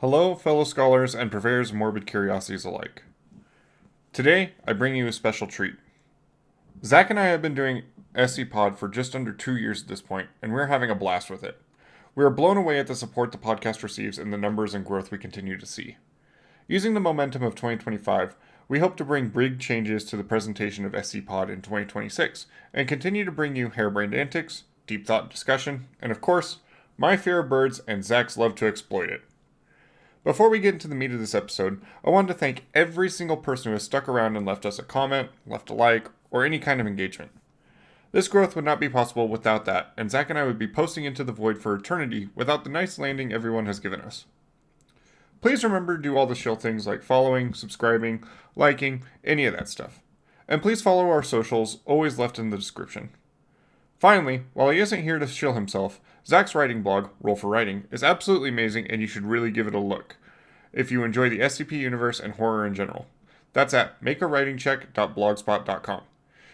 Hello, fellow scholars and purveyors of morbid curiosities alike. Today, I bring you a special treat. Zach and I have been doing SCPod for just under 2 years at this point, and we're having a blast with it. We are blown away at the support the podcast receives and the numbers and growth we continue to see. Using the momentum of 2025, we hope to bring big changes to the presentation of SCPod in 2026, and continue to bring you harebrained antics, deep thought discussion, and of course, my fear of birds and Zach's love to exploit it. Before we get into the meat of this episode, I wanted to thank every single person who has stuck around and left us a comment, left a like, or any kind of engagement. This growth would not be possible without that, and Zach and I would be posting into the void for eternity without the nice landing everyone has given us. Please remember to do all the shill things like following, subscribing, liking, any of that stuff. And please follow our socials, always left in the description. Finally, while he isn't here to shill himself, Zach's writing blog, Roll for Writing, is absolutely amazing and you should really give it a look if you enjoy the SCP universe and horror in general. That's at makeawritingcheck.blogspot.com.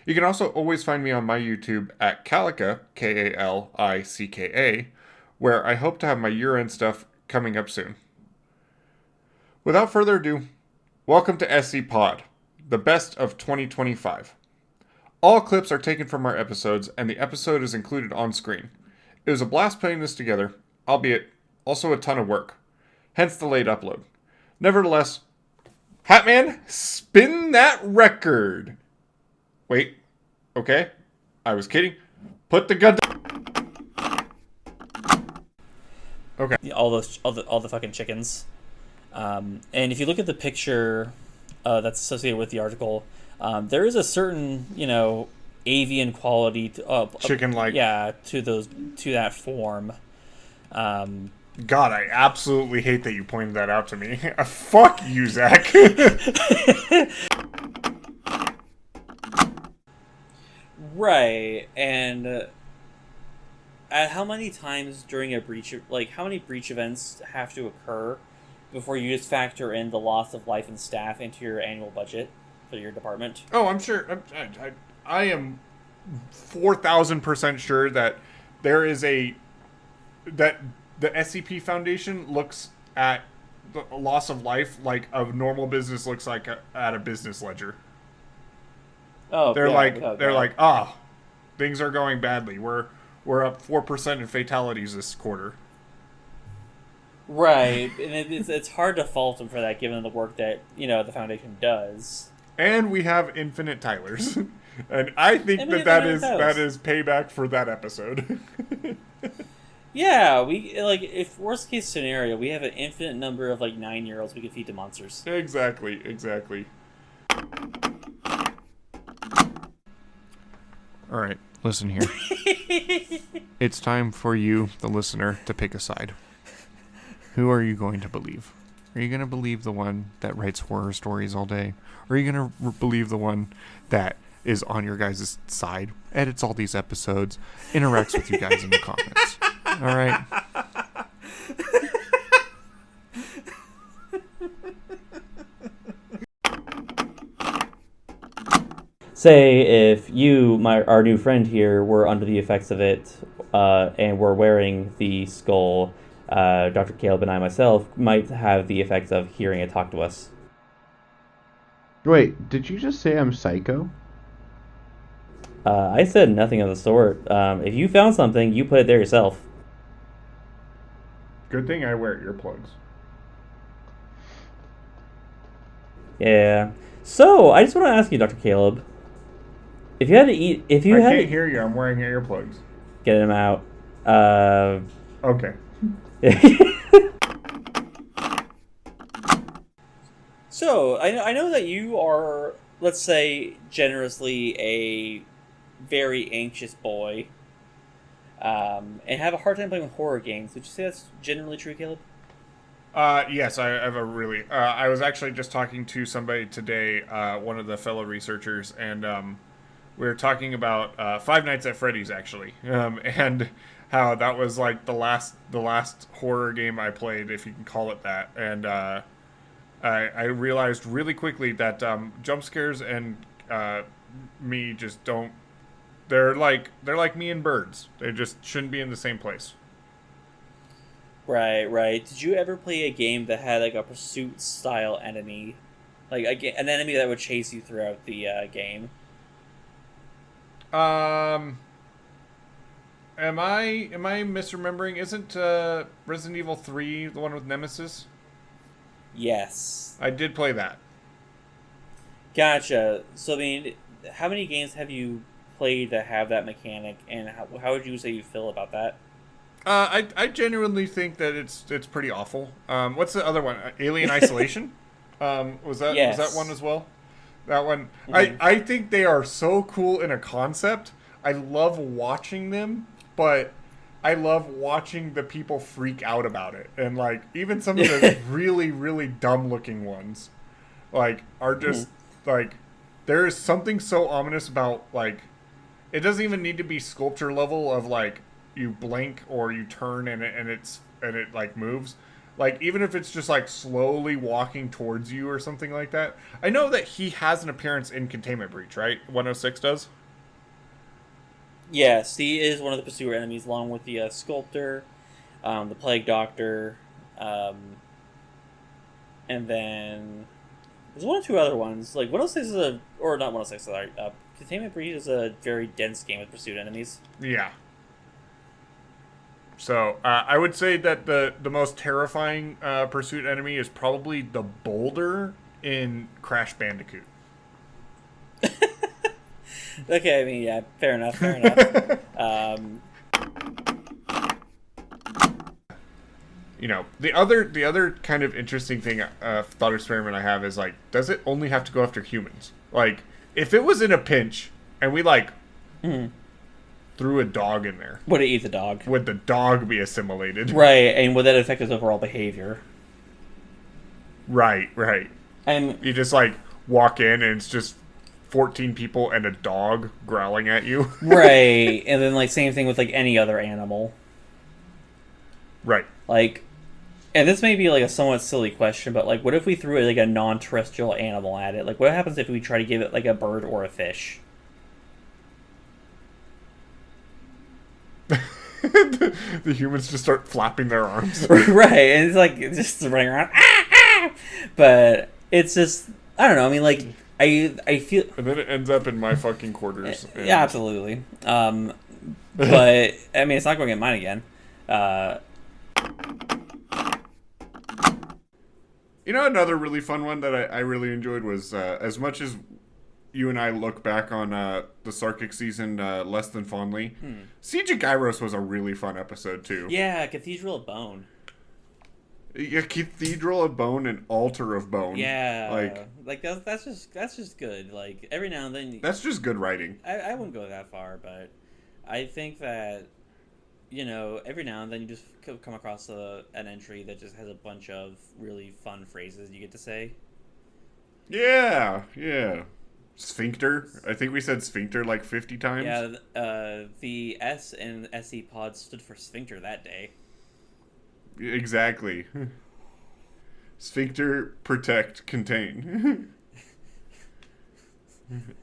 You can also always find me on my YouTube at Calica, Kalicka, where I hope to have my year-end stuff coming up soon. Without further ado, welcome to SCPod, the best of 2025. All clips are taken from our episodes, and the episode is included on screen. It was a blast putting this together, albeit also a ton of work. Hence the late upload. Nevertheless, Hatman, spin that record! Wait, okay, I was kidding. Put the gun down. Okay. All the fucking chickens. And if you look at the picture that's associated with the article, there is a certain, avian quality to Chicken-like. to that form. God, I absolutely hate that you pointed that out to me. Fuck you, Zach. Right, and at how many times during a breach, how many breach events have to occur before you just factor in the loss of life and staff into your annual budget for your department? Oh, I'm sure. I am 4,000% sure that there is that the SCP Foundation looks at the loss of life like a normal business looks like at a business ledger. Oh, they're yeah, like, things are going badly. We're up 4% in fatalities this quarter. Right, and it's hard to fault them for that, given the work that the Foundation does. And we have infinite Tylers, and I think that is payback for that episode. Yeah, if worst case scenario, we have an infinite number of 9-year-olds we could feed to monsters. Exactly. All right, listen here. It's time for you, the listener, to pick a side. Who are you going to believe? Are you going to believe the one that writes horror stories all day? Or are you going to believe the one that is on your guys' side, edits all these episodes, interacts with you guys in the comments? All right? Say if you, our new friend here, were under the effects of it, and were wearing the skull, Dr. Caleb and I myself might have the effects of hearing it talk to us. Wait, did you just say I'm psycho? I said nothing of the sort. If you found something, you put it there yourself. Good thing I wear earplugs. Yeah. So, I just want to ask you, Dr. Caleb, if you had to eat... I can't hear you. I'm wearing earplugs. Get them out. Okay. So, I know that you are, let's say, generously a very anxious boy, and have a hard time playing with horror games. Would you say that's generally true, Caleb? Yes, I have a really... I was actually just talking to somebody today, one of the fellow researchers, and we were talking about Five Nights at Freddy's, actually, and how that was the last horror game I played, if you can call it that, and I realized really quickly that jump scares and me just don't... They're like me and birds. They just shouldn't be in the same place. Right. Did you ever play a game that had like a pursuit style enemy, like an enemy that would chase you throughout the game? Am I misremembering? Isn't Resident Evil 3 the one with Nemesis? Yes. I did play that. Gotcha. So I mean, how many games have you played that have that mechanic, and how would you say you feel about that? I genuinely think that it's pretty awful. What's the other one? Alien Isolation. Was that one as well? That one. I think they are so cool in a concept. I love watching them, but I love watching the people freak out about it. And like even some of the really really dumb looking ones, like are just like there is something so ominous about like it doesn't even need to be sculpture level of like you blink or you turn and it like moves. Like even if it's just like slowly walking towards you or something like that. I know that he has an appearance in Containment Breach, right? 106 does. Yes, he is one of the pursuer enemies, along with the sculptor, the plague doctor, and then there's one or two other ones. Like 106 is not 106. Sorry, Containment Breach is a very dense game with pursuit enemies. Yeah. So I would say that the most terrifying pursuit enemy is probably the boulder in Crash Bandicoot. Okay, I mean, yeah, fair enough. You know, the other kind of interesting thing thought experiment I have is like, does it only have to go after humans? Like, if it was in a pinch and we like threw a dog in there, would it eat the dog? Would the dog be assimilated? Right, and would that affect his overall behavior? Right. And you just like walk in and it's just 14 people and a dog growling at you. Right, and then like same thing with like any other animal. Right. Like, and this may be like a somewhat silly question, but like, what if we threw like a non-terrestrial animal at it? Like, what happens if we try to give it like a bird or a fish? the humans just start flapping their arms. Right, and it's like it's just running around. But it's just I don't know. I mean, like I feel. And then it ends up in my fucking quarters. Yeah, absolutely. But I mean, it's not going to get mine again. You know, another really fun one that I really enjoyed was as much as you and I look back on the Sarkic season less than fondly, Siege of Gyros was a really fun episode too. Yeah, Cathedral of Bone. A Cathedral of Bone and Altar of Bone. Yeah, like that's just good. Like every now and then. That's just good writing. I wouldn't go that far, but I think that every now and then you just come across an entry that just has a bunch of really fun phrases you get to say. Yeah. Sphincter. I think we said sphincter like 50 times. Yeah, the S in SCPod stood for sphincter that day. Exactly. Sphincter, protect, contain.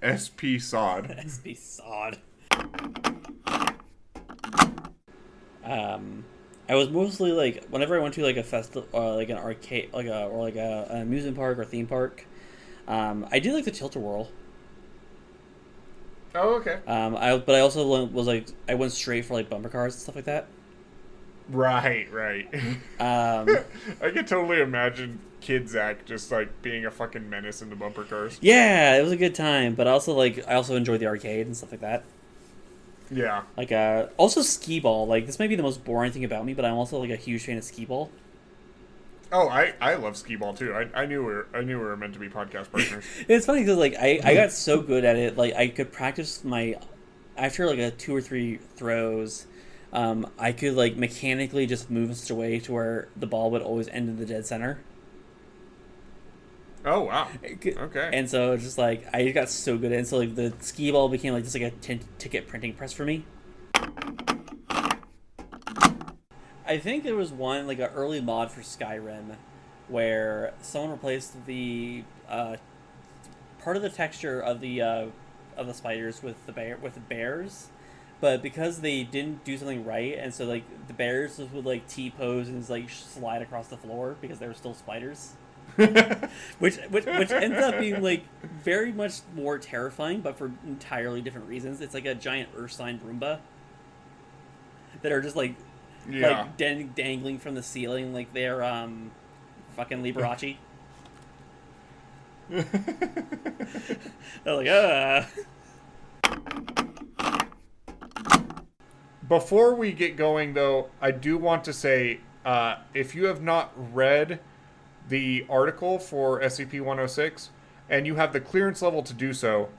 SCPod. SCPod. I was mostly like whenever I went to like a festival, like an arcade, an amusement park or theme park. I did like the Tilt-A-Whirl. Oh, okay. But I also I went straight for like bumper cars and stuff like that. Right. I could totally imagine Kid Zach just like being a fucking menace in the bumper cars. Yeah, it was a good time, but also I also enjoyed the arcade and stuff like that. Yeah. Like also skee ball. Like this might be the most boring thing about me, but I'm also like a huge fan of skee ball. Oh, I love skee ball too. I knew we were meant to be podcast partners. It's funny because like I got so good at it. Like I could practice after like a 2 or 3 throws. I could like mechanically just move in such a way to where the ball would always end in the dead center. Oh wow! Okay. And so it's just like I got so good at it. And so like the skee ball became like just like a ticket printing press for me. I think there was one like an early mod for Skyrim where someone replaced the part of the texture of the spiders with the bears. but because they didn't do something right, and so like the bears would like T-pose and just, like slide across the floor because they were still spiders. which ends up being like very much more terrifying, but for entirely different reasons. It's like a giant earth sign Roomba that are just like dangling from the ceiling like they're fucking Liberace. They're like Before we get going, though, I do want to say, if you have not read the article for SCP-106 and you have the clearance level to do so,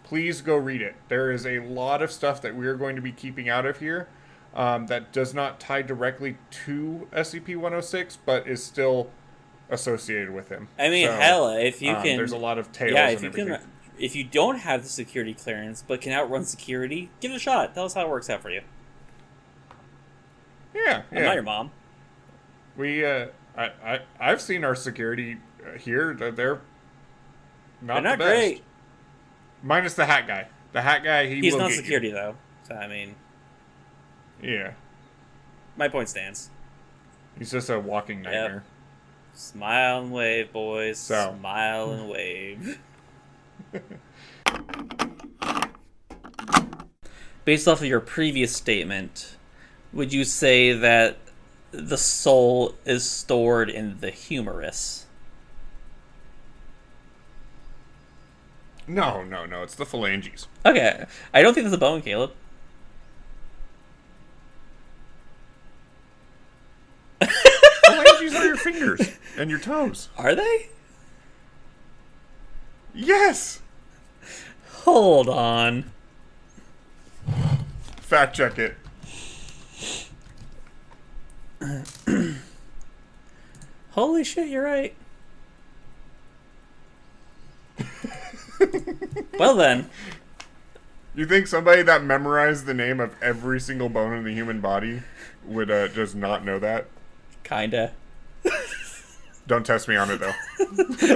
please go read it. There is a lot of stuff that we are going to be keeping out of here that does not tie directly to SCP-106, but is still associated with him. I mean, so, hell, if you can... There's a lot of tales yeah, and everything. if you don't have the security clearance, but can outrun security, give it a shot. Tell us how it works out for you. Yeah. I'm not your mom. I've seen our security here. They're not the best. Great. Minus the hat guy. The hat guy, he's will not get security, you. though. So, I mean... Yeah. My point stands. He's just a walking nightmare. Yep. Smile and wave, boys. So. Smile and wave. Based off of your previous statement, would you say that the soul is stored in the humerus? No. It's the phalanges. Okay. I don't think there's a bone, Caleb. Phalanges are your fingers and your toes. Are they? Yes! Hold on. Fact check it. Holy shit, you're right. Well then. You think somebody that memorized the name of every single bone in the human body would just not know that? Kinda. Don't test me on it, though.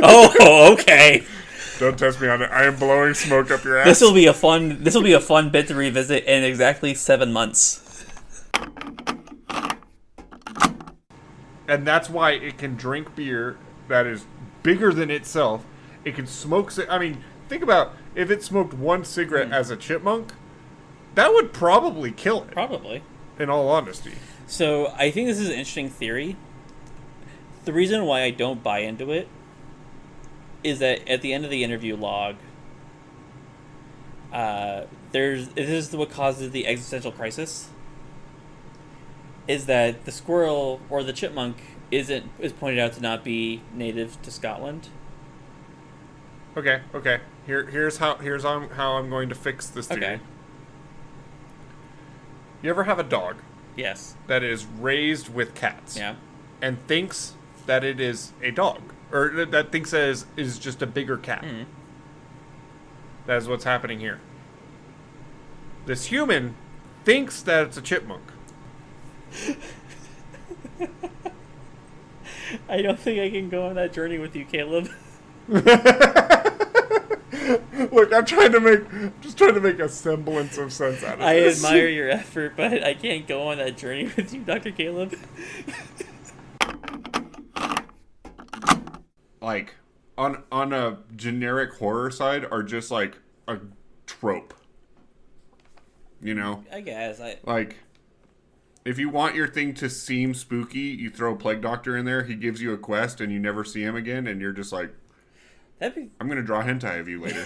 Oh, okay. Don't test me on it. I am blowing smoke up your ass. This will be a fun bit to revisit in exactly 7 months. And that's why it can drink beer that is bigger than itself. It can smoke... I mean, think about if it smoked one cigarette as a chipmunk, that would probably kill it. Probably. In all honesty. So, I think this is an interesting theory. The reason why I don't buy into it is that at the end of the interview log, this is what causes the existential crisis. Is that the squirrel or the chipmunk is pointed out to not be native to Scotland. Okay. Here's how I'm going to fix this theory. Okay. You ever have a dog Yes. that is raised with cats? Yeah. And thinks that it is a dog, or that thinks that is just a bigger cat. Mm. That is what's happening here. This human thinks that it's a chipmunk. I don't think I can go on that journey with you, Caleb. Look, I'm trying to make a semblance of sense out of this. I admire your effort, but I can't go on that journey with you, Dr. Caleb. Like, on a generic horror side, are just like a trope. You know? I guess. Like, if you want your thing to seem spooky, you throw a plague doctor in there, he gives you a quest, and you never see him again, and you're just like, I'm gonna draw hentai of you later.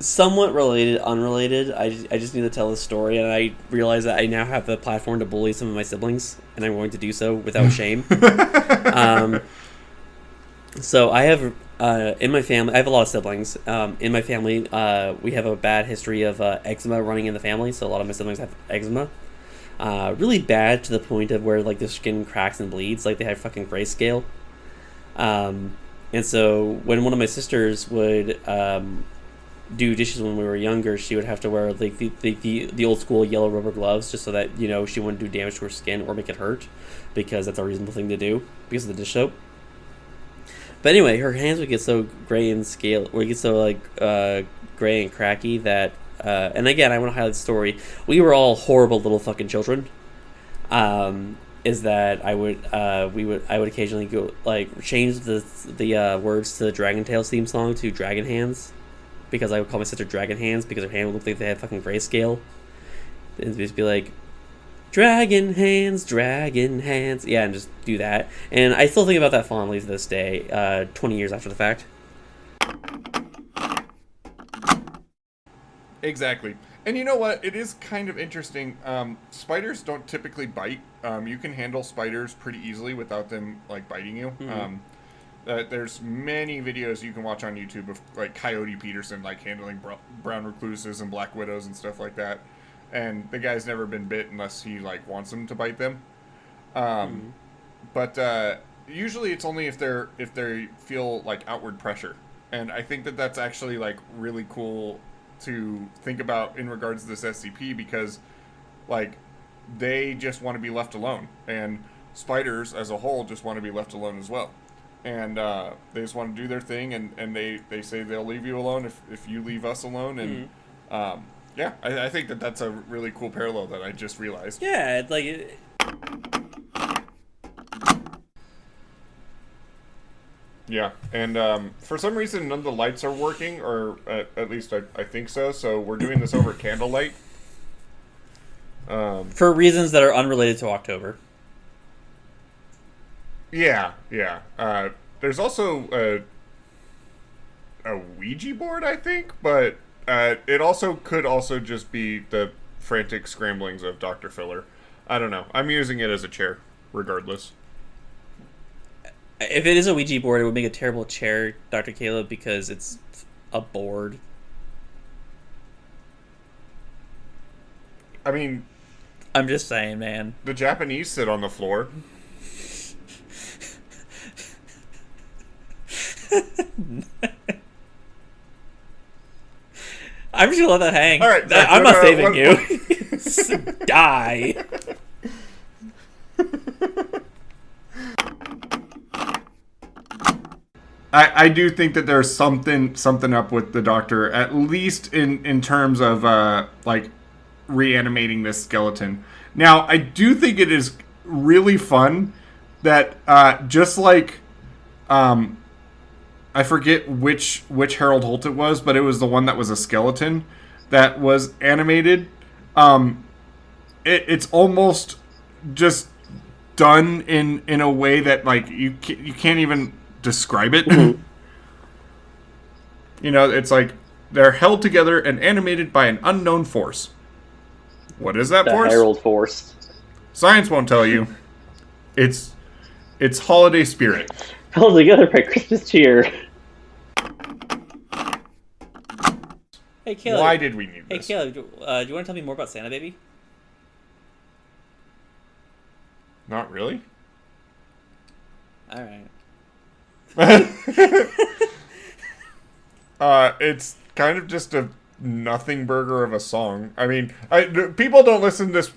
Somewhat related, unrelated, I just need to tell this story, and I realize that I now have the platform to bully some of my siblings, and I'm going to do so without shame. So I have, in my family, I have a lot of siblings. In my family, we have a bad history of eczema running in the family, so a lot of my siblings have eczema. Really bad to the point of where, like, their skin cracks and bleeds, like they have fucking grayscale. And so when one of my sisters would do dishes when we were younger, she would have to wear like the old school yellow rubber gloves just so that, you know, she wouldn't do damage to her skin or make it hurt, because that's a reasonable thing to do because of the dish soap. But anyway, her hands would get so gray and scale, or get so like gray and cracky that, and again, I want to highlight the story. We were all horrible little fucking children. Is that I would occasionally go like change the words to the Dragon Tales theme song to Dragon Hands, because I would call my sister Dragon Hands because her hand would look like they had fucking grayscale. And just be like, Dragon Hands, yeah, and just do that. And I still think about that fondly to this day, 20 years after the fact. Exactly. And you know what? It is kind of interesting. Spiders don't typically bite. You can handle spiders pretty easily without them like biting you. Mm-hmm. There's many videos you can watch on YouTube of like Coyote Peterson like handling brown recluses and black widows and stuff like that. And the guy's never been bit unless he like wants them to bite them. But usually it's only if they feel like outward pressure. And I think that that's actually like really cool to think about in regards to this SCP, because like they just want to be left alone, and spiders as a whole just want to be left alone as well, and they just want to do their thing, and they say they'll leave you alone if you leave us alone. And yeah, I think that that's a really cool parallel that I just realized. Yeah, like Yeah, and for some reason none of the lights are working, or at least I think so. So we're doing this over candlelight. for reasons that are unrelated to October. Yeah. There's also a Ouija board, I think, but it also could also just be the frantic scramblings of Dr. Filler. I don't know. I'm using it as a chair, regardless. If it is a Ouija board, it would make a terrible chair, Dr. Caleb, because it's a board. I mean, I'm just saying, man. the Japanese sit on the floor. I'm just gonna let that hang. All right, I'm not saving you. Die. I do think that there's something up with the Doctor, at least in terms of like reanimating this skeleton. Now, I do think it is really fun that just like I forget which Harold Holt it was, but it was the one that was a skeleton that was animated. It's almost just done in a way that like you can't even describe it. You know, it's like they're held together and animated by an unknown force. What is that The force? Herald Force. Science won't tell you. It's holiday spirit. Held together by Christmas cheer. Hey, Caleb. Why did we need Hey, this? Caleb, do you want to tell me more about Santa Baby? Not really. All right. It's kind of just a nothing burger of a song. I mean, people don't listen to this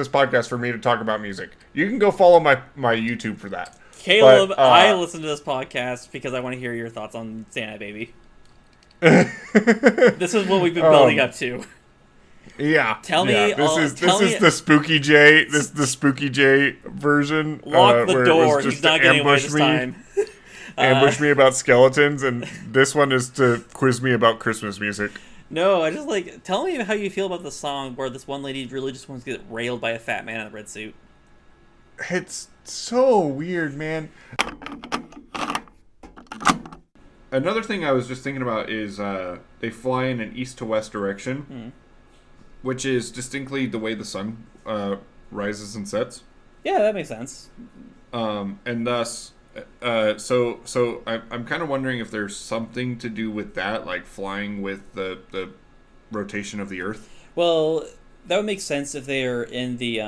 podcast for me to talk about music. You can go follow my YouTube for that. Caleb, But, I listen to this podcast because I want to hear your thoughts on Santa Baby. This is what we've been building up to. Yeah. Tell me This is the Spooky J. This is the Spooky J version. Lock the where it was door. just He's not to getting away ambush this me. time. Ambush me about skeletons, and this one is to quiz me about Christmas music. No, I just like tell me how you feel about the song where this one lady really just wants to get railed by a fat man in a red suit. It's so weird, man. Another thing I was just thinking about is they fly in an east to west direction, which is distinctly the way the sun rises and sets. Yeah, that makes sense. And thus, so I'm kind of wondering if there's something to do with that, like flying with the rotation of the Earth. Well, that would make sense if they are in the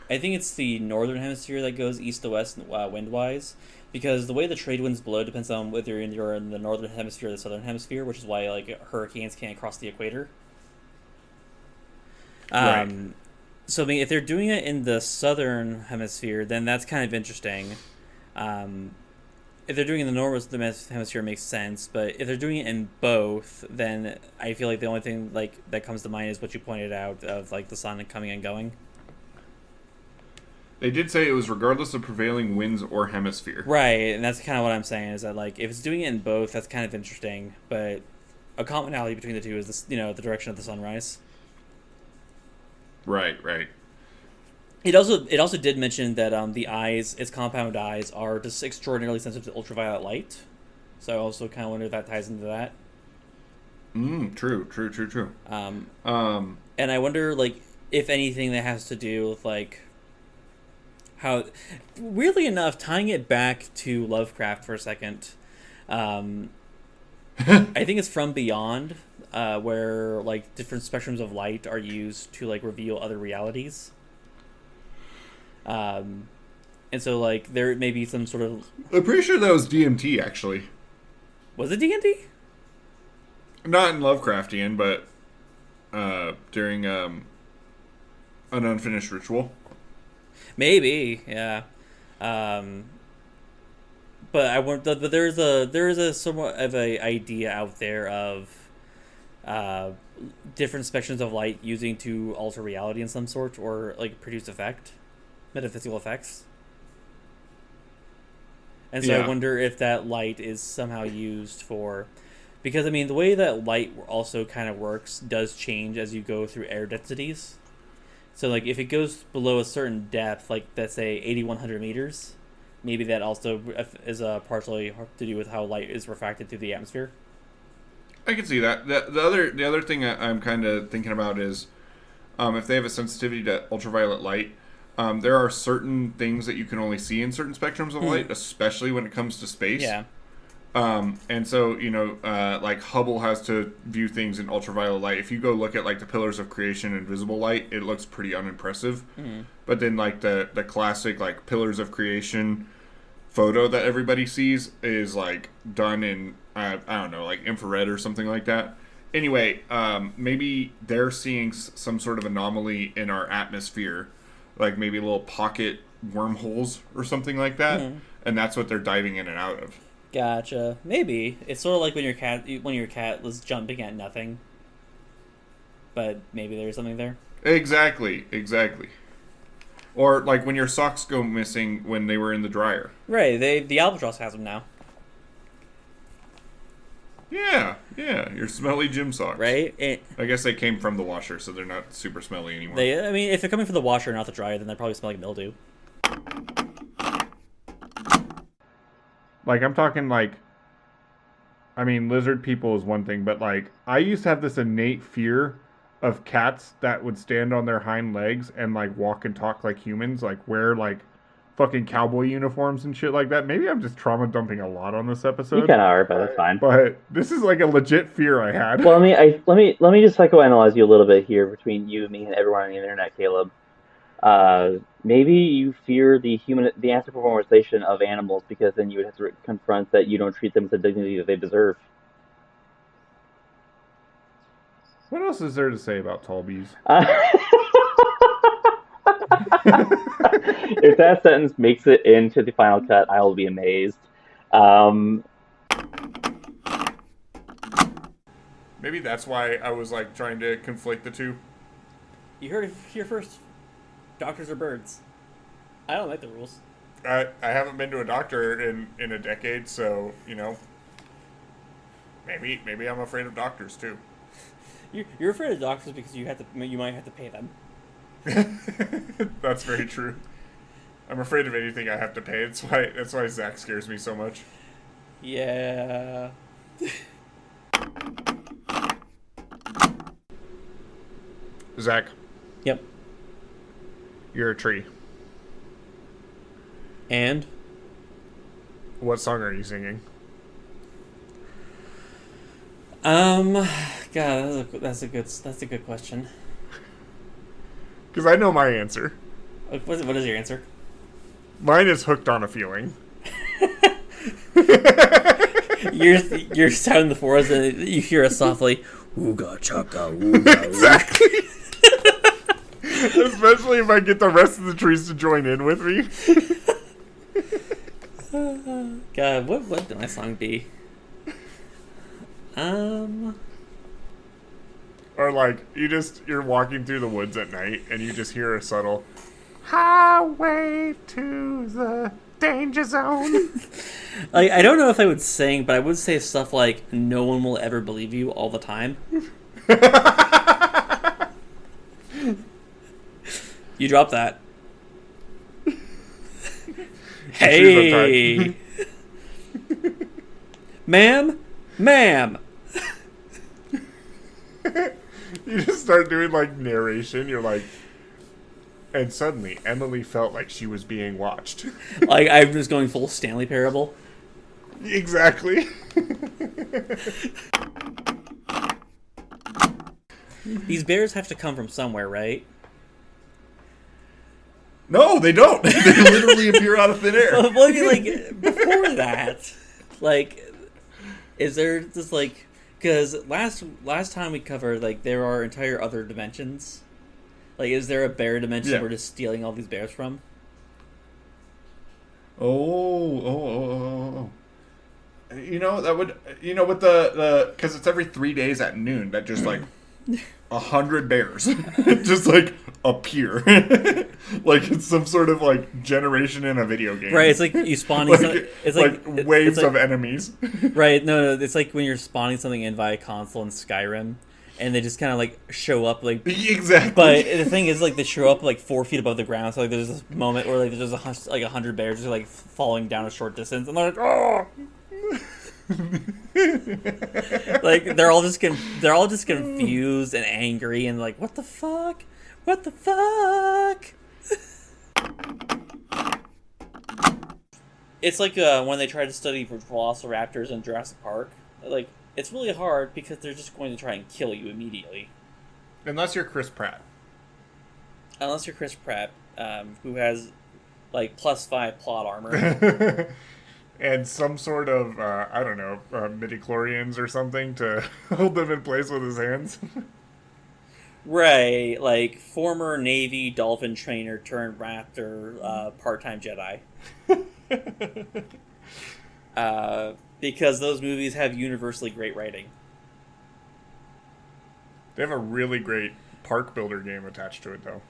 I think it's the northern hemisphere that goes east to west wind-wise, because the way the trade winds blow depends on whether you're in the northern hemisphere or the southern hemisphere, which is why like hurricanes can't cross the equator. Right. So I mean, if they're doing it in the southern hemisphere, then that's kind of interesting. if they're doing it in the northern hemisphere, it makes sense. But if they're doing it in both, then I feel like the only thing like that comes to mind is what you pointed out of like the sun coming and going. They did say it was regardless of prevailing winds or hemisphere. Right, and that's kind of what I'm saying is that like if it's doing it in both, that's kind of interesting. But a commonality between the two is this, the direction of the sunrise. Right, right. It also did mention that the eyes, its compound eyes, are just extraordinarily sensitive to ultraviolet light. So I also kind of wonder if that ties into that. True. And I wonder, like, if anything that has to do with, like, how... Weirdly enough, tying it back to Lovecraft for a second, I think it's From Beyond, where, like, different spectrums of light are used to, like, reveal other realities. And so, like, there may be some sort of... I'm pretty sure that was DMT, actually. Was it D&D? Not in Lovecraftian, but during an unfinished ritual. Maybe, yeah. But there is a somewhat of a idea out there of different spectrums of light using to alter reality in some sort or like produce metaphysical effects. And so Yeah. I wonder if that light is somehow used for... Because, I mean, the way that light also kind of works does change as you go through air densities. So, like, if it goes below a certain depth, like, let's say 8,100 meters, maybe that also is partially to do with how light is refracted through the atmosphere. I can see that. The other thing I'm kind of thinking about is if they have a sensitivity to ultraviolet light, there are certain things that you can only see in certain spectrums of light, especially when it comes to space. Yeah. And so, like Hubble has to view things in ultraviolet light. If you go look at like the pillars of creation in visible light, it looks pretty unimpressive. But then like the classic like pillars of creation photo that everybody sees is like done in, I don't know, like infrared or something like that. Anyway, maybe they're seeing some sort of anomaly in our atmosphere, like maybe little pocket wormholes or something like that. And that's what they're diving in and out of. Gotcha. Maybe it's sort of like when your cat was jumping at nothing, but maybe there's something there. Exactly. Or like when your socks go missing when they were in the dryer. Right. The albatross has them now. Yeah. Your smelly gym socks. Right. I guess they came from the washer, so they're not super smelly anymore. I mean, if they're coming from the washer, not the dryer, then they probably smell like mildew. Like, I'm talking, like, I mean, lizard people is one thing, but, like, I used to have this innate fear of cats that would stand on their hind legs and, like, walk and talk like humans, like, wear, like, fucking cowboy uniforms and shit like that. Maybe I'm just trauma dumping a lot on this episode. You kind of are, but that's fine. But this is, like, a legit fear I had. Well, let me just psychoanalyze you a little bit here between you, me, and everyone on the internet, Caleb. Maybe you fear the anthropomorphization of animals because then you would have to confront that you don't treat them with the dignity that they deserve. What else is there to say about tall bees? If that sentence makes it into the final cut, I will be amazed. Maybe that's why I was, like, trying to conflate the two. You heard it here first. Doctors are birds. I don't like the rules. I haven't been to a doctor in a decade, so, maybe I'm afraid of doctors, too. You're afraid of doctors because you might have to pay them. That's very true. I'm afraid of anything I have to pay. That's why Zach scares me so much. Yeah. Zach, Yep. you're a tree. And What song are you singing? God, that's a good question. Because I know my answer. What is your answer? Mine is Hooked on a Feeling. You're out in the forest and you hear a softly ooga chaka ooga. Exactly. Especially if I get the rest of the trees to join in with me. God, what would my song be? Or like you're walking through the woods at night and you just hear a subtle highway to the danger zone. Like, I don't know if I would sing, but I would say stuff like "No one will ever believe you" all the time. You drop that. Hey, ma'am. You just start doing like narration. You're like, and suddenly Emily felt like she was being watched. Like, I'm just going full Stanley Parable. Exactly. These bears have to come from somewhere, right? No, they don't. They literally appear out of thin air. Well, like before that, like, is there just like, because last time we covered, like, there are entire other dimensions. Like, is there a bear dimension we're just stealing all these bears from? Oh. You know, that would, with the because it's every 3 days at noon that just like 100 bears just like appear. Like it's some sort of like generation in a video game. Right, it's like you spawning it's like waves of enemies. Right, no, it's like when you're spawning something in via console in Skyrim, and they just kind of like show up like exactly. But the thing is, like, they show up like 4 feet above the ground, so like there's this moment where like there's like 100 bears just like falling down a short distance, and they're like, oh. Like they're all just confused and angry and like, what the fuck? It's like when they try to study for velociraptors in Jurassic Park. Like, it's really hard because they're just going to try and kill you immediately. Unless you're Chris Pratt, Who has like +5 plot armor. and some sort of I don't know, midichlorians or something to hold them in place with his hands. Right, like former Navy dolphin trainer turned raptor, part-time Jedi. Because those movies have universally great writing. They have a really great park builder game attached to it, though.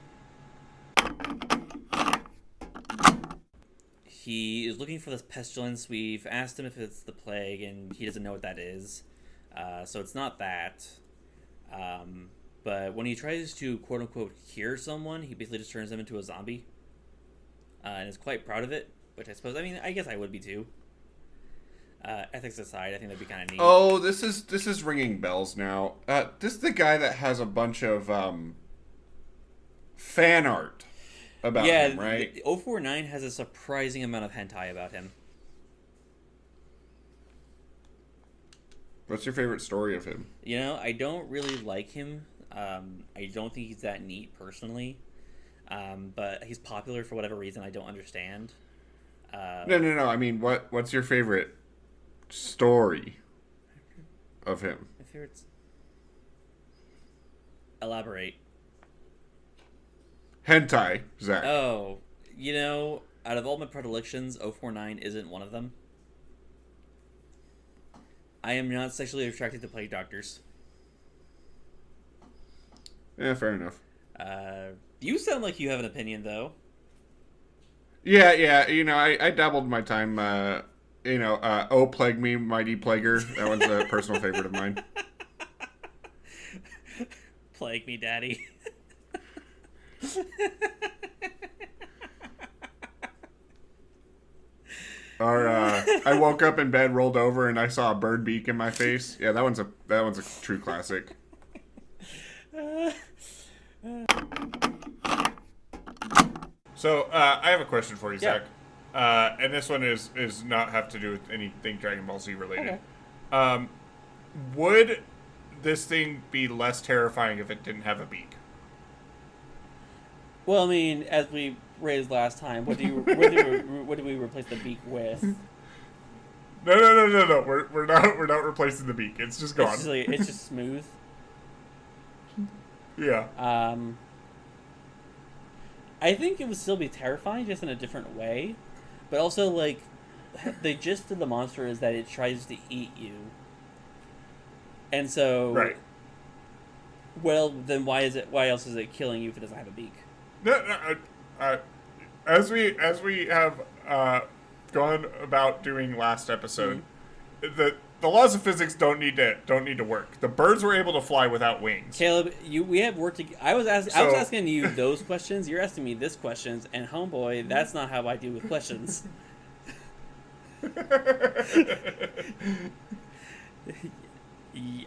He is looking for this pestilence. We've asked him if it's the plague, and he doesn't know what that is. So it's not that. But when he tries to quote-unquote cure someone, he basically just turns them into a zombie. And is quite proud of it, which I guess I would be too. Ethics aside, I think that'd be kind of neat. Oh, this is ringing bells now. This is the guy that has a bunch of fan art about him, right? 049 has a surprising amount of hentai about him. What's your favorite story of him? You know, I don't really like him. I don't think he's that neat personally. But he's popular for whatever reason I don't understand. No. I mean, what's your favorite story of him? My favorites. Elaborate. Hentai, Zach. Oh, you know, out of all my predilections, 049 isn't one of them. I am not sexually attracted to plague doctors. Yeah, fair enough. You sound like you have an opinion, though. Yeah. You know, I dabbled my time. Oh, plague me, mighty plaguer. That one's a personal favorite of mine. Plague me, daddy. Or I woke up in bed, rolled over, and I saw a bird beak in my face. Yeah, that one's a true classic. So I have a question for you, Zach. And this one is not have to do with anything Dragon Ball Z related. Okay. Would this thing be less terrifying if it didn't have a beak? Well, I mean, as we raised last time, what do we replace the beak with? No. We're not replacing the beak. It's just gone. It's just smooth. Yeah. I think it would still be terrifying, just in a different way. But also, like, the gist of the monster is that it tries to eat you. And so, Right. well, then why else is it killing you if it doesn't have a beak? As we have gone about doing last episode, the laws of physics don't need to work. The birds were able to fly without wings. Caleb, we have worked. I was So- asking you those questions. You're asking me this questions, and homeboy, that's not how I do with questions.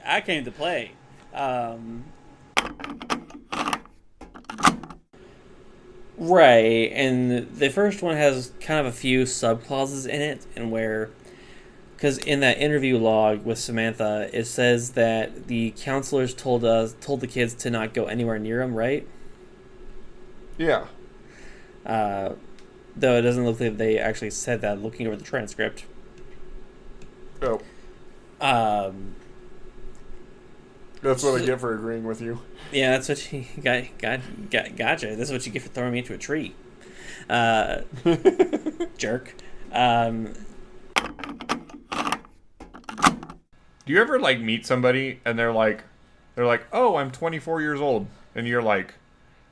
I came to play. Right, and the first one has kind of a few subclauses in it, and where, because in that interview log with Samantha, it says that the counselors told the kids to not go anywhere near him, right? Yeah. Though it doesn't look like they actually said that. Looking over the transcript. Oh, that's what I get for agreeing with you. Yeah, that's what you gotcha. This is what you get for throwing me into a tree. Jerk. Do you ever like meet somebody and they're like, oh, I'm 24 years old, and you're like,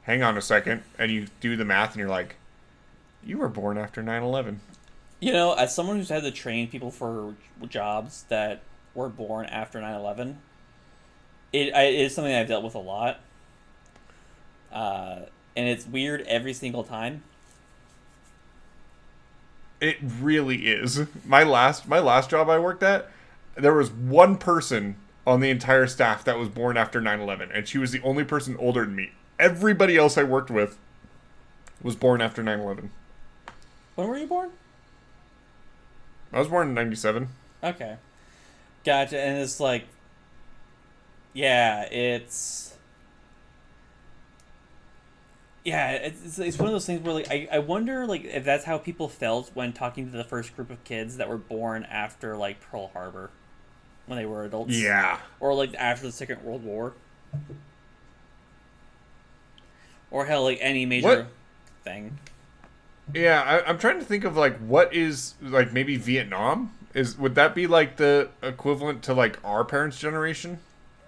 hang on a second, and you do the math and you're like, you were born after 9/11. You know, as someone who's had to train people for jobs that were born after 9/11, it is something I've dealt with a lot. And it's weird every single time. It really is. My last job I worked at, there was one person on the entire staff that was born after 9/11, and she was the only person older than me. Everybody else I worked with was born after 9/11. When were you born? I was born in 97. Okay. Gotcha. And it's like, yeah, it's one of those things where, like, I wonder, like, if that's how people felt when talking to the first group of kids that were born after, like, Pearl Harbor, when they were adults. Yeah. Or, like, after the Second World War. Or hell, like, any major thing. Yeah, I'm trying to think of, like, what is, like, maybe Vietnam? Would that be, like, the equivalent to, like, our parents' generation?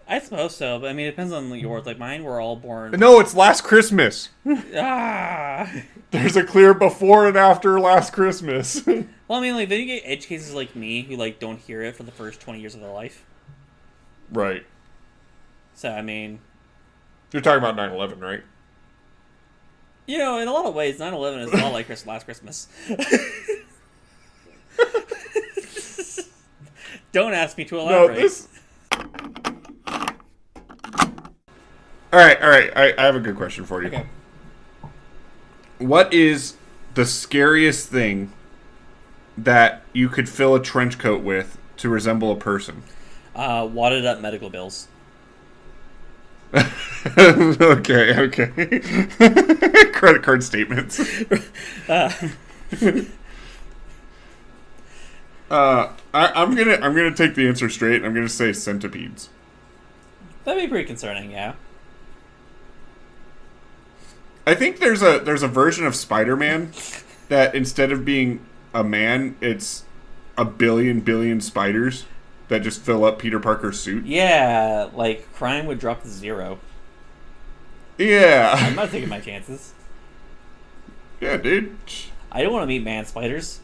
I suppose so, but I mean, it depends on yours. Like, mine were all born... No, it's Last Christmas. Ah! There's a clear before and after Last Christmas. Well, I mean, like, then you get edge cases like me who, like, don't hear it for the first 20 years of their life. Right. So, I mean... You're talking about 9/11, right? You know, in a lot of ways, 9/11 is a lot like Last Christmas. Don't ask me to elaborate. No, this... All right. I have a good question for you. Okay. What is the scariest thing that you could fill a trench coat with to resemble a person? Wadded up medical bills. Okay. Credit card statements. I'm gonna take the answer straight. I'm gonna say centipedes. That'd be pretty concerning, yeah. I think there's a version of Spider-Man that instead of being a man, it's a billion spiders that just fill up Peter Parker's suit. Yeah, like, crime would drop to 0. Yeah. I'm not taking my chances. Yeah, dude. I don't want to meet man spiders.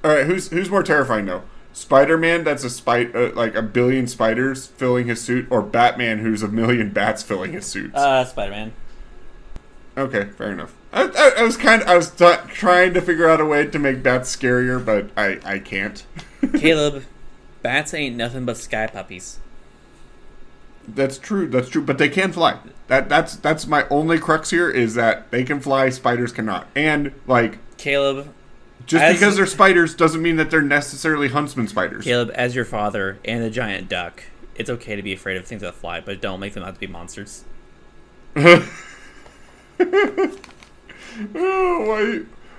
All right, who's more terrifying though? Spider-Man, that's like a billion spiders filling his suit, or Batman, who's a million bats filling his suits? Spider-Man. Okay, fair enough. I was trying to figure out a way to make bats scarier, but I can't. Caleb, bats ain't nothing but sky puppies. That's true, but they can fly. That's my only crux here, is that they can fly, spiders cannot. And, like... Caleb... Just because they're spiders doesn't mean that they're necessarily huntsman spiders. Caleb, as your father and a giant duck, it's okay to be afraid of things that fly, but don't make them out to be monsters. Oh,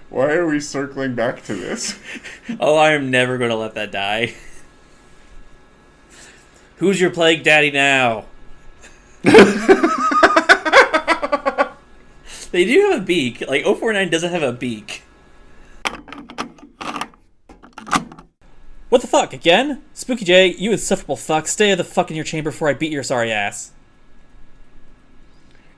why are we circling back to this? Oh, I am never going to let that die. Who's your plague daddy now? They do have a beak. Like, 049 doesn't have a beak. What the fuck, again? Spooky J, you insufferable fuck, stay the fuck in your chamber before I beat your sorry ass.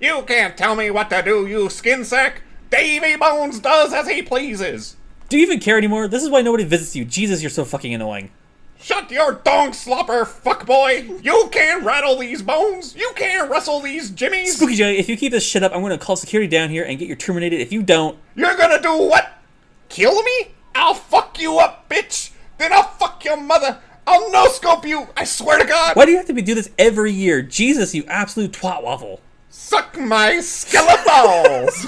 You can't tell me what to do, you skin sack! Davy Bones does as he pleases! Do you even care anymore? This is why nobody visits you. Jesus, you're so fucking annoying. Shut your dong slopper, fuckboy! You can't rattle these bones! You can't rustle these jimmies! Spooky J, if you keep this shit up, I'm gonna call security down here and get you terminated. If you don't... You're gonna do what? Kill me? I'll fuck you up, bitch! Then I'll fuck your mother! I'll no-scope you! I swear to God! Why do you have to do this every year? Jesus, you absolute twat waffle. Suck my skeleton balls!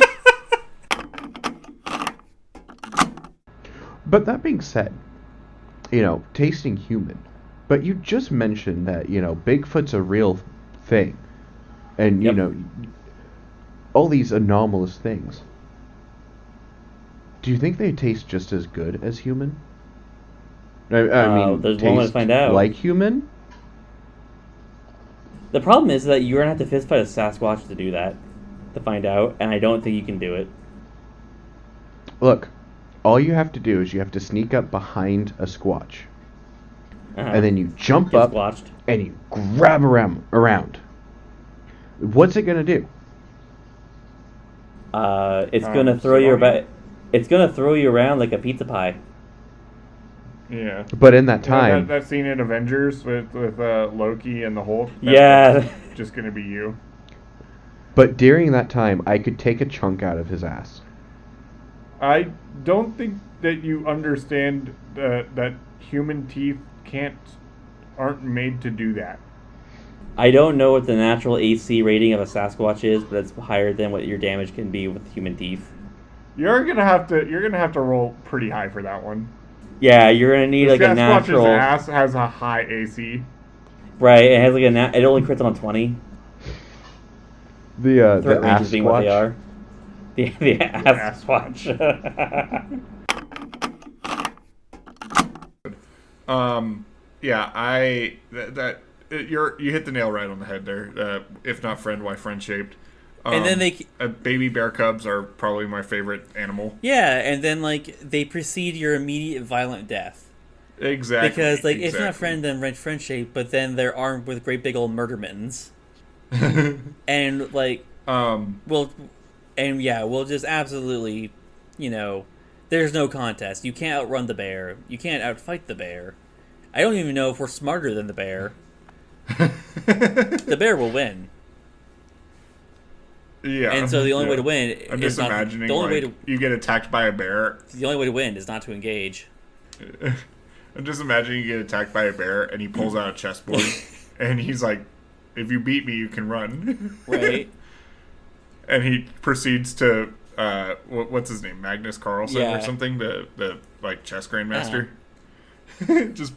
But that being said, tasting human. But you just mentioned that, Bigfoot's a real thing. And, Yep. All these anomalous things. Do you think they taste just as good as human? I mean, there's one way to find out. like human? The problem is that you're gonna have to fistfight a Sasquatch to do that, to find out, and I don't think you can do it. Look, all you have to do is you have to sneak up behind a squatch. And then you jump Get up squatched. and you grab around. What's it gonna do? It's gonna throw you about. It's gonna throw you around like a pizza pie. Yeah. But in that time, that scene in Avengers with Loki and the Hulk? Yeah. Just gonna be you. but during that time, I could take a chunk out of his ass. I don't think that you understand that human teeth aren't made to do that. I don't know what the natural AC rating of a Sasquatch is, but it's higher than what your damage can be with human teeth. You're gonna have to roll pretty high for that one. Yeah, you're gonna need like a natural. Sasquatch's ass has a high AC. Right, it has like it only crits on 20. The Threat ranges ass being what they squatch. are. The ass Squatch. You hit the nail right on the head there. If not friend, why friend shaped? And then baby bear cubs are probably my favorite animal. Yeah, and then, they precede your immediate violent death. Exactly. Because, it's not friend, then friend shape, but then they're armed with great big old murder mittens. And, we'll just absolutely, there's no contest. You can't outrun the bear. You can't outfight the bear. I don't even know if we're smarter than the bear. The bear will win. Yeah. And so the only way to win I'm is just not imagining the only way to you get attacked by a bear. the only way to win is not to engage. I'm just imagining you get attacked by a bear and he pulls out a chessboard and he's like, "If you beat me, you can run." Right. And he proceeds to what's his name, Magnus Carlsen or something, the chess grandmaster. Just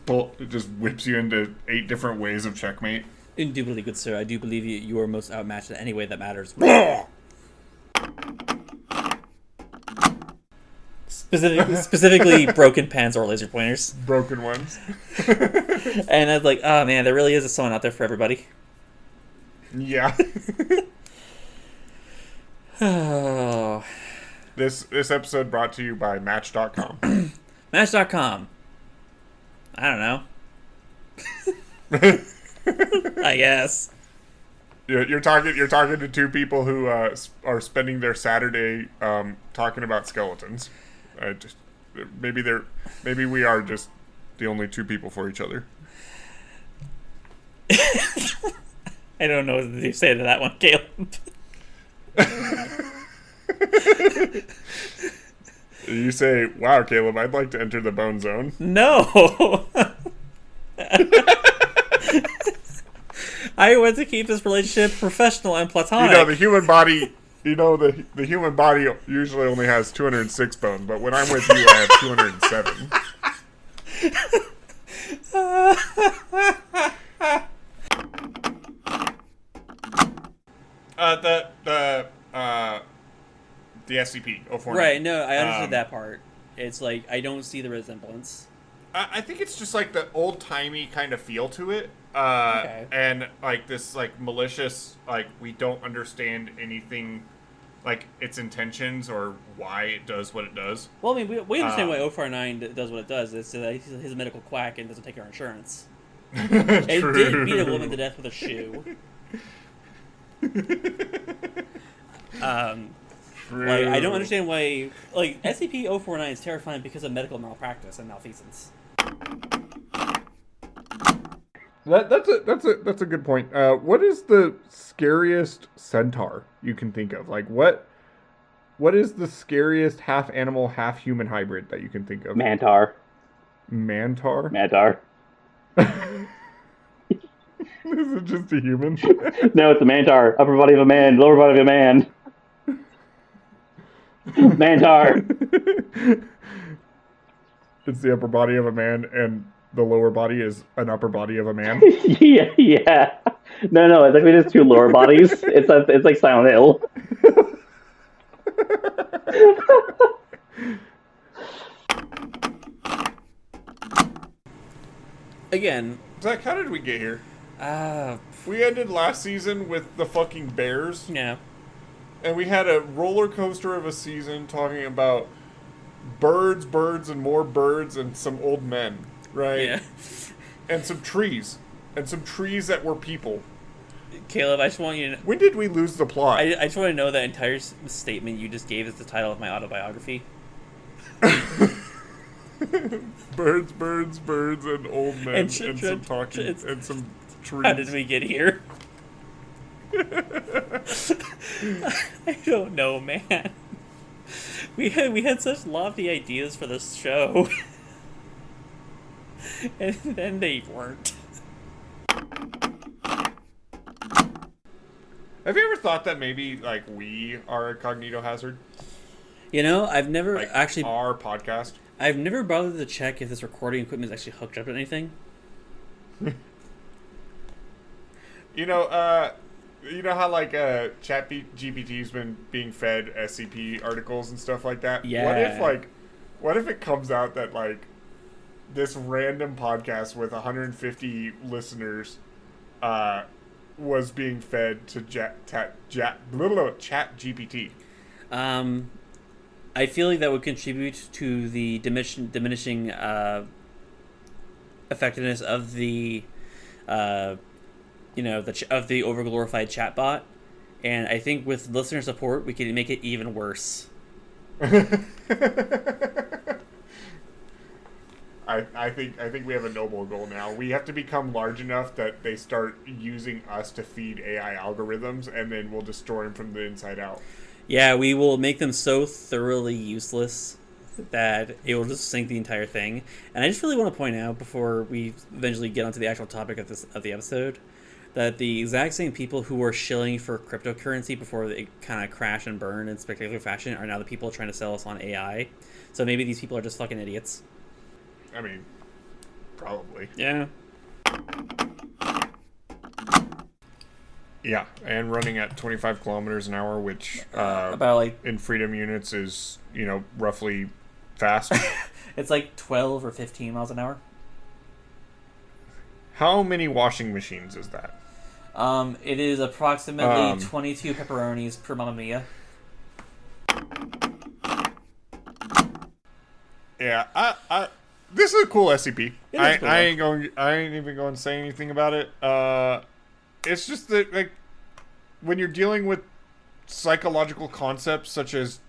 whips you into 8 different ways of checkmate. Indubitably, good sir. I do believe you are most outmatched in any way that matters. Specifically, broken pens or laser pointers. Broken ones. And I was like, oh man, there really is someone out there for everybody. Yeah. Oh. This episode brought to you by Match.com. Match.com. I don't know. I guess. You're talking to 2 people who are spending their Saturday talking about skeletons. Maybe we are just the only 2 people for each other. I don't know what to say to that one, Caleb. You say, "Wow, Caleb, I'd like to enter the bone zone." No. I want to keep this relationship professional and platonic. The human body. The human body usually only has 206 bones, but when I'm with you, I have 207. The SCP-049. Right, no, I understood that part. It's I don't see the resemblance. I think it's just the old-timey kind of feel to it. Okay. And this malicious, we don't understand anything like its intentions or why it does what it does. Well, I mean, we understand why 049 does what it does. It's he's a medical quack and doesn't take our insurance. It did beat a woman to death with a shoe. Like, I don't understand why. Like, SCP-049 is terrifying because of medical malpractice and malfeasance. That's a good point. What is the scariest centaur you can think of? Like, what is the scariest half animal, half human hybrid that you can think of? Mantar. Mantar? Mantar. Is it just a human? No, it's a mantar. Upper body of a man, lower body of a man. Mantar. It's the upper body of a man, and the lower body is an upper body of a man. Yeah. No, it's like just two lower bodies. It's like Silent Hill. Again, Zach, how did we get here? We ended last season with the fucking bears. yeah. And we had a roller coaster of a season talking about birds, and more birds, and some old men, right? Yeah. And some trees. And some trees that were people. Caleb, I just want you to... When did we lose the plot? I just want to know that entire statement you just gave is the title of my autobiography. Birds, and old men, and some talking, and some trees. How did we get here? I don't know, man. We had such lofty ideas for this show, and then they weren't. Have you ever thought that maybe, like, we are a cognito hazard? You know, I've never Like, actually... our podcast? I've never bothered to check if this recording equipment is actually hooked up to anything. You know how, like, ChatGPT's been being fed SCP articles and stuff like that? Yeah. What if it comes out that, like, this random podcast with 150 listeners, was being fed to ChatGPT? I feel like that would contribute to the diminishing effectiveness of the of the overglorified chatbot, and I think with listener support we can make it even worse. I think we have a noble goal now. We have to become large enough that they start using us to feed AI algorithms, and then we'll destroy them from the inside out. Yeah, we will make them so thoroughly useless that it will just sink the entire thing. And I just really want to point out, before we eventually get onto the actual topic of the episode, that the exact same people who were shilling for cryptocurrency before they kind of crash and burn in spectacular fashion are now the people trying to sell us on AI. So maybe these people are just fucking idiots. I mean, probably. Yeah. Yeah, and running at 25 kilometers an hour, which About like... in freedom units is, roughly fast. It's like 12 or 15 miles an hour. How many washing machines is that? It is approximately 22 pepperonis per Mamma Mia. Yeah, I this is a cool SCP. It is cool. I ain't even going to say anything about it. It's just that, like, when you're dealing with psychological concepts such as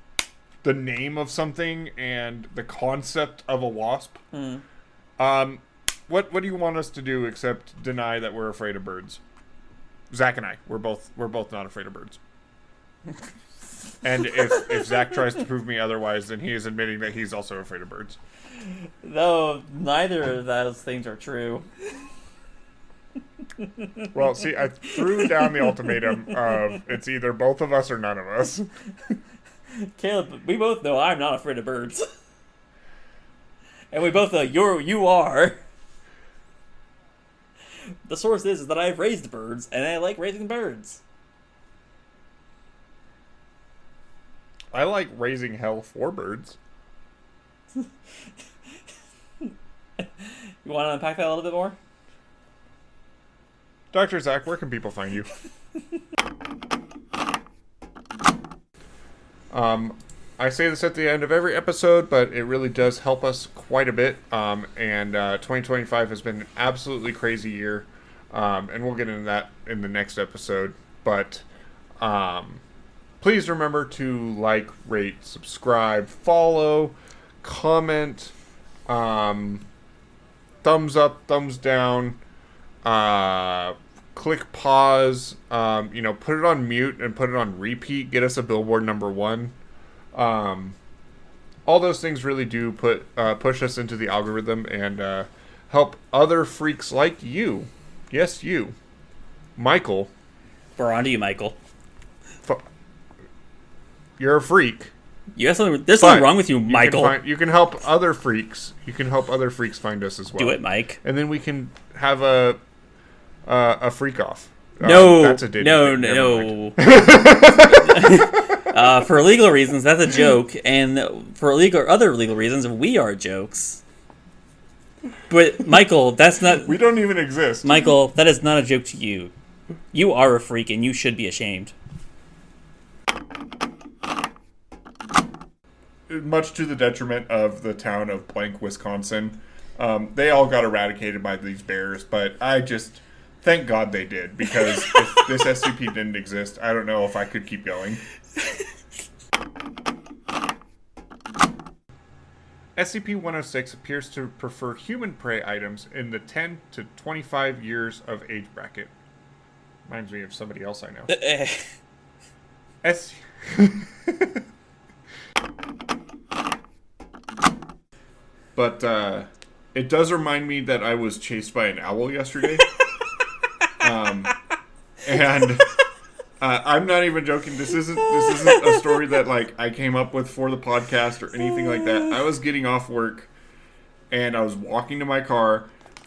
the name of something and the concept of a wasp, what do you want us to do except deny that we're afraid of birds? Zach and I, we're both not afraid of birds. And if Zach tries to prove me otherwise, then he is admitting that he's also afraid of birds. No, neither of those things are true. Well, see, I threw down the ultimatum of it's either both of us or none of us. Caleb, we both know I'm not afraid of birds. And we both know you are. The source is that I've raised birds, and I like raising birds. I like raising hell for birds. You want to unpack that a little bit more? Dr. Zach, where can people find you? I say this at the end of every episode, but it really does help us quite a bit. And 2025 has been an absolutely crazy year. And we'll get into that in the next episode. But please remember to like, rate, subscribe, follow, comment, thumbs up, thumbs down, click pause, put it on mute and put it on repeat. Get us a Billboard #1. All those things really do push us into the algorithm and help other freaks like you. Yes, you, Michael. We're on to you, Michael. You're a freak. There's something wrong with you, Michael. You can help other freaks. You can help other freaks find us as well. Do it, Mike. And then we can have a freak off. No, that's a no. For legal reasons, that's a joke, and for other legal reasons, we are jokes. But Michael, that's not. We don't even exist. Michael, that is not a joke to you. You are a freak, and you should be ashamed. Much to the detriment of the town of Blank, Wisconsin. They all got eradicated by these bears, but I just thank God they did, because if this SCP didn't exist, I don't know if I could keep going. SCP-106 appears to prefer human prey items in the 10 to 25 years of age bracket. Reminds me of somebody else I know. But it does remind me that I was chased by an owl yesterday. And I'm not even joking. This isn't a story that like I came up with for the podcast or anything like that. I was getting off work and I was walking to my car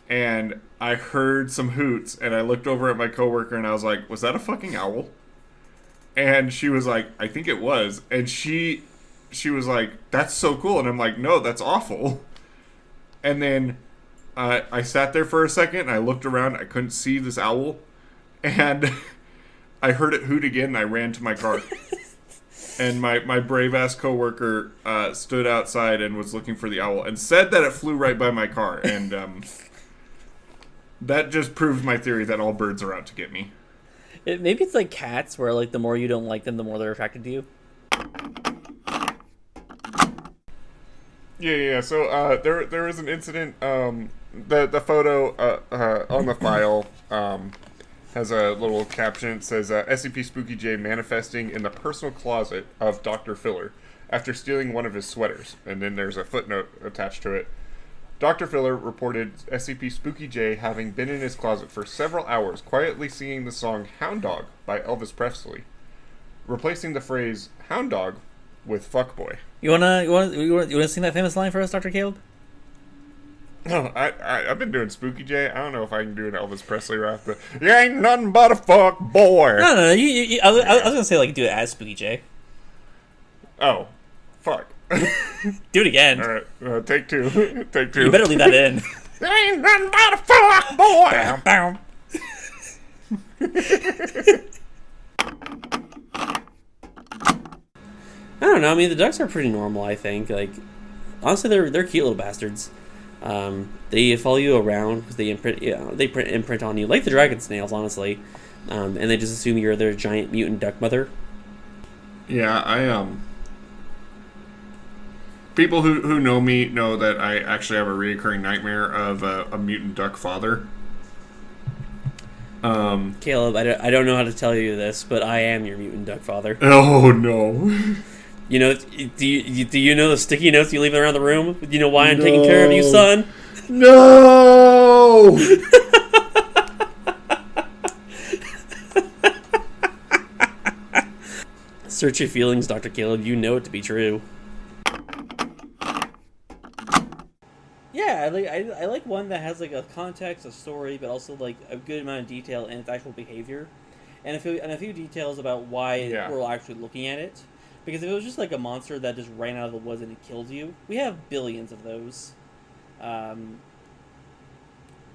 and I heard some hoots and I looked over at my coworker and I was like, "Was that a fucking owl?" And she was like, "I think it was." And she was like, "That's so cool." And I'm like, "No, that's awful." And then I sat there for a second and I looked around. I couldn't see this owl. And I heard it hoot again and I ran to my car. And my brave-ass coworker stood outside and was looking for the owl and said that it flew right by my car. And that just proved my theory that all birds are out to get me. Maybe it's like cats, where like the more you don't like them, the more they're attracted to you. Yeah. So there was an incident. The photo on the file has a little caption. It says SCP Spooky J manifesting in the personal closet of Dr. Filler after stealing one of his sweaters. And then there's a footnote attached to it. Dr. Filler reported SCP Spooky J having been in his closet for several hours, quietly singing the song Hound Dog by Elvis Presley, replacing the phrase Hound Dog with Fuckboy. You wanna sing that famous line for us, Dr. Caleb? Oh, I've been doing Spooky J. I don't know if I can do an Elvis Presley rap, but you ain't nothing but a fuck boy. No. I was gonna say like do it as Spooky J. Oh, fuck. Do it again. All right, take two. Take two. You better leave that in. You ain't nothing but a fuck boy. Bow, bow. I don't know. I mean, the ducks are pretty normal. I think. Like, honestly, they're cute little bastards. They follow you around because they imprint on you like the dragon snails, honestly. And they just assume you're their giant mutant duck mother. Yeah, people who know me know that I actually have a recurring nightmare of a mutant duck father. Caleb, I don't know how to tell you this, but I am your mutant duck father. Oh no. You know, do you know the sticky notes you leave around the room? Do you know why I'm taking care of you, son? No! Search your feelings, Dr. Caleb. You know it to be true. Yeah, I like one that has like a context, a story, but also like a good amount of detail in its actual behavior, and a few details about why we're actually looking at it. Because if it was just like a monster that just ran out of the woods and it killed you, we have billions of those.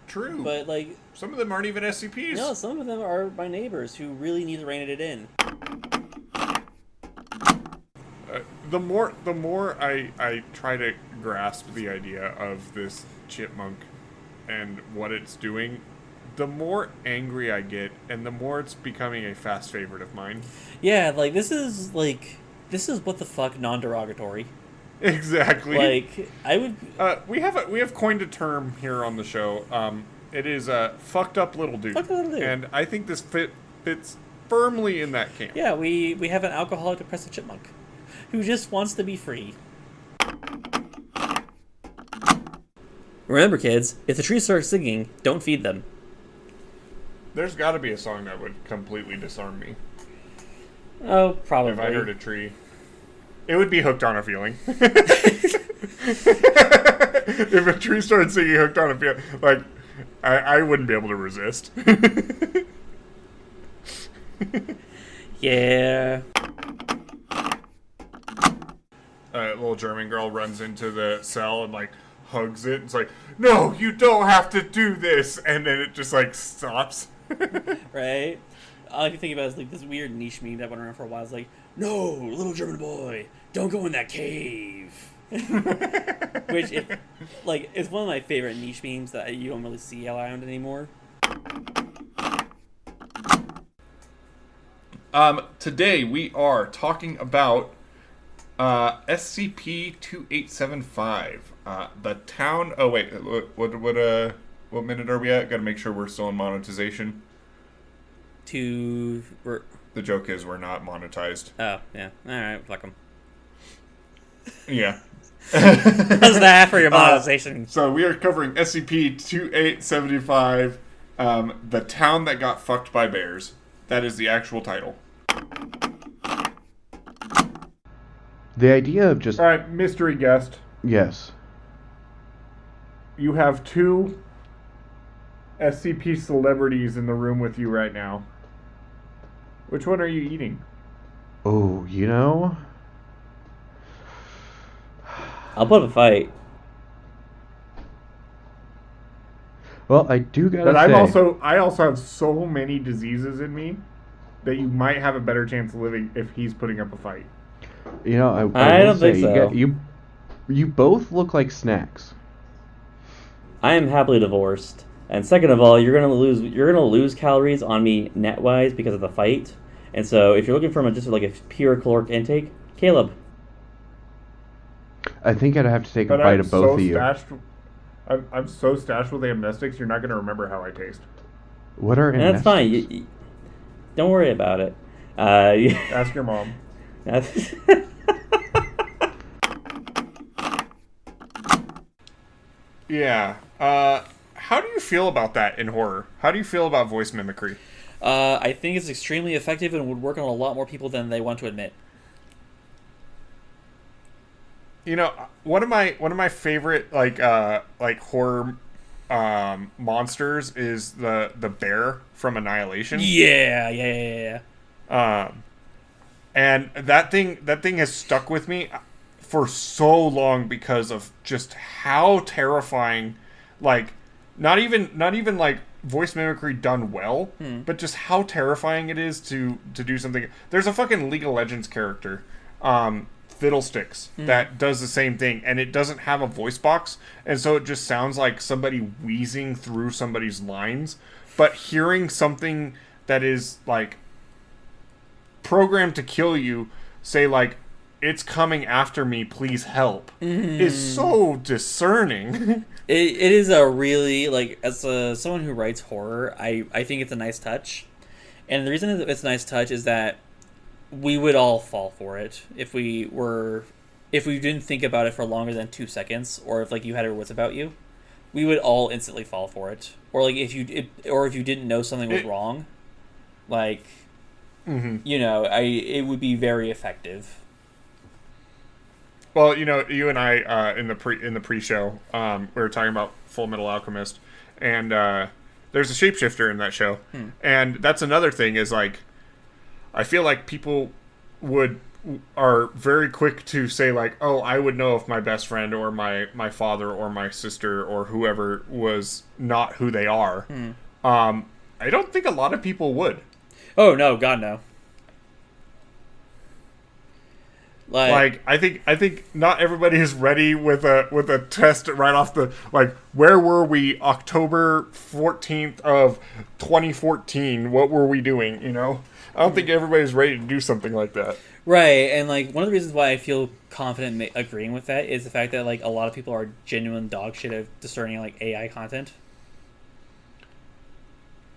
True. But like some of them aren't even SCPs. No, some of them are my neighbors who really need to rein it in. the more I try to grasp the idea of this chipmunk and what it's doing, the more angry I get, and the more it's becoming a fast favorite of mine. Yeah, this is what the fuck non-derogatory. Exactly. I would. We have coined a term here on the show. It is a fucked up little dude. Fucked up little dude. And I think this fits firmly in that camp. Yeah, we have an alcoholic depressive chipmunk who just wants to be free. Remember, kids, if the trees start singing, don't feed them. There's got to be a song that would completely disarm me. Oh, probably. If I heard a tree. It would be Hooked on a Feeling. If a tree started singing Hooked on a Feeling, I wouldn't be able to resist. Yeah. A little German girl runs into the cell and, hugs it. It's like, no, you don't have to do this. And then it just, stops. Right? All I can think about is, this weird niche meme that went around for a while. It's no, little German boy, don't go in that cave. Which, it's one of my favorite niche memes that you don't really see around anymore. Today we are talking about SCP-2875. The town. Oh wait, what minute are we at? Got to make sure we're still in monetization. The joke is we're not monetized. Oh yeah, all right, fuck them. Yeah. How's that for your monetization? So we are covering SCP-2875, the town that got fucked by bears. That is the actual title. The idea of just... All right, mystery guest. Yes. You have two SCP celebrities in the room with you right now. Which one are you eating? Oh, I'll put up a fight. Well, I do gotta But say... I also have so many diseases in me that you might have a better chance of living if he's putting up a fight. I don't will say, think so. You both look like snacks. I am happily divorced. And second of all, you're gonna lose calories on me net wise because of the fight. And so if you're looking for just a pure caloric intake, Caleb. I think I'd have to take a bite of both of you. I'm so stashed with amnestics, you're not going to remember how I taste. What are And that's fine. Don't worry about it. Ask your mom. Yeah. How do you feel about that in horror? How do you feel about voice mimicry? I think it's extremely effective and would work on a lot more people than they want to admit. One of my favorite horror monsters is the bear from Annihilation. Yeah. And that thing has stuck with me for so long because of just how terrifying, not even voice mimicry done well, but just how terrifying it is to do something. There's a fucking League of Legends character, Fiddlesticks, that does the same thing, and it doesn't have a voice box, and so it just sounds like somebody wheezing through somebody's lines. But hearing something that is programmed to kill you say it's coming after me, please help, is so discerning. It is a really, as someone who writes horror, I think it's a nice touch. And the reason it's a nice touch is that we would all fall for it if we didn't think about it for longer than 2 seconds, or if you had your wits about you. We would all instantly fall for it. Or if you didn't know something was wrong, it would be very effective. Well, you and I in the pre-show, we were talking about Full Metal Alchemist, and there's a shapeshifter in that show, and that's another thing is I feel like people are very quick to say oh, I would know if my best friend or my father or my sister or whoever was not who they are. I don't think a lot of people would. Oh no, God no. Like I think not everybody is ready with a test right off the like. Where were we October 14th of 2014? What were we doing? You know, I don't think everybody's ready to do something like that. Right, and like one of the reasons why I feel confident agreeing with that is the fact that like a lot of people are genuine dog shit at discerning like AI content.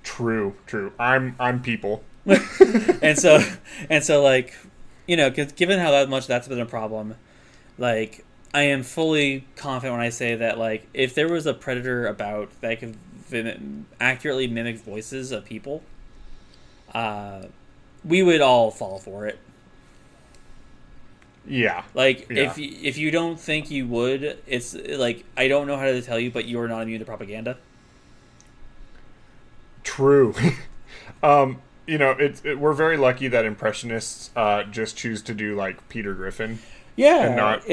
True. I'm people. and so like, you know, given how that much that's been a problem, like I am fully confident when I say that like if there was a predator about that could accurately mimic voices of people, we would all fall for it. Yeah. Like if you don't think you would, it's like I don't know how to tell you, but you are not immune to propaganda. True. You know, we're very lucky that impressionists just choose to do like Peter Griffin. Yeah, and not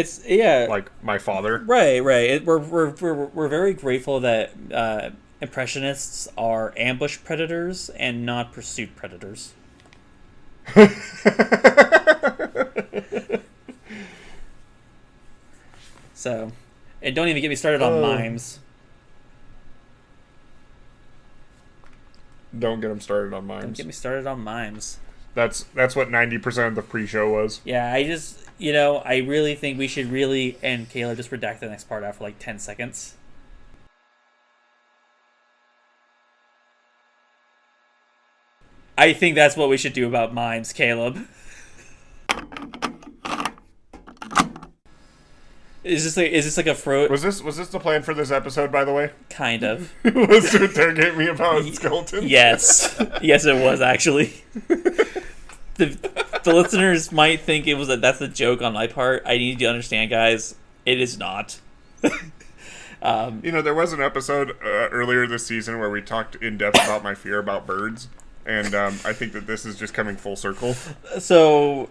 like my father. Right. We're very grateful that impressionists are ambush predators and not pursuit predators. So, and don't even get me started on mimes. Don't get them started on mimes. Don't get me started on mimes. That's what 90% of the pre-show was. Yeah, I just, you know, I really think we should really, and Kayla, just redact the next part after like 10 seconds. I think that's what we should do about mimes, Caleb. Is this like a fro? Was this the plan for this episode, by the way? Kind of. Was to interrogate me about skeletons? Yes, it was actually. The listeners might think that's a joke on my part. I need you to understand, guys. It is not. You know, there was an episode earlier this season where we talked in depth about my fear about birds, and I think that this is just coming full circle. So,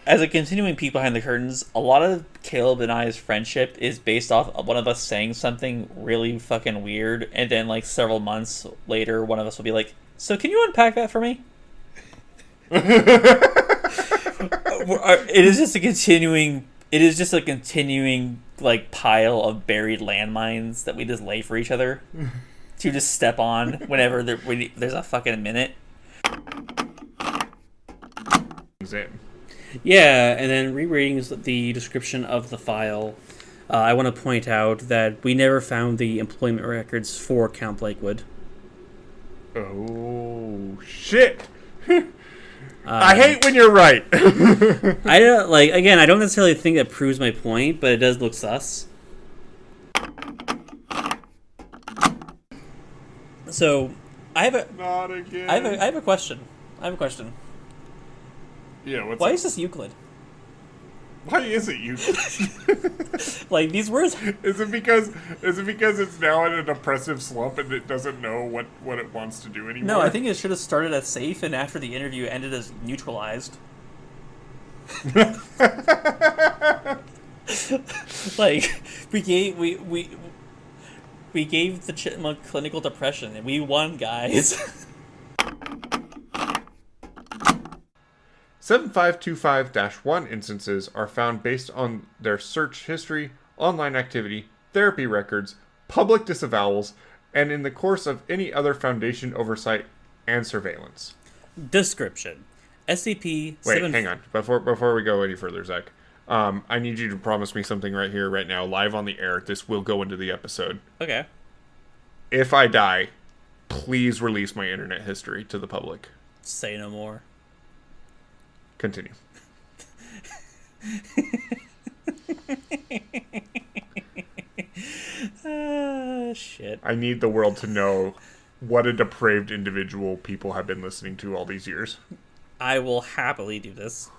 as a continuing peek behind the curtains, a lot of Caleb and I's friendship is based off of one of us saying something really fucking weird, and then like several months later, one of us will be like, "So can you unpack that for me?" It is just a continuing like pile of buried landmines that we just lay for each other to just step on whenever there's a fucking minute. Yeah, and then rereading the description of the file, I want to point out that we never found the employment records for Count Blakewood. Oh shit! I hate when you're right. I don't I don't necessarily think that proves my point, but it does look sus. So, I have a question. Yeah, why is this Euclid? Why is it Euclid? Like these words. Is it because it's now in a depressive slump and it doesn't know what it wants to do anymore? No, I think it should have started as safe and after the interview ended as neutralized. Like we gave the chipmunk clinical depression and we won, guys. 7525-1 instances are found based on their search history, online activity, therapy records, public disavowals, and in the course of any other Foundation oversight and surveillance. Description: SCP. Wait, hang on. Before we go any further, Zach, I need you to promise me something right here, right now, live on the air. This will go into the episode. Okay. If I die, please release my internet history to the public. Say no more. Continue. Shit. I need the world to know what a depraved individual people have been listening to all these years. I will happily do this.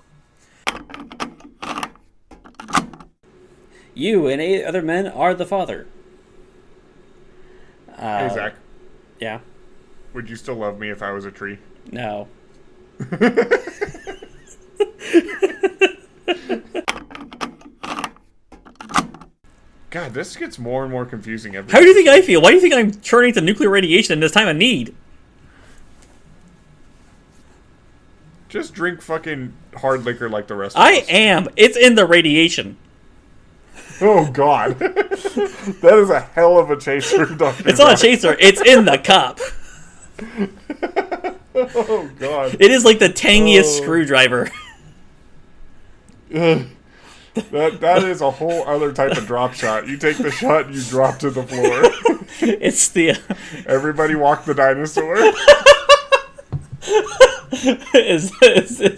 You and 8 other men are the father. Hey, Zach. Yeah? Would you still love me if I was a tree? No. God, this gets more and more confusing every How do you think I feel? Why do you think I'm turning to nuclear radiation in this time of need? Just drink fucking hard liquor like the rest of us. I am. It's in the radiation. Oh, God. That is a hell of a chaser, Dr. It's not a chaser. It's in the cup. Oh, God. It is like the tangiest screwdriver. That is a whole other type of drop shot. You take the shot and you drop to the floor. It's the... Everybody walk the dinosaur. is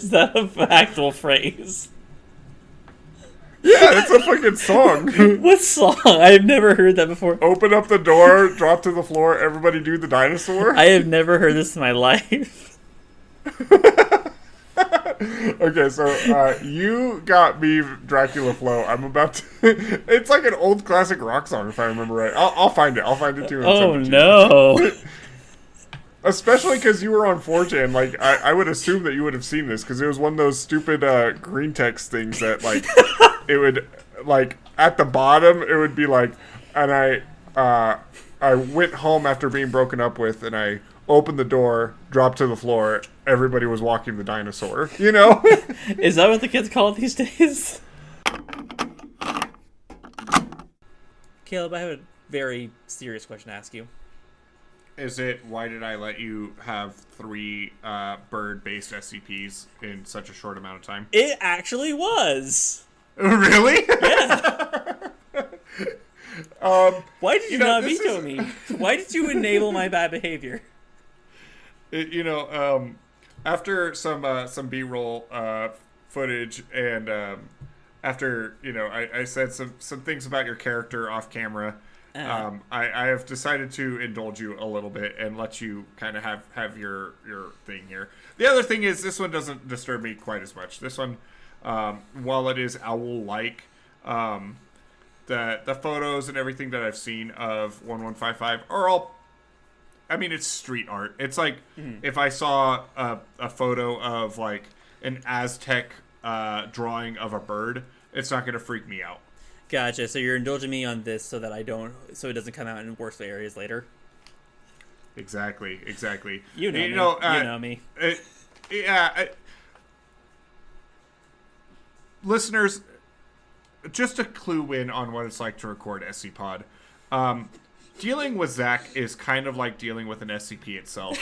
that a actual phrase? Yeah, it's a fucking song. What song? I've never heard that before. Open up the door, drop to the floor, everybody do the dinosaur. I have never heard this in my life. Okay, so you got me Dracula Flow. I'm about to... It's like an old classic rock song, if I remember right. I'll find it. I'll find it too. And Oh, send it to no. you. Especially because you were on 4chan. Like, I would assume that you would have seen this, because it was one of those stupid green text things that, like, it would, like, at the bottom, it would be like, and I went home after being broken up with, and I opened the door, dropped to the floor, everybody was walking the dinosaur, you know? Is that what the kids call it these days? Caleb, I have a very serious question to ask you. Is it, why did I let you have 3 bird-based SCPs in such a short amount of time? It actually was. Really? Yeah. Why did you not veto me? Why did you enable my bad behavior? After some B-roll footage and after I said some things about your character off camera, I have decided to indulge you a little bit and let you kind of have your thing here. The other thing is, this one doesn't disturb me quite as much. This one, while it is owl-like, the photos and everything that I've seen of 1155 are all, I mean, it's street art. It's like if I saw a photo of like an Aztec drawing of a bird, it's not going to freak me out. Gotcha. So you're indulging me on this so that so it doesn't come out in worse areas later. Exactly. You know me. Listeners, just a clue in on what it's like to record SCPod. Dealing with Zach is kind of like dealing with an SCP itself.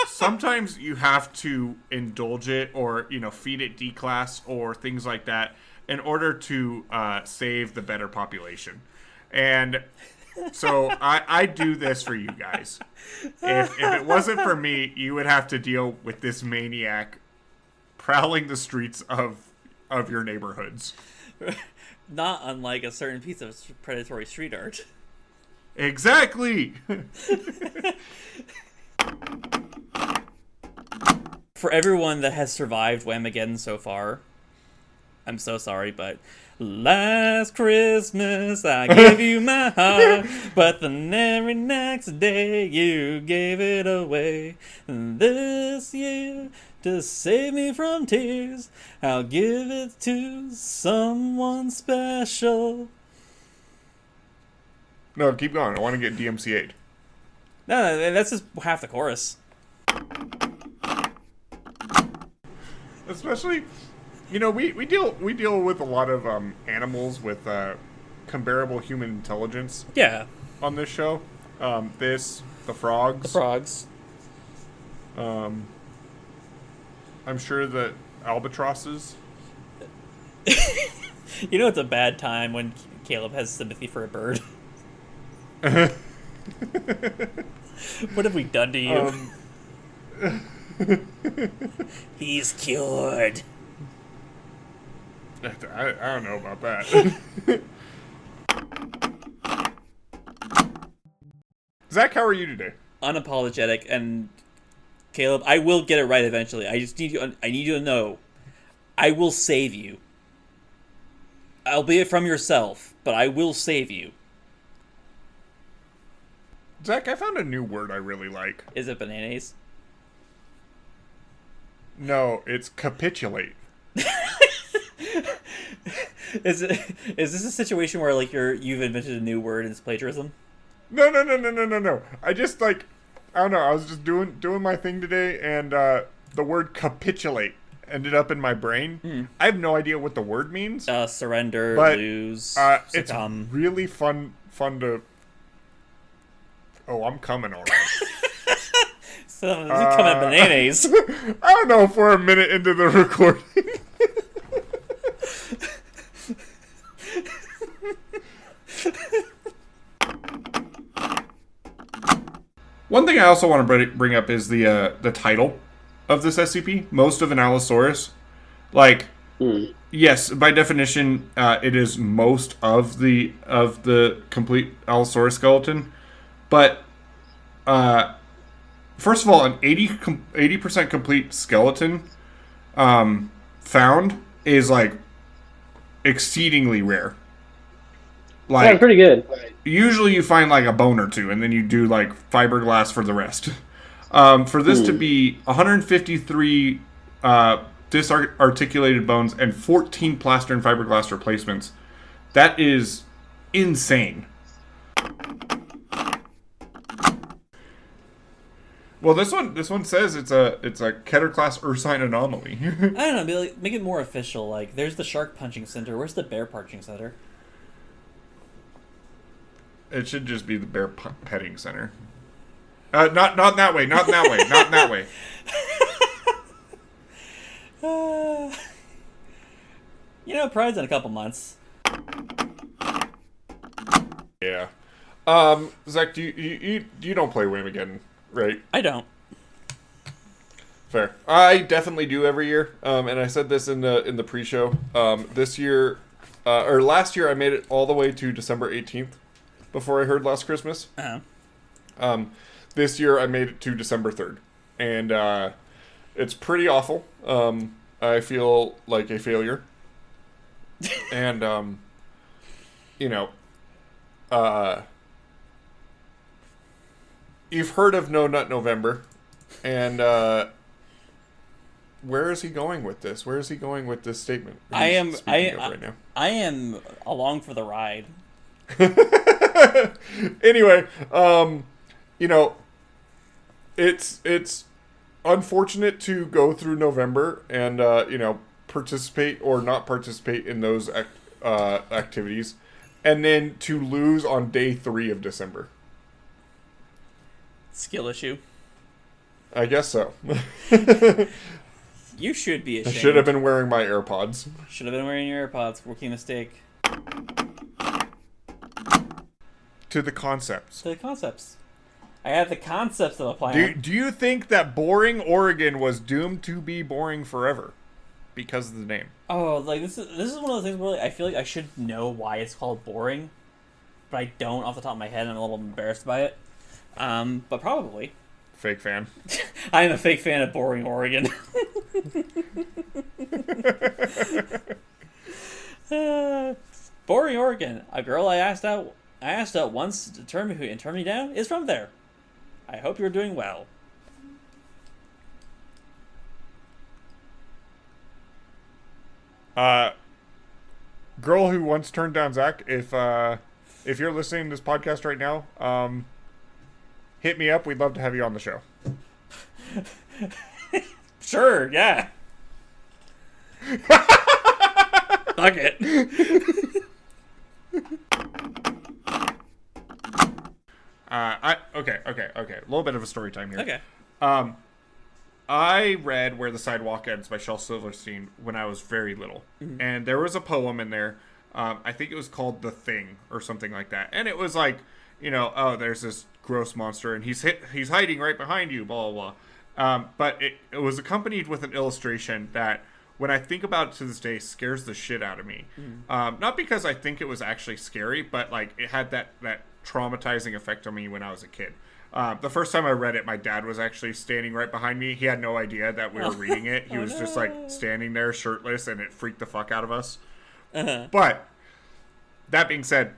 Sometimes you have to indulge it or, feed it D-class or things like that in order to save the better population. And so I do this for you guys. If it wasn't for me, you would have to deal with this maniac prowling the streets of your neighborhoods. Not unlike a certain piece of predatory street art. Exactly. For everyone that has survived Whamageddon so far, I'm so sorry, but last Christmas I gave you my heart, but the very next day you gave it away. This year, to save me from tears, I'll give it to someone special. No, keep going. I want to get DMCA'd. No, that's just half the chorus. Especially, we deal with a lot of animals with comparable human intelligence. Yeah. On this show, the frogs. The frogs. I'm sure that albatrosses. It's a bad time when Caleb has sympathy for a bird. What have we done to you? He's cured. I don't know about that. Zach, how are you today? Unapologetic, and Caleb, I will get it right eventually. I just need you. I need you to know, I will save you. Albeit from yourself, but I will save you. Zach, I found a new word I really like. Is it bananas? No, it's capitulate. Is this a situation where like you've invented a new word and it's plagiarism? No. I just I don't know. I was just doing my thing today, and the word capitulate ended up in my brain. I have no idea what the word means. Surrender, but, lose, it's succumb. really fun to... Oh, I'm coming already. So, you come at bananas. I don't know if we're a minute into the recording. One thing I also want to bring up is the title of this SCP, Most of an Allosaurus. Like, yes, by definition, it is most of the complete Allosaurus skeleton. But, first of all, an 80% complete skeleton found is, like, exceedingly rare. Like, yeah, pretty good. Usually you find, like, a bone or two, and then you do, like, fiberglass for the rest. For this to be 153 disarticulated bones and 14 plaster and fiberglass replacements, that is insane. Well, this one says it's a Keter class Ursine anomaly. I don't know, like, make it more official. Like, there's the shark punching center. Where's the bear punching center? It should just be the bear petting center. Not in that way. Not in that way. Not in that way. Pride's in a couple months. Yeah. Zach, do you don't play Wham again, right? I don't. Fair. I definitely do every year. And I said this in the pre-show. This year, or last year, I made it all the way to December 18th before I heard Last Christmas. This year, I made it to December 3rd, and it's pretty awful. I feel like a failure, and you've heard of No Nut November, and where is he going with this? Where is he going with this statement? I am along for the ride. Anyway, it's unfortunate to go through November and participate or not participate in those activities, and then to lose on day 3 of December. Skill issue. I guess so. You should be ashamed. I should have been wearing my AirPods. Should have been wearing your AirPods. Rookie mistake. To the concepts. To the concepts. I have the concepts of a plan. Do you think that boring Oregon was doomed to be boring forever because of the name? Oh, like this is one of the things where I feel like I should know why it's called boring, but I don't off the top of my head, and I'm a little embarrassed by it. But probably. Fake fan. I am a fake fan of boring Oregon. Boring Oregon. A girl I asked out once to turn me down is from there. I hope you're doing well. Girl who once turned down Zach, if you're listening to this podcast right now, hit me up. We'd love to have you on the show. Sure, yeah. Fuck it. Okay. A little bit of a story time here. Okay. I read Where the Sidewalk Ends by Shel Silverstein when I was very little. Mm-hmm. And there was a poem in there. I think it was called The Thing or something like that. And it was like, there's this gross monster and he's hiding right behind you, blah, blah, blah. But it was accompanied with an illustration that, when I think about it to this day, scares the shit out of me. Mm. Not because I think it was actually scary, but like it had that traumatizing effect on me when I was a kid. The first time I read it, my dad was actually standing right behind me. He had no idea that we were reading it. He was just like standing there shirtless, and it freaked the fuck out of us. Uh-huh. But that being said,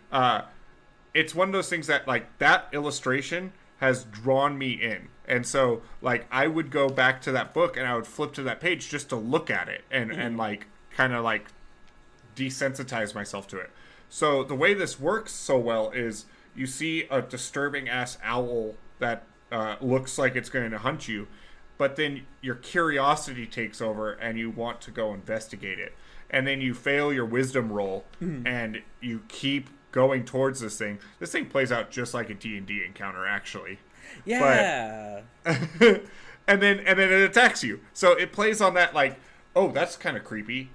it's one of those things that, like, that illustration has drawn me in. And so, like, I would go back to that book and I would flip to that page just to look at it and like, kind of like desensitize myself to it. So the way this works so well is you see a disturbing ass owl that looks like it's going to hunt you. but then your curiosity takes over and you want to go investigate it. And then you fail your wisdom roll and you keep going towards this thing. This thing plays out just like a D&D encounter, actually. Yeah. But, and then it attacks you. So it plays on that like, oh, that's kind of creepy.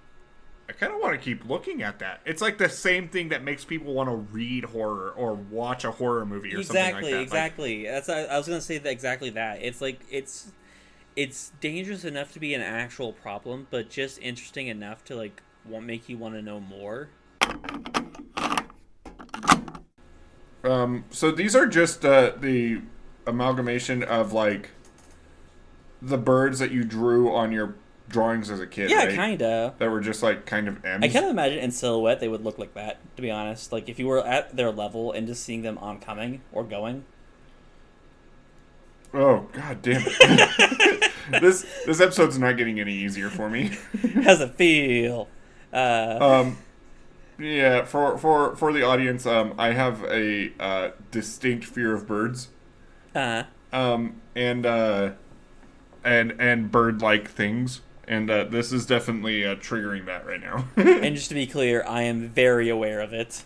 I kind of want to keep looking at that. It's like the same thing that makes people want to read horror or watch a horror movie or something like that. Exactly. That's I was gonna say exactly that. It's like it's dangerous enough to be an actual problem, but just interesting enough to like make you want to know more. So these are just the amalgamation of like the birds that you drew on your drawings as a kid, Yeah, right? kinda. That were just like kind of M's. I kind of imagine in silhouette they would look like that, to be honest. Like if you were at their level and just seeing them oncoming or going. Oh, god damn it. This episode's not getting any easier for me. How's it feel? Yeah, for the audience, I have a distinct fear of birds. And bird-like things. And this is definitely triggering that right now. And just to be clear, I am very aware of it.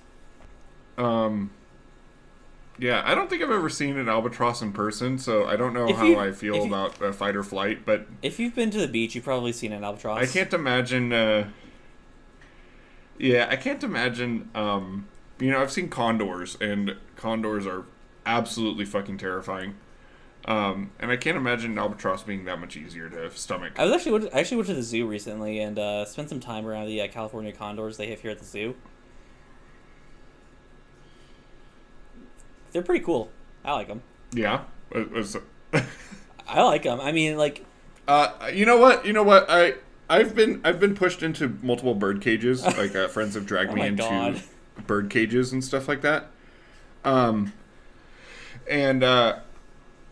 Yeah, I don't think I've ever seen an albatross in person, so I don't know how I feel about fight or flight, but... If you've been to the beach, you've probably seen an albatross. I can't imagine... I can't imagine... I've seen condors, and condors are absolutely fucking terrifying. And I can't imagine an albatross being that much easier to stomach. I actually went to the zoo recently and spent some time around the California condors they have here at the zoo. They're pretty cool. I like them. Yeah. I like them. I mean, like... You know what? I've been pushed into multiple bird cages. Like, friends have dragged me into bird cages and stuff like that. And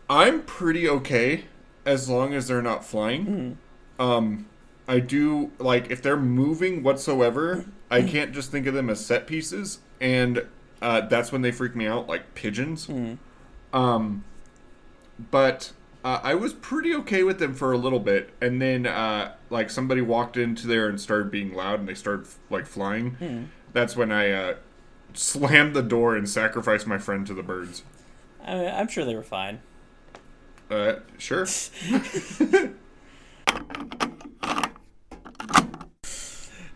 I'm pretty okay as long as they're not flying. I do, like, if they're moving whatsoever, I can't just think of them as set pieces, and that's when they freak me out, like pigeons. But I was pretty okay with them for a little bit, and then like somebody walked into there and started being loud, and they started like flying. That's when I slammed the door and sacrificed my friend to the birds. I'm sure they were fine. Sure.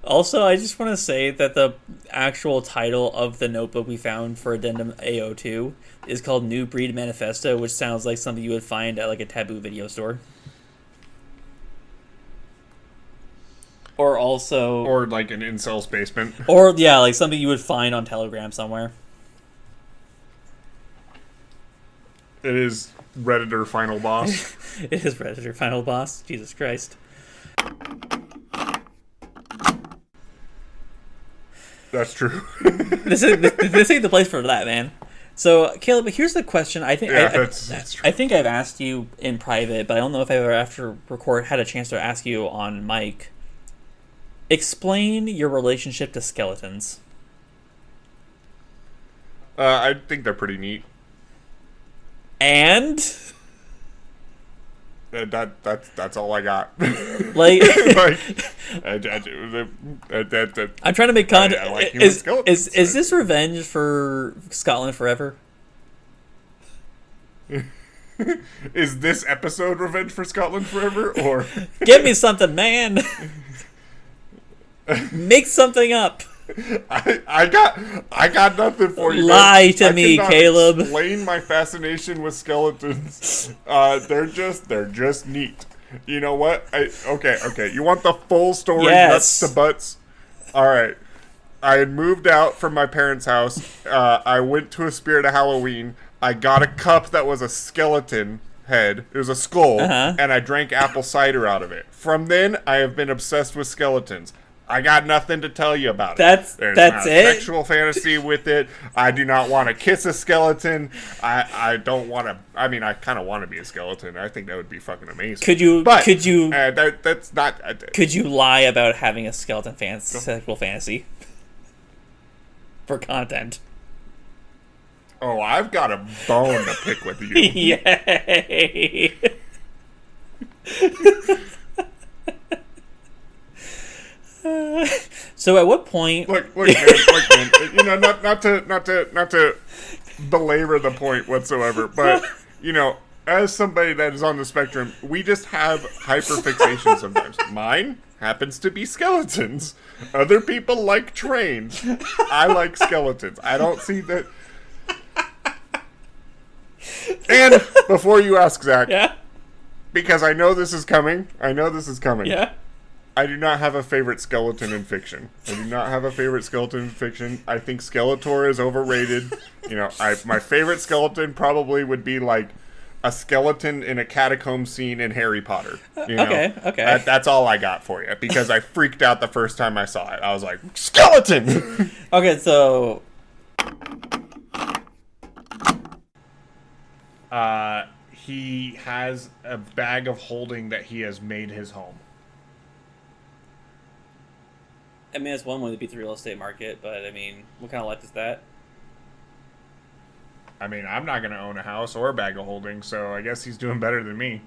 Also, I just want to say that the actual title of the notebook we found for Addendum AO2 is called New Breed Manifesto, which sounds like something you would find at like a Taboo video store. Or like an incel's basement. Or, yeah, like something you would find on Telegram somewhere. It is Redditor Final Boss. It is Redditor Final Boss. Jesus Christ. That's true. This ain't the place for that, man. So, Caleb, here's the question. I think that's true. I think I've asked you in private, but I don't know if I ever, after record, had a chance to ask you on mic. Explain your relationship to skeletons. I think they're pretty neat. And that's all I got. Like, I'm trying to make content. I like human skeletons. Is this revenge for Scotland Forever? Is this episode revenge for Scotland Forever, or give me something, man? Make something up. I got nothing for you. Lie to me, Caleb. Explain my fascination with skeletons. They're just neat. You know what? Okay. You want the full story, yes. Nuts to butts? All right. I had moved out from my parents' house. I went to a Spirit of Halloween. I got a cup that was a skeleton head. It was a skull, and I drank apple cider out of it. From then, I have been obsessed with skeletons. I got nothing to tell you about it. There's not it. Sexual fantasy with it. I do not want to kiss a skeleton. I don't want to. I mean, I kind of want to be a skeleton. I think that would be fucking amazing. Could you? That's not. Could you lie about having a skeleton sexual fantasy for content? Oh, I've got a bone to pick with you. Yay! So at what point? Look, man, you know, not to belabor the point whatsoever, but you know, as somebody that is on the spectrum, we just have hyperfixation sometimes. Mine happens to be skeletons. Other people like trains. I like skeletons. I don't see that. And before you ask, Zach, Yeah. because I know this is coming. Yeah. I do not have a favorite skeleton in fiction. I think Skeletor is overrated. You know, my favorite skeleton probably would be like a skeleton in a catacomb scene in Harry Potter. You know? Okay. That's all I got for you, because I freaked out the first time I saw it. I was like, skeleton! Okay, so He has a bag of holding that he has made his home. I mean, it's one way to beat the real estate market, but I mean, what kind of life is that? I mean, I'm not going to own a house or a bag of holding, so I guess he's doing better than me.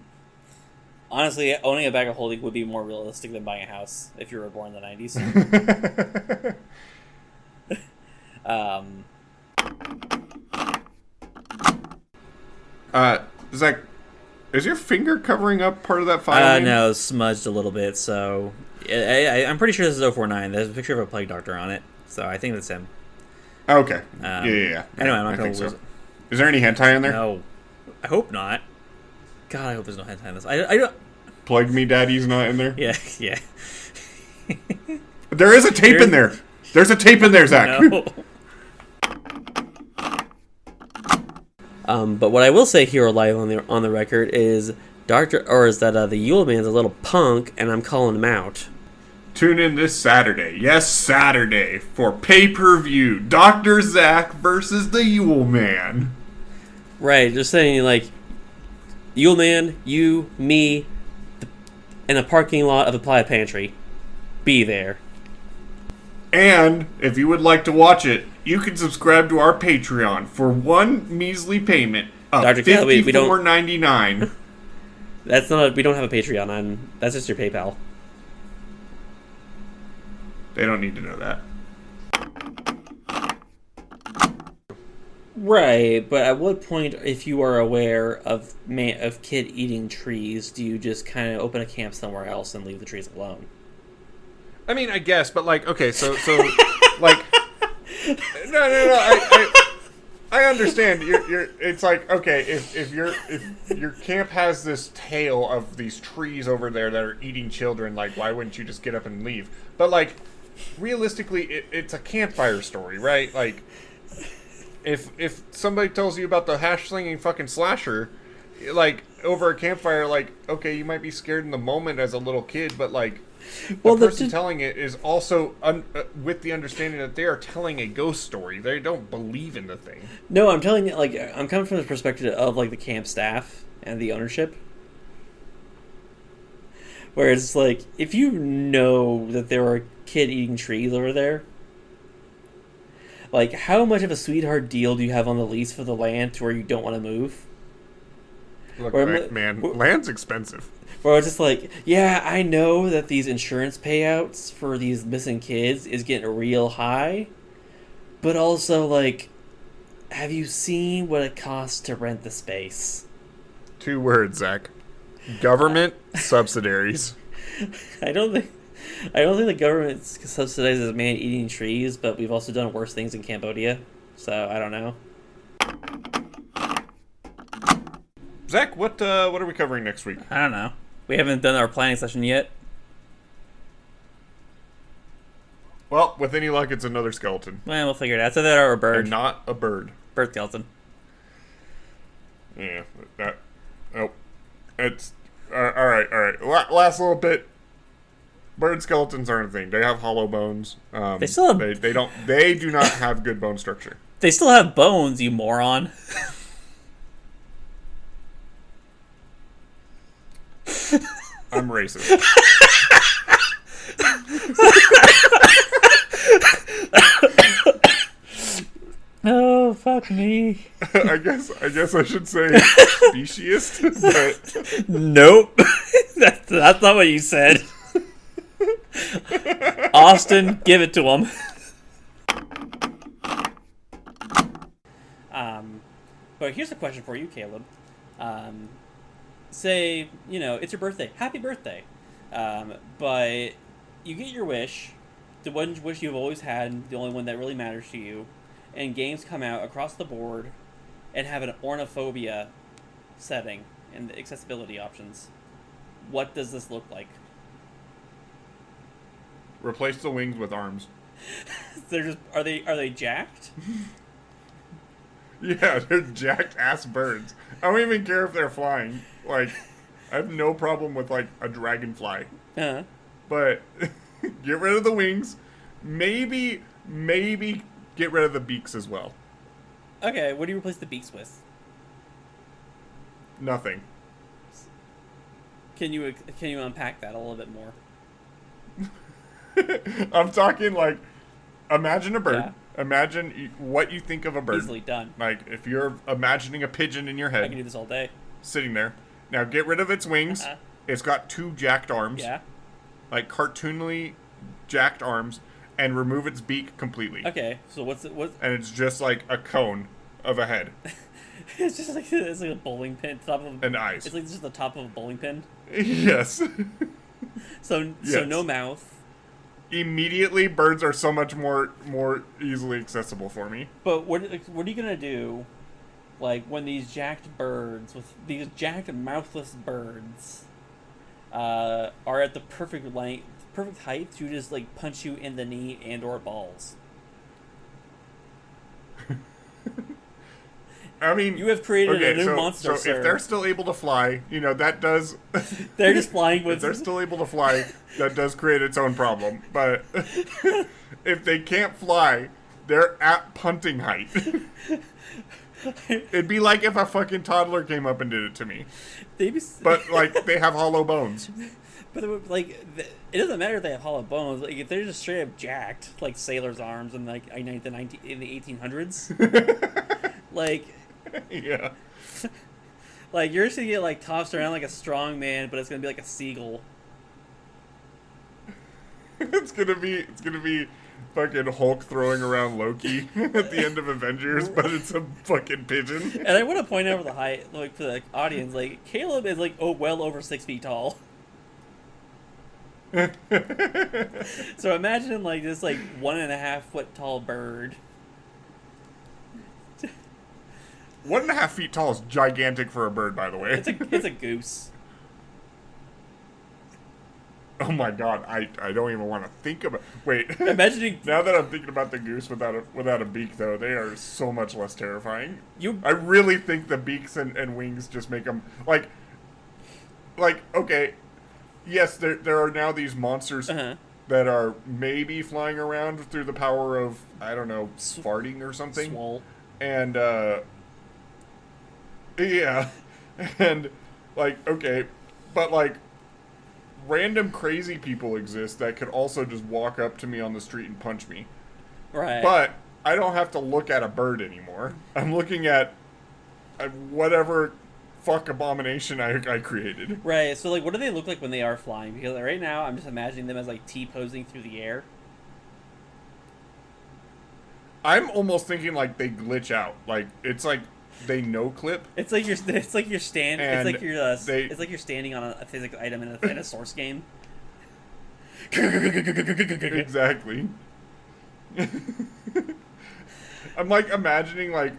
Honestly, owning a bag of holding would be more realistic than buying a house if you were born in the 90s. Zach, is your finger covering up part of that file? No, it's smudged a little bit, so I'm pretty sure this is 049. There's a picture of a plague doctor on it, so I think that's him. Okay. Yeah. Yeah. Anyway, I'm not going to lose so. it. Is there any hentai in there? No. I hope not. God, I hope there's no hentai in this. I don't... Plague Me Daddy's not in there? Yeah. There is a tape in there. There's a tape in there, Zach. No. But what I will say here live on the record is the Yule Man's a little punk, and I'm calling him out. Tune in this Saturday. Yes, Saturday for pay-per-view. Dr. Zach versus the Yule Man. Right, just saying, like, Yule Man, you, me, in a parking lot of a Playa Pantry. Be there. And if you would like to watch it, you can subscribe to our Patreon for one measly payment of $54.99. That's not. We don't have a Patreon. That's just your PayPal. They don't need to know that. Right, but at what point, if you are aware of kid eating trees, do you just kind of open a camp somewhere else and leave the trees alone? I mean, I guess, but like, okay, so like, no, I understand. You're. It's like, okay, if your camp has this tale of these trees over there that are eating children, like, why wouldn't you just get up and leave? But like, realistically, it's a campfire story, right? Like, if somebody tells you about the hash-slinging fucking slasher, like, over a campfire, like, okay, you might be scared in the moment as a little kid, but like, the person telling it is also with the understanding that they are telling a ghost story. They don't believe in the thing. No, I'm telling you, like, I'm coming from the perspective of, like, the camp staff and the ownership. Where it's like, if you know that there are kid eating trees over there, like, how much of a sweetheart deal do you have on the lease for the land to where you don't want to move? Look, land's expensive. Where it's just like, yeah, I know that these insurance payouts for these missing kids is getting real high, but also, like, have you seen what it costs to rent the space? 2 words, Zach. Government subsidiaries. I don't think the government subsidizes man eating trees, but we've also done worse things in Cambodia, so I don't know. Zach, what are we covering next week? I don't know. We haven't done our planning session yet. Well, with any luck, it's another skeleton. Well, we'll figure it out. It's either or a bird. And not a bird. Bird skeleton. Yeah. It's... Alright. Last little bit. Bird skeletons aren't a thing. They have hollow bones. They still have... They do not have good bone structure. They still have bones, you moron. I'm racist. Oh, fuck me. I guess I should say speciesist, but nope. That's not what you said. Austin, give it to him. But here's a question for you, Caleb. Say, it's your birthday. Happy birthday. But you get your wish, the one wish you've always had, the only one that really matters to you, and games come out across the board and have an ornithophobia setting and the accessibility options. What does this look like? Replace the wings with arms. Are they jacked? Yeah, they're jacked ass birds. I don't even care if they're flying. Like, I have no problem with like a dragonfly. Uh-huh. But get rid of the wings. Maybe get rid of the beaks as well. Okay, what do you replace the beaks with? Nothing. Can you unpack that a little bit more? I'm talking like, imagine a bird. Yeah. Imagine what you think of a bird. Easily done. Like, if you're imagining a pigeon in your I head, can do this all day. sitting there. Now, get rid of its wings. Uh-huh. It's got 2 jacked arms. Yeah. Like, cartoonily jacked arms. And remove its beak completely. Okay, so what? And it's just like a cone of a head. It's just like a bowling pin. Top of And eyes. It's like just the top of a bowling pin. Yes. So Yes. no mouth. Immediately, birds are so much more easily accessible for me. But what are you gonna do, like when these jacked mouthless birds, are at the perfect length, perfect height to just like punch you in the knee and or balls? I mean, You have created a new monster, so sir. if they're still able to fly, that does. They're just flying with. If they're still able to fly, that does create its own problem. But if they can't fly, they're at punting height. It'd be like if a fucking toddler came up and did it to me. But like they have hollow bones. But like, it doesn't matter if they have hollow bones. Like, if they're just straight up jacked, like sailors' arms in like in the 1800s, like, Yeah. like you're just gonna get like tossed around like a strong man, but it's gonna be like a seagull. It's gonna be fucking Hulk throwing around Loki at the end of Avengers, but it's a fucking pigeon. And I want to point out for the height, like for the audience, like Caleb is like well over 6 feet tall. So imagine like this like 1.5 foot tall bird. 1.5 feet tall is gigantic for a bird, by the way. It's a goose. Oh my god, I don't even want to think about. Wait, Imagining now that I'm thinking about the goose without a beak, though, they are so much less terrifying. you. I really think the beaks and wings just make them like okay, yes, there are now these monsters Uh-huh. that are maybe flying around through the power of, I don't know, farting or something. Swole. And yeah, and like okay, but like random crazy people exist that could also just walk up to me on the street and punch me. Right. But I don't have to look at a bird anymore. I'm looking at whatever fuck abomination I created. Right, so like what do they look like when they are flying? Because right now I'm just imagining them as like T-posing through the air. I'm almost thinking like they glitch out. Like it's like they no clip. It's like you're standing on a physical item in a source game. Exactly. I'm like imagining like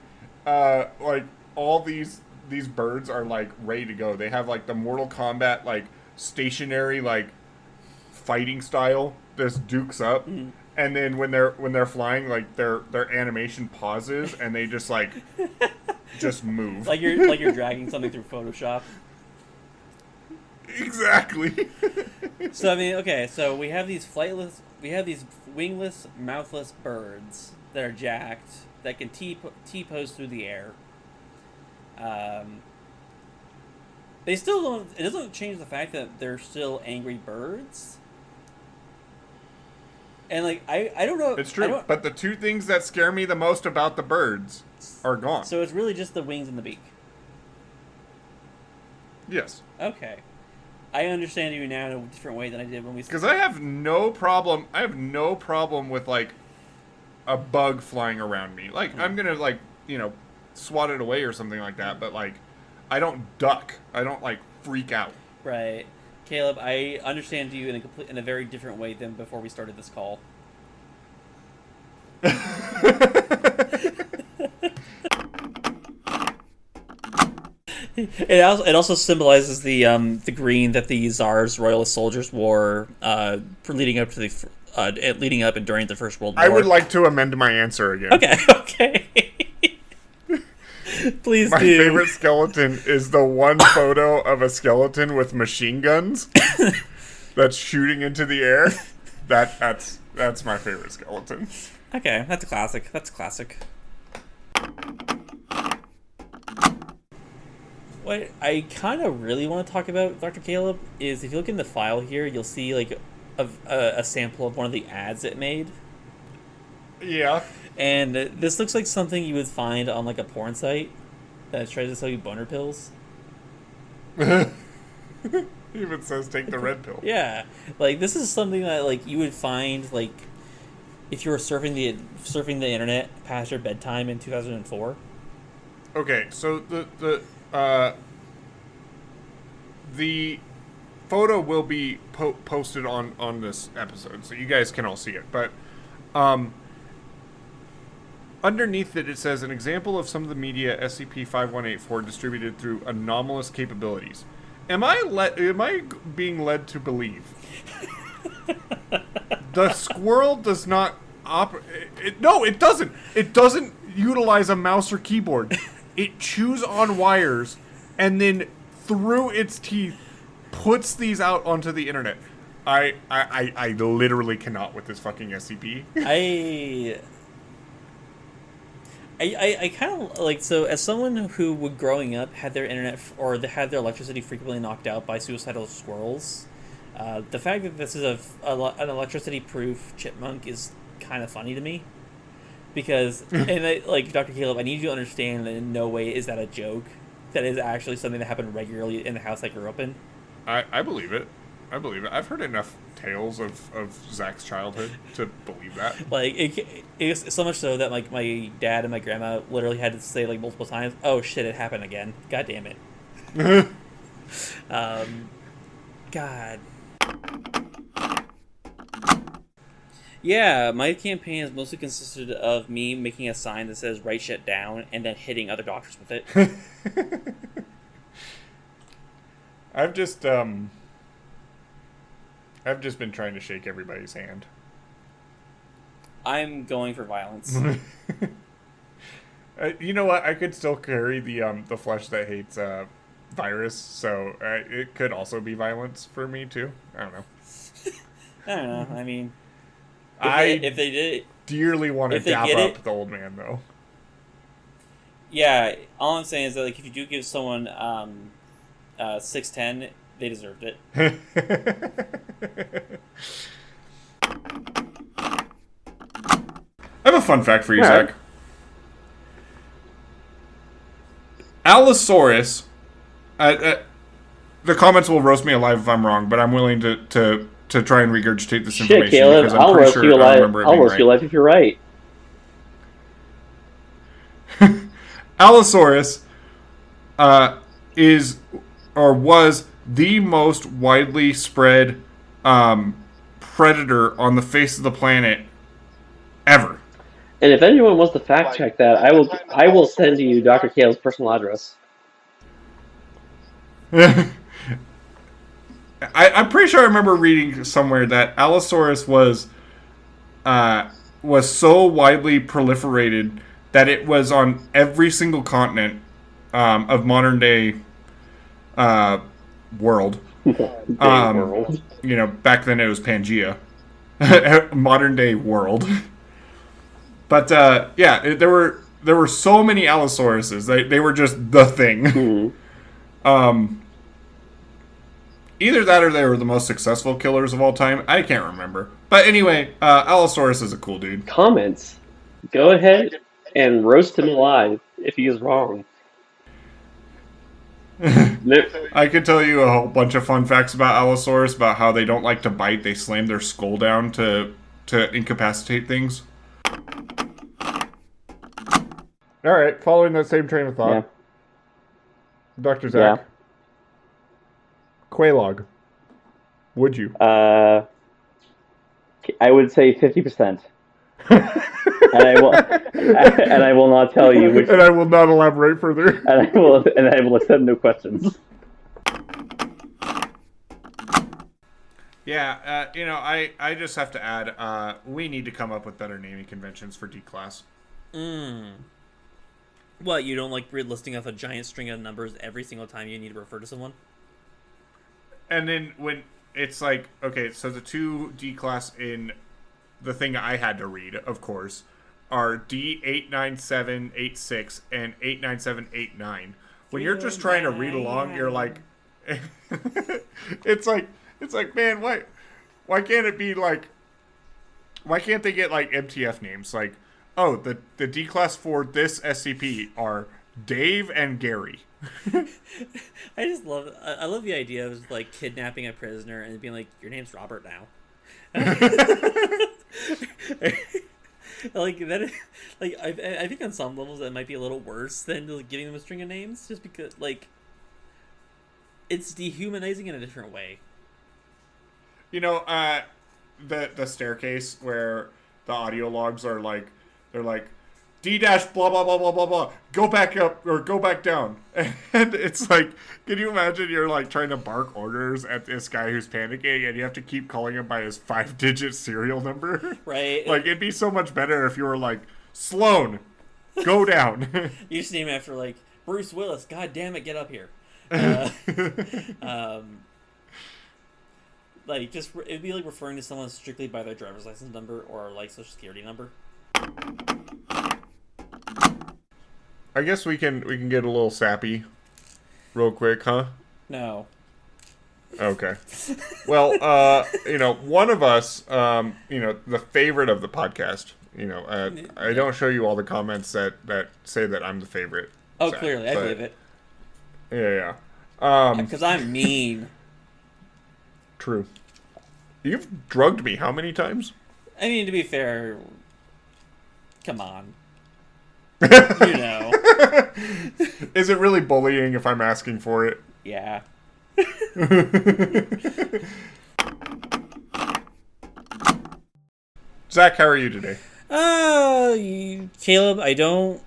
all these birds are like ready to go. They have like the Mortal Kombat like stationary like fighting style. This dukes up, and then when they're flying, like their animation pauses and they just like just move. like you're dragging something through Photoshop. Exactly. So I mean, okay, so we have these wingless, mouthless birds that are jacked that can T-pose through the air. They still don't. It doesn't change the fact that they're still angry birds. And like I don't know. It's true, but the two things that scare me the most about the birds are gone. So it's really just the wings and the beak. Yes. Okay. I understand you now in a different way than I did when we. Because I have no problem. I have no problem with like a bug flying around me. Like I'm gonna like swat it away or something like that. But like I don't duck. I don't like freak out. Right, Caleb. I understand you in a very different way than before we started this call. It also symbolizes the green that the Tsar's royalist soldiers wore for leading up and during the First World War. I would like to amend my answer again. Okay. Please My do. favorite skeleton is the one photo of a skeleton with machine guns that's shooting into the air. That's my favorite skeleton. Okay, that's a classic. What I kind of really want to talk about, Dr. Caleb, is if you look in the file here, you'll see like a sample of one of the ads it made. Yeah. And this looks like something you would find on like a porn site that tries to sell you boner pills. Even says take the red pill. Yeah, like this is something that like you would find like if you were surfing the internet past your bedtime in 2004. Okay, so the photo will be posted on this episode, so you guys can all see it. But underneath it says an example of some of the media SCP-5184 distributed through anomalous capabilities. Am I being led to believe the squirrel does not operate? No, it doesn't. It doesn't utilize a mouse or keyboard. It chews on wires and then through its teeth puts these out onto the internet. I literally cannot with this fucking SCP. I kind of like, so as someone who would growing up had their internet or had their electricity frequently knocked out by suicidal squirrels, the fact that this is an electricity proof chipmunk is kind of funny to me, because like Dr. Caleb, I need you to understand that in no way is that a joke. That is actually something that happened regularly in the house I grew up in. I believe it. I've heard enough tales of Zach's childhood to believe that. Like it's so much so that like my dad and my grandma literally had to say like multiple times, "Oh shit, it happened again! God damn it!" God. Yeah, my campaign has mostly consisted of me making a sign that says "Write shit down" and then hitting other doctors with it. I've just been trying to shake everybody's hand. I'm going for violence. You know what? I could still carry the flesh that hates virus, so it could also be violence for me too. I don't know. I don't know. I mean, if they did it, dearly want to dap up the old man though. Yeah, all I'm saying is that like if you do give someone 6'10", they deserved it. I have a fun fact for you, All right. Zach. Allosaurus. The comments will roast me alive if I'm wrong, but I'm willing to try and regurgitate this Shit, information Caleb, because I'm I'll pretty roast sure you I alive. remember it I'll being roast you right. alive if you're right. Allosaurus is or was the most widely spread predator on the face of the planet ever. And if anyone wants to fact check that, I will send you Dr. Caleb's personal address. I'm pretty sure I remember reading somewhere that Allosaurus was so widely proliferated that it was on every single continent of modern day world. World. You know, back then it was Pangea. Modern day world. But yeah, there were so many Allosauruses. They were just the thing. Mm-hmm. Either that or they were the most successful killers of all time. I can't remember. But anyway, Allosaurus is a cool dude. Comments. Go ahead and roast him alive if he is wrong. I could tell you a whole bunch of fun facts about Allosaurus, about how they don't like to bite. They slam their skull down to incapacitate things. All right, following that same train of thought, Yeah. Dr. Zach, Yeah. Quaylog, would you? I would say 50%. And I will not tell you which. And I will not elaborate further. And I will accept no questions. Yeah, I just have to add, we need to come up with better naming conventions for D-Class. What, you don't like listing off a giant string of numbers every single time you need to refer to someone? And then when it's like, okay, so the two D-Class in the thing I had to read, of course, are D89786 and 89789. When you're just trying to read along, you're like, it's like, man, why can't it be like, why can't they get like MTF names? Like, oh, the D-Class for this SCP are Dave and Gary. I just love, I love the idea of like kidnapping a prisoner and being like, your name's Robert now. Like that, like I think on some levels that might be a little worse than like, giving them a string of names, just because like it's dehumanizing in a different way. You know, the staircase where the audio logs are like, they're like, D dash blah blah blah blah blah blah, go back up or go back down, and it's like, can you imagine you're like trying to bark orders at this guy who's panicking, and you have to keep calling him by his 5-digit serial number? Right. Like, it'd be so much better if you were like, Sloan, go down. You just name after like Bruce Willis. God damn it, get up here. Like just it'd be like referring to someone strictly by their driver's license number or like social security number. I guess we can get a little sappy, real quick, huh? No. Okay. Well, one of us, the favorite of the podcast. I don't show you all the comments that say that I'm the favorite. Oh, Zach, clearly, I believe it. Yeah. Because I'm mean. True. You've drugged me how many times? I mean, to be fair, come on. You know. Is it really bullying if I'm asking for it? Yeah. Zach, how are you today? Caleb, I don't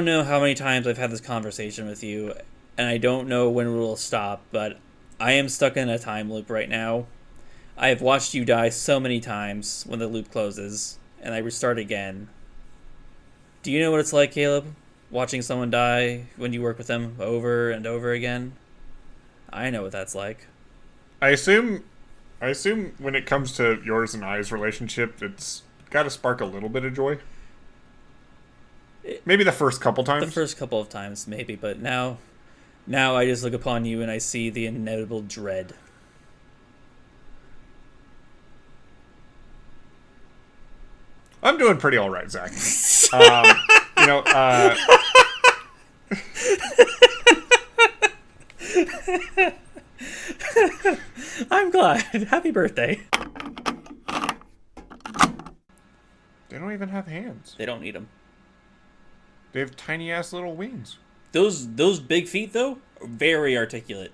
know how many times I've had this conversation with you, and I don't know when it will stop, but I am stuck in a time loop right now. I have watched you die so many times when the loop closes, and I restart again. Do you know what it's like, Caleb? Watching someone die when you work with them over and over again? I know what that's like. I assume when it comes to yours and I's relationship, it's got to spark a little bit of joy. Maybe the first couple times. The first couple of times, maybe, but now I just look upon you and I see the inevitable dread. I'm doing pretty all right, Zach. I'm glad. Happy birthday. They don't even have hands. They don't need them. They have tiny ass little wings. Those big feet, though, are very articulate.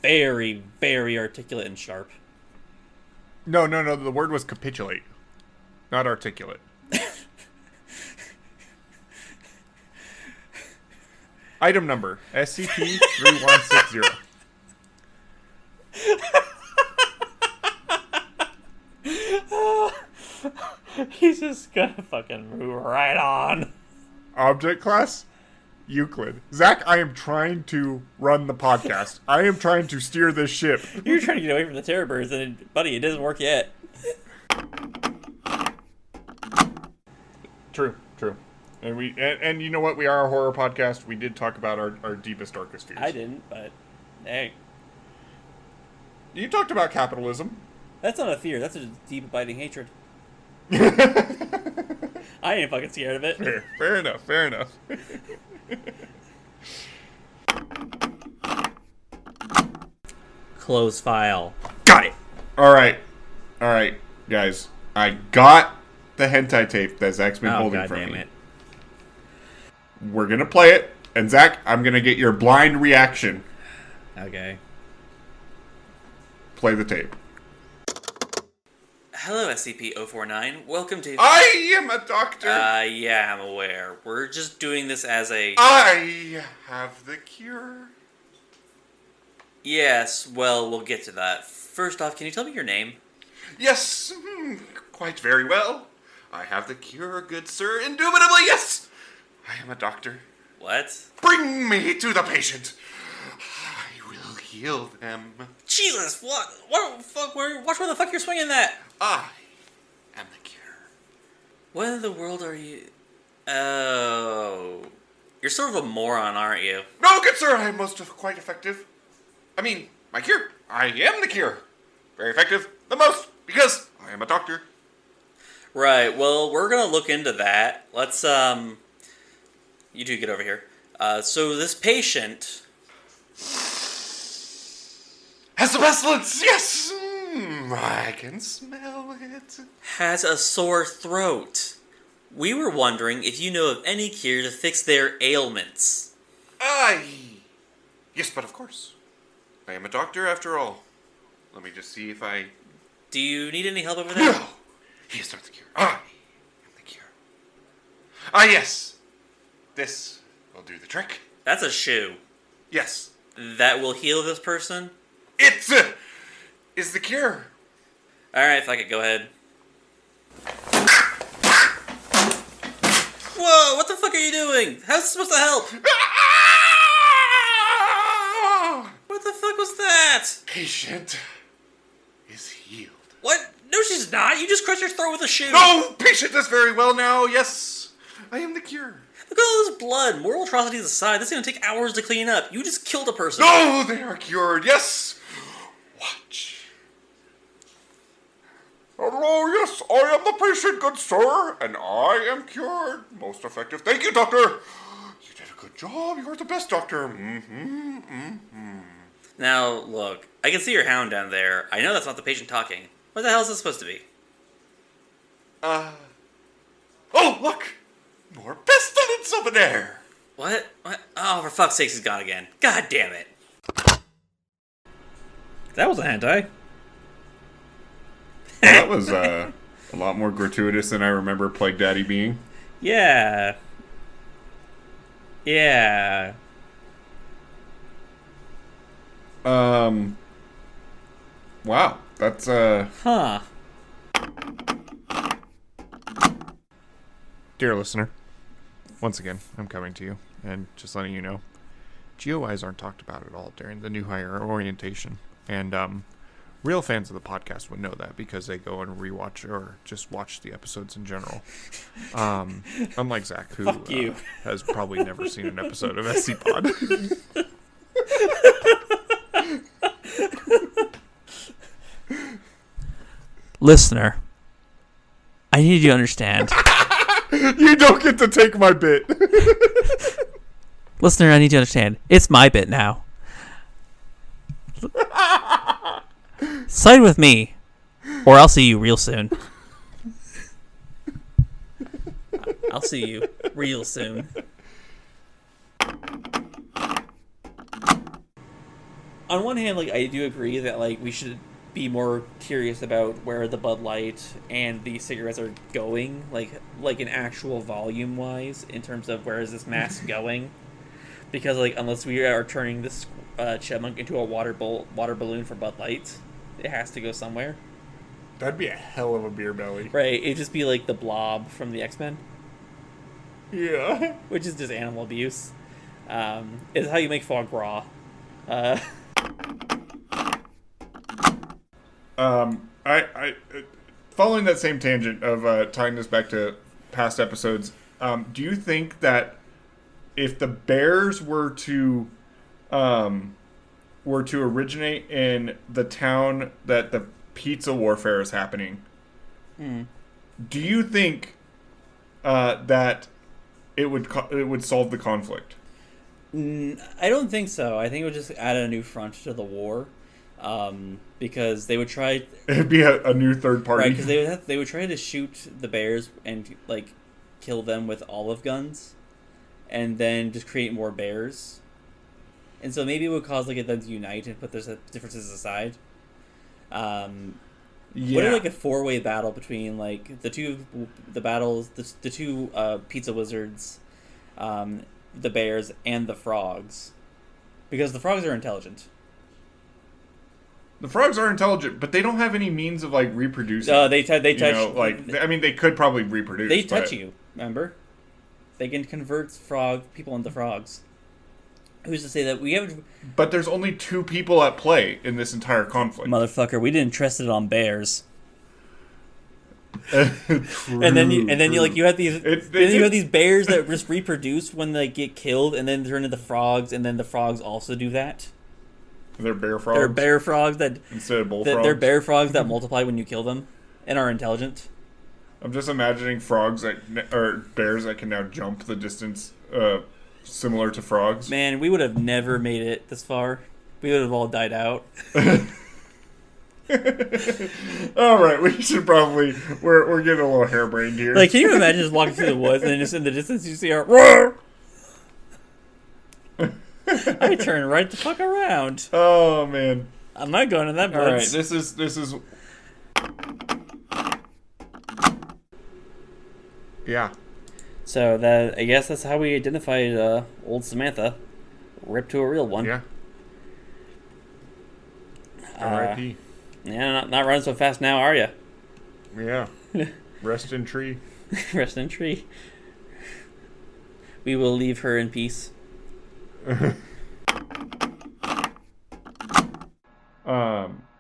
Very, very articulate and sharp. No. The word was capitulate, not articulate. Item number SCP-3160. He's just gonna fucking move right on. Object class? Euclid. Zach, I am trying to run the podcast. I am trying to steer this ship. You're trying to get away from the terror birds, and buddy, it doesn't work yet. True. And you know what? We are a horror podcast. We did talk about our deepest, darkest fears. I didn't, but hey. You talked about capitalism. That's not a fear, that's a deep abiding hatred. I ain't fucking scared of it. Fair enough. Close file. Got it. All right, guys. I got the hentai tape that Zach's been holding from me. It. We're gonna play it, and Zach, I'm gonna get your blind reaction. Okay. Play the tape. Hello, SCP-049. Welcome to... I am a doctor. Yeah, I'm aware. We're just doing this as a... I have the cure. Yes, well, we'll get to that. First off, can you tell me your name? Yes, quite very well. I have the cure, good sir. Indubitably, yes. I am a doctor. What? Bring me to the patient. I will heal them. Jesus, what? What the fuck? Watch where the fuck you're swinging that. I am the cure. What in the world are you... Oh... You're sort of a moron, aren't you? No, good sir, I am quite effective. I mean, my cure. I am the cure. Very effective. The most, because I am a doctor. Right, well, we're gonna look into that. Let's, You two get over here. So this patient... Has the pestilence, yes! I can smell it. Has a sore throat. We were wondering if you know of any cure to fix their ailments. Yes, but of course. I am a doctor after all. Let me just see if I... Do you need any help over there? No! He is not the cure. I am the cure. Yes. This will do the trick. That's a shoe. Yes. That will heal this person? It is the cure. Alright, fuck it, go ahead. Whoa, what the fuck are you doing? How's this supposed to help? What the fuck was that? Patient is healed. What? No, she's not. You just crushed your throat with a shoe. No, patient is very well now. Yes, I am the cure. Look at all this blood. Moral atrocities aside, this is going to take hours to clean up. You just killed a person. No, they are cured. Yes. Watch. Hello, yes, I am the patient, good sir, and I am cured. Most effective. Thank you, doctor. You did a good job. You are the best doctor. Now, look, I can see your hound down there. I know that's not the patient talking. What the hell is this supposed to be? Oh, look. More pestilence over there. What? Oh, for fuck's sakes, he's gone again. God damn it. That was a hentai. That was a lot more gratuitous than I remember Plague Daddy being. Yeah. Yeah. Wow. That's, Huh. Dear listener, once again, I'm coming to you, and just letting you know, GOIs aren't talked about at all during the new hire orientation, and, real fans of the podcast would know that because they go and rewatch or just watch the episodes in general. Unlike Zach, who has probably never seen an episode of SCPod. Listener, I need you to understand. You don't get to take my bit. Listener, I need you to understand. It's my bit now. Side with me, or I'll see you real soon. I'll see you real soon. On one hand, I do agree that, we should be more curious about where the Bud Light and the cigarettes are going, like in actual volume-wise, in terms of where is this mass going. Because, unless we are turning this chipmunk into a water balloon for Bud Light, it has to go somewhere. That'd be a hell of a beer belly. Right, it'd just be like the Blob from the X-Men. Yeah. Which is just animal abuse. It's how you make foie gras. I following that same tangent of tying this back to past episodes, do you think that if the bears were to originate in the town that the pizza warfare is happening, do you think that it would solve the conflict? I don't think so. I think it would just add a new front to the war. because they would try. It'd be a new third party. Right, because they would try to shoot the bears and like kill them with olive guns, and then just create more bears. And so maybe it would cause like them to unite and put their differences aside. What if like a 4-way battle between like the two pizza wizards, the bears and the frogs, because the frogs are intelligent. The frogs are intelligent, but they don't have any means of like reproducing. They touch. I mean, they could probably reproduce. They touch you. Remember, they can convert people into frogs. Who's to say that we haven't? But there's only 2 people at play in this entire conflict. Motherfucker, we didn't trust it on bears. True, and then you have these you have these bears that just reproduce when they get killed and then turn into frogs, and then the frogs also do that. They're bear frogs. They're bear frogs that instead of bullfrogs. They're bear frogs that multiply when you kill them and are intelligent. I'm just imagining bears that can now jump the distance, similar to frogs. Man, we would have never made it this far. We would have all died out. All right, we should probably. We're getting a little harebrained here. Like, can you imagine just walking through the woods and then just in the distance you see our roar? I turn right the fuck around. Oh man, I'm not going in that woods. All right, this is. Yeah. So I guess that's how we identified old Samantha. Ripped to a real one. Yeah. R.I.P. Yeah, not running so fast now, are you? Yeah. Rest in tree. Rest in tree. We will leave her in peace.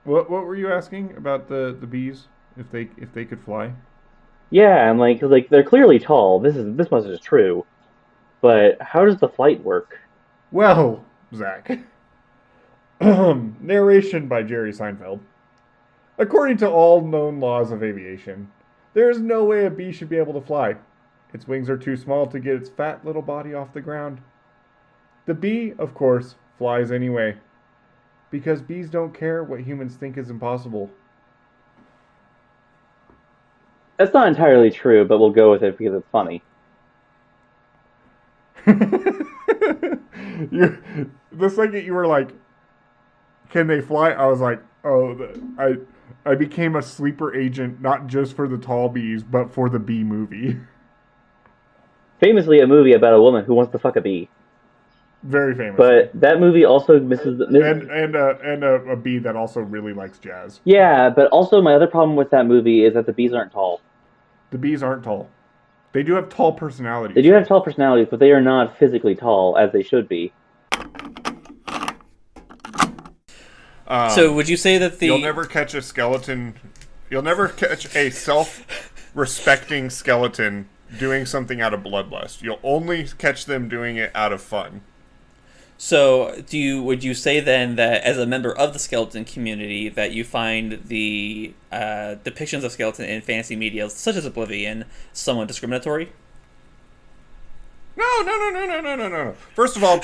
What were you asking about the bees? If they could fly? Yeah, and like they're clearly tall. This much is true, but how does the flight work? Well, Zach. Narration by Jerry Seinfeld. According to all known laws of aviation, there is no way a bee should be able to fly. Its wings are too small to get its fat little body off the ground. The bee, of course, flies anyway, because bees don't care what humans think is impossible. That's not entirely true, but we'll go with it because it's funny. The second you were like, can they fly? I was like, I became a sleeper agent, not just for the tall bees, but for the bee movie. Famously, a movie about a woman who wants to fuck a bee. Very famous. But that movie also misses... And a bee that also really likes jazz. Yeah, but also my other problem with that movie is that the bees aren't tall. The bees aren't tall. They do have tall personalities. They do have tall personalities, but they are not physically tall, as they should be. So would you say that You'll never catch a skeleton... You'll never catch a self-respecting skeleton doing something out of bloodlust. You'll only catch them doing it out of fun. So, would you say then that as a member of the skeleton community that you find the depictions of skeleton in fantasy media, such as Oblivion, somewhat discriminatory? No. First of all,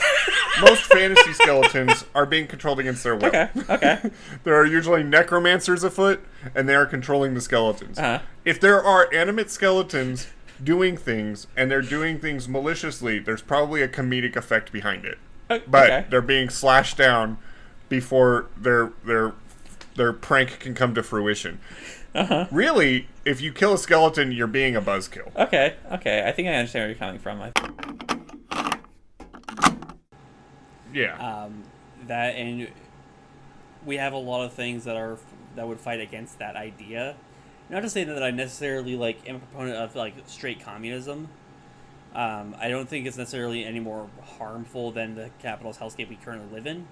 most fantasy skeletons are being controlled against their will. Okay. There are usually necromancers afoot, and they are controlling the skeletons. Uh-huh. If there are animate skeletons doing things, and they're doing things maliciously, there's probably a comedic effect behind it. But they're being slashed down before their prank can come to fruition. Uh-huh. Really, if you kill a skeleton, you're being a buzzkill. Okay. I think I understand where you're coming from. Yeah. That, and we have a lot of things that would fight against that idea. Not to say that I necessarily am a proponent of straight communism. I don't think it's necessarily any more harmful than the capitalist hellscape we currently live in.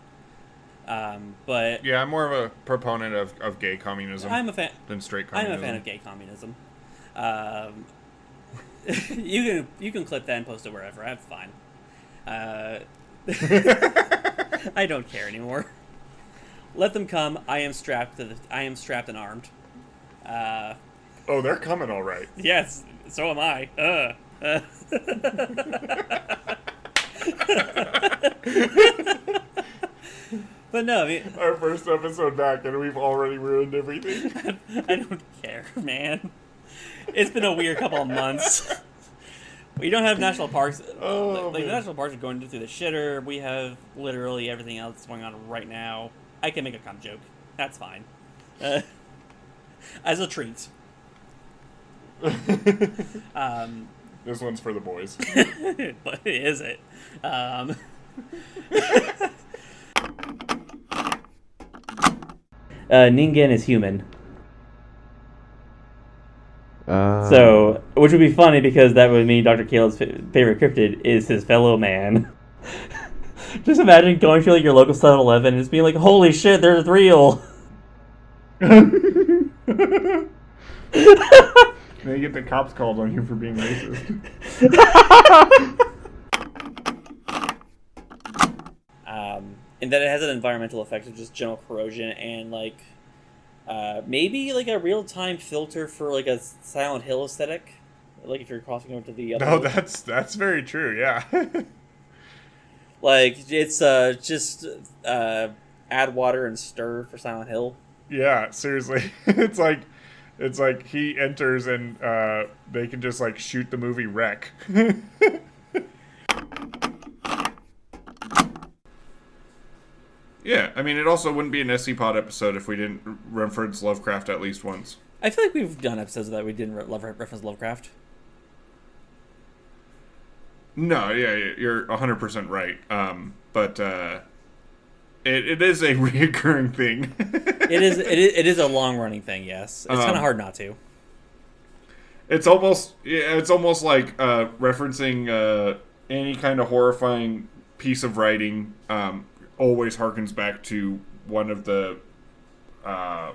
But yeah, I'm more of a proponent of gay communism. I'm a fan than straight communism. I'm a fan of gay communism. You can clip that and post it wherever. I'm fine. I don't care anymore. Let them come. I am strapped and armed. Oh, they're coming all right. Yes, so am I. But no, I mean, Our first episode back, and we've already ruined everything. I don't care, man. It's been a weird couple of months. We don't have national parks. Oh, The man. national parks are going through the shitter. We have literally everything else going on right now. I can make a cum joke. That's fine. As a treat. This one's for the boys. But is it? Ningen is human. So, which would be funny because that would mean Dr. Caleb's favorite cryptid is his fellow man. Just imagine going to like your local 7-Eleven and just being like, "Holy shit, they're real!" Then you get the cops called on you for being racist. And that it has an environmental effect of just general corrosion and like maybe like a real-time filter for like a Silent Hill aesthetic, like if you're crossing over to the other. No, that's very true. Yeah. Like it's just add water and stir for Silent Hill. Yeah, seriously. It's like he enters and they can just like shoot the movie Wreck. Yeah, I mean, it also wouldn't be an SCPod episode if we didn't reference Lovecraft at least once. I feel like we've done episodes that we didn't reference Lovecraft. No, yeah, you're 100% right. But it is a reoccurring thing. It is a long running thing. Yes, it's kind of hard not to. It's almost like referencing any kind of horrifying piece of writing. Always harkens back to one of the. Zach,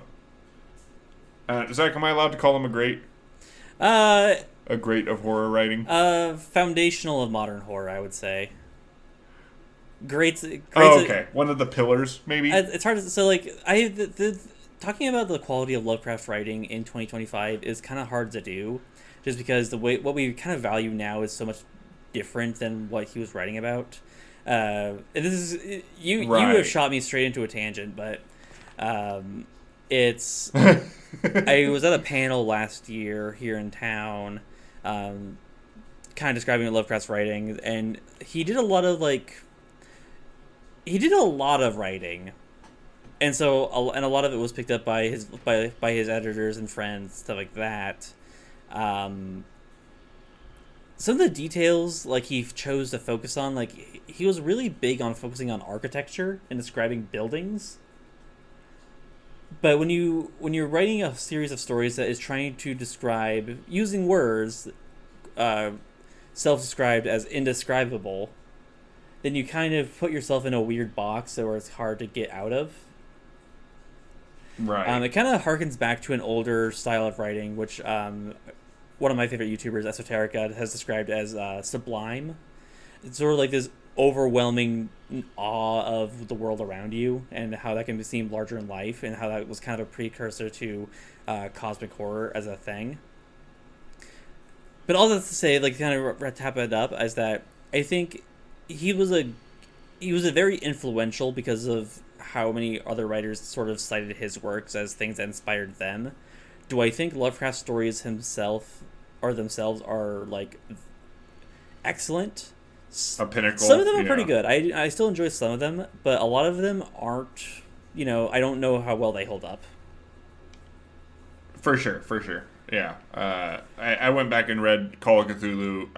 am I allowed to call him a great? A great of horror writing. Foundational of modern horror, I would say. Great. Oh, okay. One of the pillars, maybe. It's hard to so like talking about the quality of Lovecraft writing in 2025 is kind of hard to do, just because the way what we kind of value now is so much different than what he was writing about. This is you have shot me straight into a tangent, but it's I was at a panel last year here in town, kind of describing Lovecraft's writing, and he did a lot of writing, and so a lot of it was picked up by his editors and friends, stuff like that. Some of the details, like, he chose to focus on, like, he was really big on focusing on architecture and describing buildings. But when you're writing a series of stories that is trying to describe, using words, self-described as indescribable, then you kind of put yourself in a weird box where it's hard to get out of. Right. It kind of harkens back to an older style of writing, which one of my favorite YouTubers, Esoterica, has described as sublime. It's sort of like this overwhelming awe of the world around you and how that can be seen larger in life, and how that was kind of a precursor to cosmic horror as a thing. But all that to say, like, kind of tap it up, is that I think he was a very influential because of how many other writers sort of cited his works as things that inspired them. Do I think Lovecraft's stories themselves are like excellent? A pinnacle. Some of them are pretty good. I still enjoy some of them, but a lot of them aren't. I don't know how well they hold up. For sure. Yeah. I went back and read Call of Cthulhu,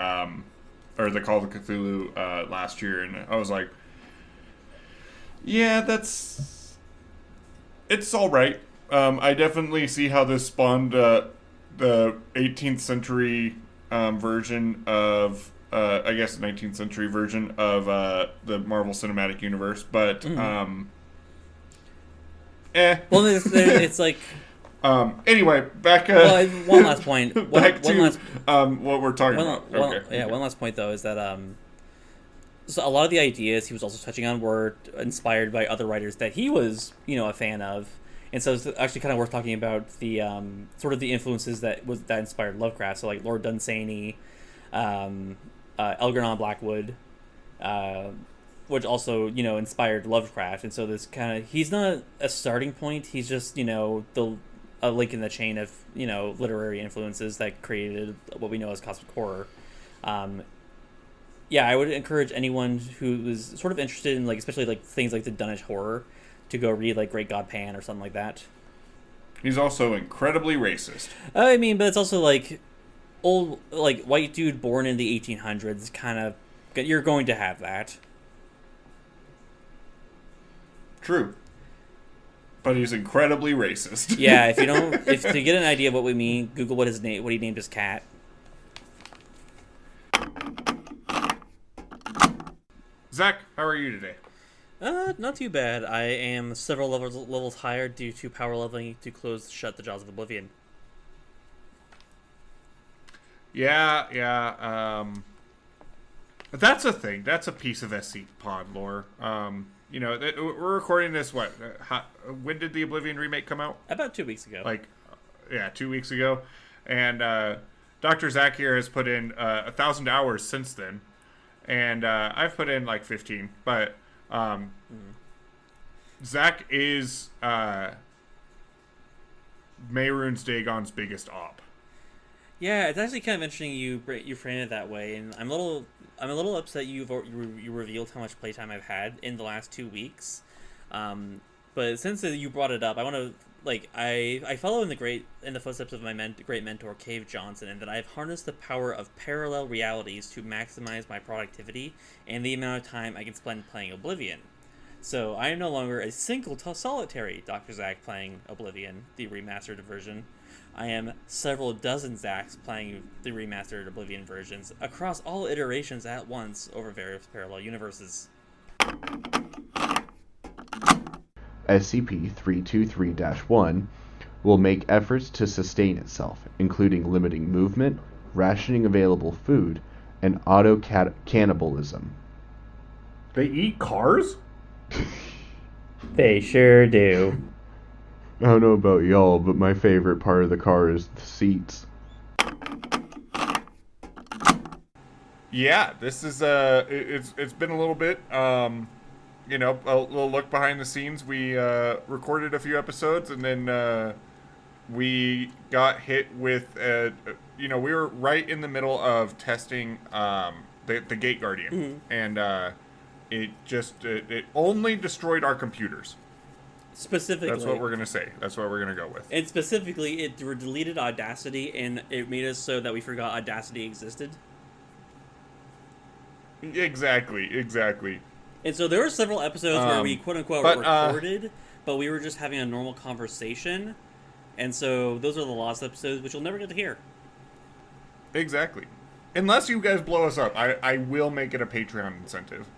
or the Call of Cthulhu last year, and I was like, yeah, it's all right. I definitely see how this spawned the 18th century version of, I guess, 19th century version of the Marvel Cinematic Universe, but Well, it's like. Anyway, back. One last point. Back to what we're talking about. Okay. One last point though is that so a lot of the ideas he was also touching on were inspired by other writers that he was a fan of. And so it's actually kind of worth talking about the sort of the influences that inspired Lovecraft. So like Lord Dunsany, Algernon Blackwood, which also inspired Lovecraft. And so this kind of he's not a starting point. He's just the a link in the chain of literary influences that created what we know as cosmic horror. Yeah, I would encourage anyone who is sort of interested in especially things like the Dunwich horror to go read Great God Pan or something like that. He's also incredibly racist. I mean, but it's also old white dude born in the 1800s. Kind of, you're going to have that. True. But he's incredibly racist. Yeah, if to get an idea of what we mean, Google what he named his cat. Zach, how are you today? Not too bad. I am several levels higher due to power leveling to shut the jaws of oblivion. Yeah. That's a thing. That's a piece of SCPod lore. We're recording this. When did the Oblivion remake come out? About 2 weeks ago. 2 weeks ago, and Dr. Zach here has put in 1,000 hours since then, and I've put in 15. But Zach is Mehrunes Dagon's biggest op. Yeah, it's actually kind of interesting you frame it that way, and I'm a little upset you revealed how much playtime I've had in the last 2 weeks. But since you brought it up, I want to I follow in the footsteps of my great mentor Cave Johnson, and that I've harnessed the power of parallel realities to maximize my productivity and the amount of time I can spend playing Oblivion. So I am no longer a single solitary Dr. Zach playing Oblivion, the remastered version. I am several dozen Zachs playing the remastered Oblivion versions across all iterations at once over various parallel universes. SCP-323-1 will make efforts to sustain itself, including limiting movement, rationing available food, and auto-cannibalism. They eat cars? They sure do. I don't know about y'all, but my favorite part of the car is the seats. Yeah, this is it's been a little bit. A little look behind the scenes. We recorded a few episodes, and then we got hit with we were right in the middle of testing the Gate Guardian, and it only destroyed our computers. Specifically, that's what we're gonna say. That's what we're gonna go with. And specifically, it deleted Audacity, and it made us so that we forgot Audacity existed. Exactly. And so there were several episodes where we quote unquote recorded, but we were just having a normal conversation, and so those are the lost episodes, which you'll never get to hear. Exactly. Unless you guys blow us up, I will make it a Patreon incentive.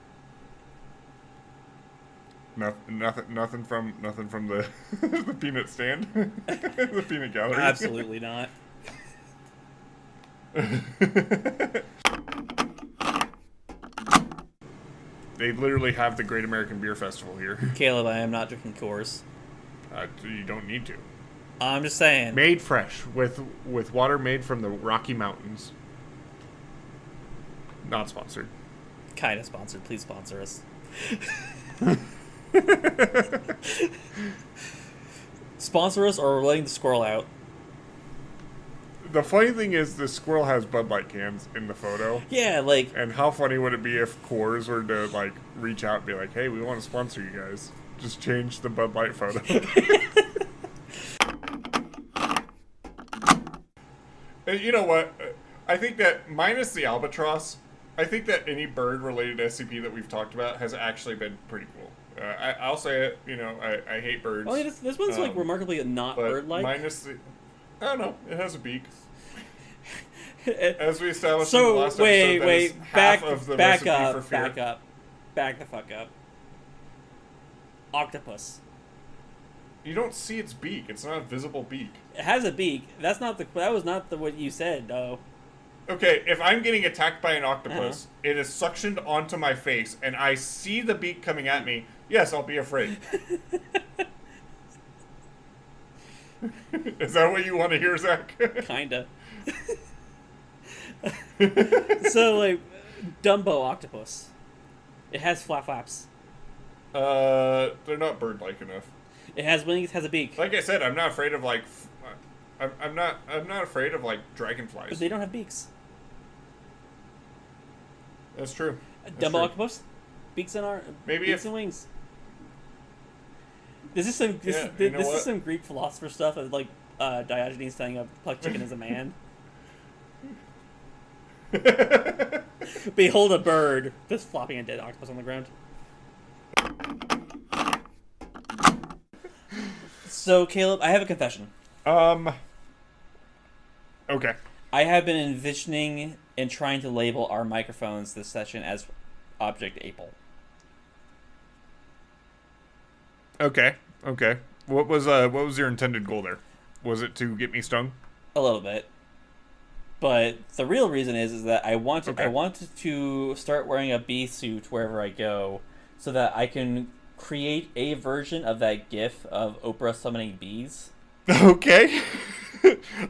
Nothing from the the peanut stand, the peanut gallery. Absolutely not. They literally have the Great American Beer Festival here. Caleb, I am not drinking Coors. You don't need to. I'm just saying. Made fresh with water made from the Rocky Mountains. Not sponsored. Kind of sponsored. Please sponsor us. Sponsor us, or we're letting the squirrel out. The funny thing is, the squirrel has Bud Light cans in the photo. Yeah, And how funny would it be if Coors were to reach out and be like, "Hey, we want to sponsor you guys. Just change the Bud Light photo." And you know what? I think that minus the albatross, I think that any bird related to SCP that we've talked about has actually been pretty cool. I'll say it. I hate birds. Well, this one's remarkably not bird-like. Minus the, I don't know. It has a beak. As we established in the last episode, back the fuck up. Octopus. You don't see its beak. It's not a visible beak. It has a beak. That was not what you said, though. Okay, if I'm getting attacked by an octopus, it is suctioned onto my face, and I see the beak coming at me. Yes, I'll be afraid. Is that what you want to hear, Zach? Kinda. So, Dumbo octopus. It has flaps. They're not bird-like enough. It has wings. Has a beak. Like I said, I'm not afraid of like. I'm not afraid of like But dragonflies. they don't have beaks. That's true. Dumbo octopus, beaks and Maybe beaks if- and wings. This is some Yeah, you know this what? is some Greek philosopher stuff of like Diogenes telling a plucked chicken as a man. Behold a bird just flopping a dead octopus on the ground. So Caleb, I have a confession. Okay. I have been envisioning and trying to label our microphones this session as Object Apple. Okay. What was your intended goal there? Was it to get me stung? A little bit. But the real reason is that I wanted to start wearing a bee suit wherever I go, so that I can create a version of that GIF of Oprah summoning bees. Okay.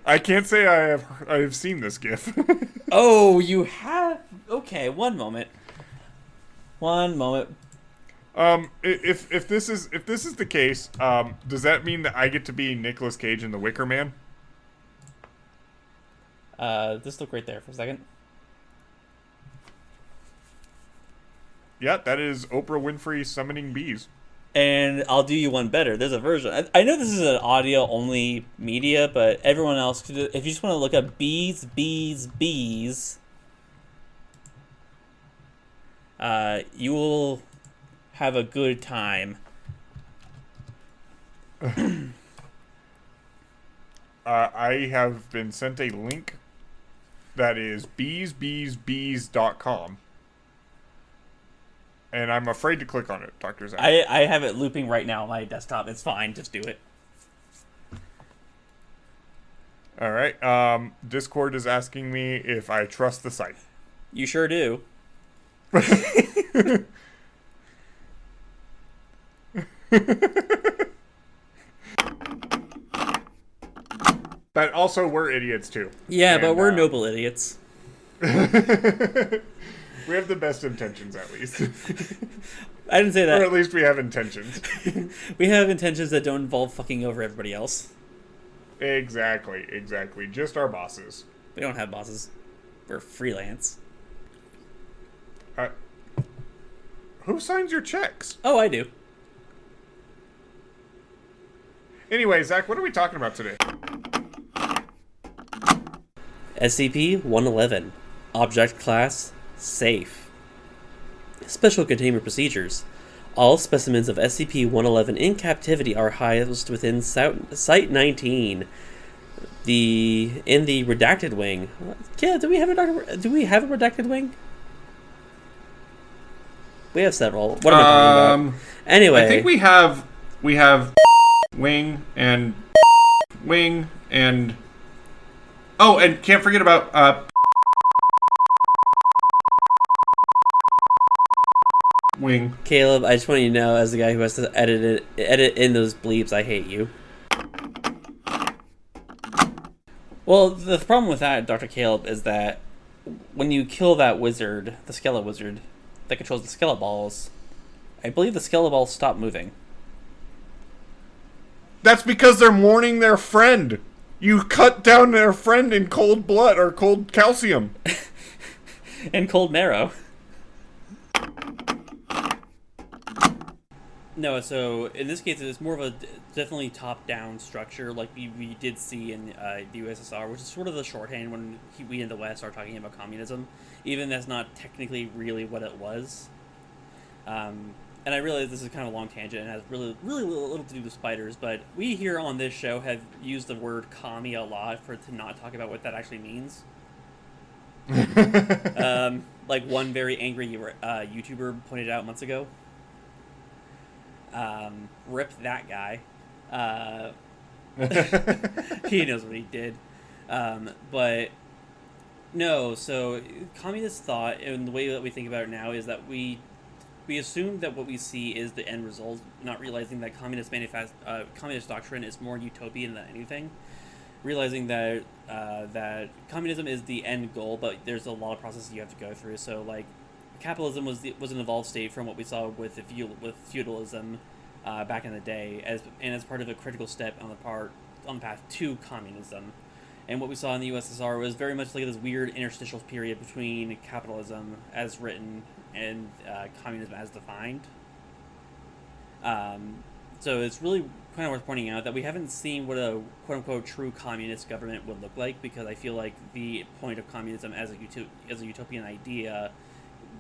I can't say I have seen this GIF. Oh, you have? Okay, one moment. If this is the case, does that mean that I get to be Nicolas Cage in The Wicker Man? Just look right there for a second. Yeah, that is Oprah Winfrey summoning bees. And I'll do you one better. There's a version. I know this is an audio-only media, but everyone else, if you just want to look up bees, you will have a good time. I have been sent a link that is bees.com. And I'm afraid to click on it, Dr. Zach. I have it looping right now on my desktop. It's fine. Just do it. All right. Discord is asking me if I trust the site. You sure do. But also, we're idiots too. Yeah, but And, we're noble idiots. We have the best intentions, at least. I didn't say Or that. at least we have intentions. We have intentions that don't involve fucking over everybody else. Exactly. Just our bosses. We don't have bosses. We're freelance. Who signs your checks? Oh, I do. Anyway, Zach, what are we talking about today? SCP-111. Object Class Safe. Special Containment Procedures. All specimens of SCP-111 in captivity are housed within Site 19. In the redacted wing. Yeah, do we have a redacted wing? We have several. What am I talking about? Anyway, I think we have wing and oh, and can't forget about wing. Caleb, I just want you to know, as the guy who has to edit in those bleeps, I hate you. Well, the problem with that, Dr. Caleb, is that when you kill that wizard, the Skele wizard, that controls the Skele balls, I believe the Skele balls stop moving. That's because they're mourning their friend. You cut down their friend in cold blood or cold calcium. And cold marrow. No, so in this case, it's more of a definitely top-down structure, like we did see in the USSR, which is sort of the shorthand when we in the West are talking about communism, even that's not technically really what it was. And I realize this is kind of a long tangent and has really little to do with spiders, but we here on this show have used the word commie a lot to not talk about what that actually means. Like one very angry YouTuber pointed out months ago. Rip that guy. He knows what he did. But no, so communist thought, and the way that we think about it now, is that we assume that what we see is the end result, not realizing that communist doctrine is more utopian than anything. Realizing that that communism is the end goal, but there's a lot of processes you have to go through. So, like, capitalism was an evolved state from what we saw with feudalism back in the day, as part of a critical step on the path to communism. And what we saw in the USSR was very much like this weird interstitial period between capitalism as written and communism as defined. So it's really kind of worth pointing out that we haven't seen what a quote-unquote true communist government would look like, because I feel like the point of communism as a utopian idea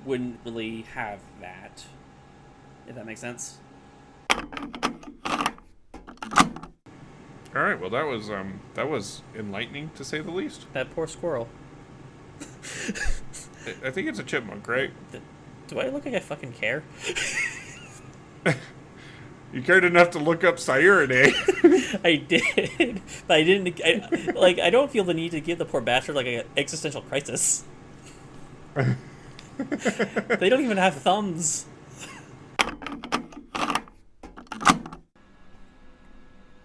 wouldn't really have that, if that makes sense. All right, well, that was enlightening, to say the least. That poor squirrel. I think it's a chipmunk, right? Do I look like I fucking care? You cared enough to look up Sayurine. I did, but I didn't. I don't feel the need to give the poor bastard like an existential crisis. They don't even have thumbs.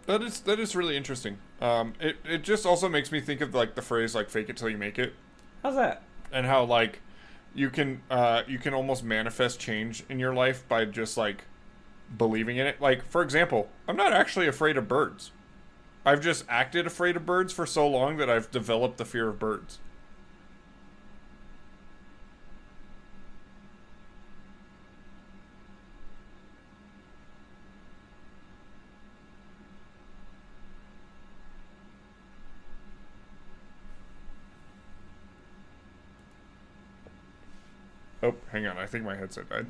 That is really interesting. It just also makes me think of like the phrase like "fake it till you make it," How's that? and how like you can almost manifest change in your life by just like believing in it. Like, for example, I'm not actually afraid of birds. I've just acted afraid of birds for so long that I've developed the fear of birds. Oh, hang on. I think my headset died.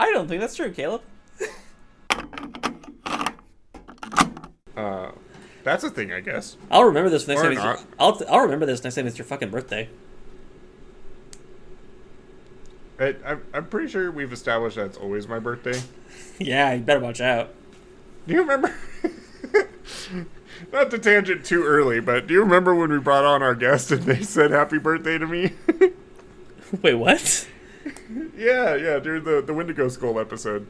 I don't think that's true, Caleb. That's a thing, I guess. I'll remember this next Or time. not. I'll remember this next time it's your fucking birthday. I'm pretty sure we've established that it's always my birthday. Yeah, you better watch out. Do you remember? Not to tangent too early, but do you remember when we brought on our guest and they said happy birthday to me? Wait, what? Yeah, during the Wendigo Skull episode.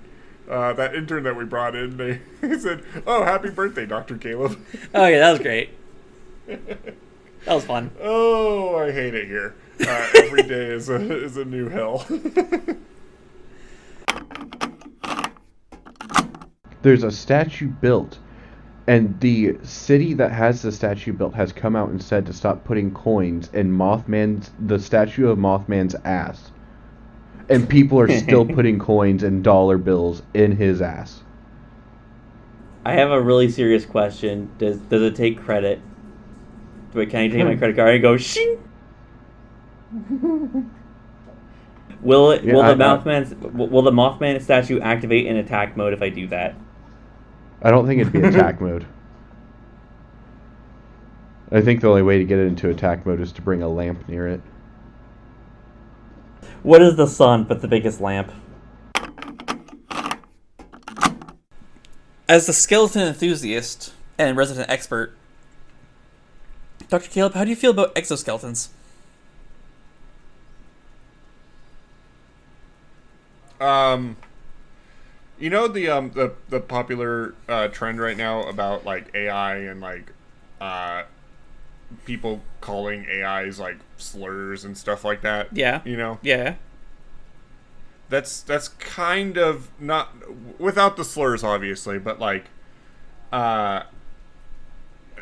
That intern that we brought in, they said, "Oh, happy birthday, Dr. Caleb." Oh yeah, that was great. That was fun. Oh, I hate it here. Every day is a new hell. There's a statue built, and the city that has the statue built has come out and said to stop putting coins in the statue of Mothman's ass. And people are still putting coins and dollar bills in his ass. I have a really serious question. Does it take credit? Wait, can I take my credit card and go shing? Will the Mothman statue activate in attack mode if I do that? I don't think it'd be attack mode. I think the only way to get it into attack mode is to bring a lamp near it. What is the sun but the biggest lamp? As the skeleton enthusiast and resident expert, Dr. Caleb, how do you feel about exoskeletons? You know the popular trend right now about like AI and like people calling AIs like slurs and stuff like that. Yeah. You know? Yeah. That's kind of not without the slurs obviously, but like an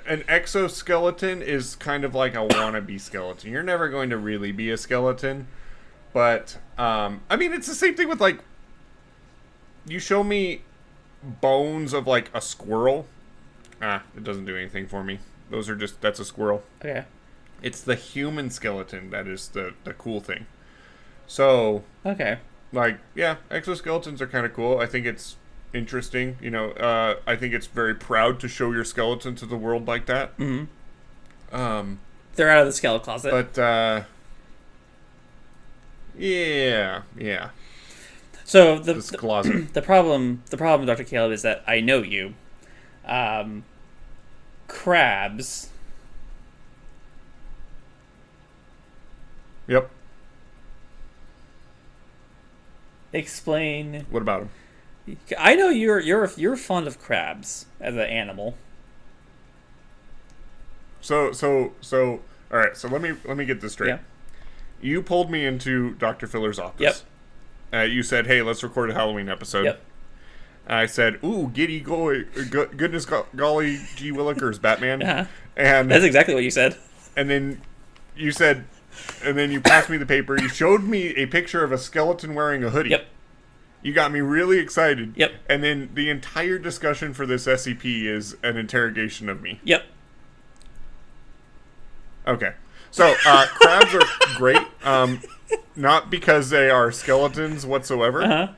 exoskeleton is kind of like a wannabe skeleton. You're never going to really be a skeleton. But I mean it's the same thing with like you show me bones of like a squirrel. It doesn't do anything for me. That's a squirrel. Okay. It's the human skeleton that is the cool thing. So, Okay. like, yeah, exoskeletons are kind of cool. I think it's interesting. You know, I think it's very proud to show your skeleton to the world like that. Mm-hmm. They're out of the skeleton closet. But, yeah. So This closet. the problem, Dr. Caleb, is that I know you. Crabs. Yep. Explain. What about him? I know you're fond of crabs as an animal. So all right. So let me get this straight. Yeah. You pulled me into Dr. Filler's office. Yep. You said, "Hey, let's record a Halloween episode." Yep. I said, "Ooh, giddy goodness golly gee willikers, Batman." Uh-huh. And That's exactly what you said. and then you said, and then you passed me the paper. You showed me a picture of a skeleton wearing a hoodie. Yep. You got me really excited. Yep. And then the entire discussion for this SCP is an interrogation of me. Yep. Okay. So, crabs are great. Not because they are skeletons whatsoever.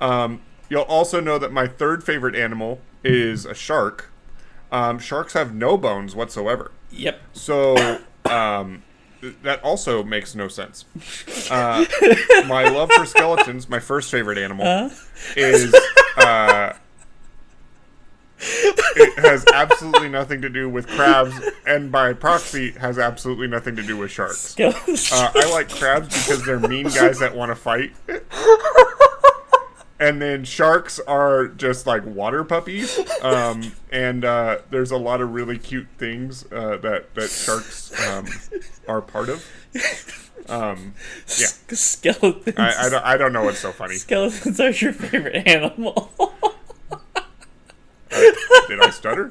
Uh-huh. You'll also know that my third favorite animal is a shark. Sharks have no bones whatsoever. Yep. So, that also makes no sense. My love for skeletons, my first favorite animal, is... it has absolutely nothing to do with crabs, and by proxy, has absolutely nothing to do with sharks. I like crabs because they're mean guys that want to fight. And then sharks are just like water puppies. And there's a lot of really cute things that sharks are part of. Yeah. Skeletons. I don't know what's so funny. Skeletons are your favorite animal. Did I stutter?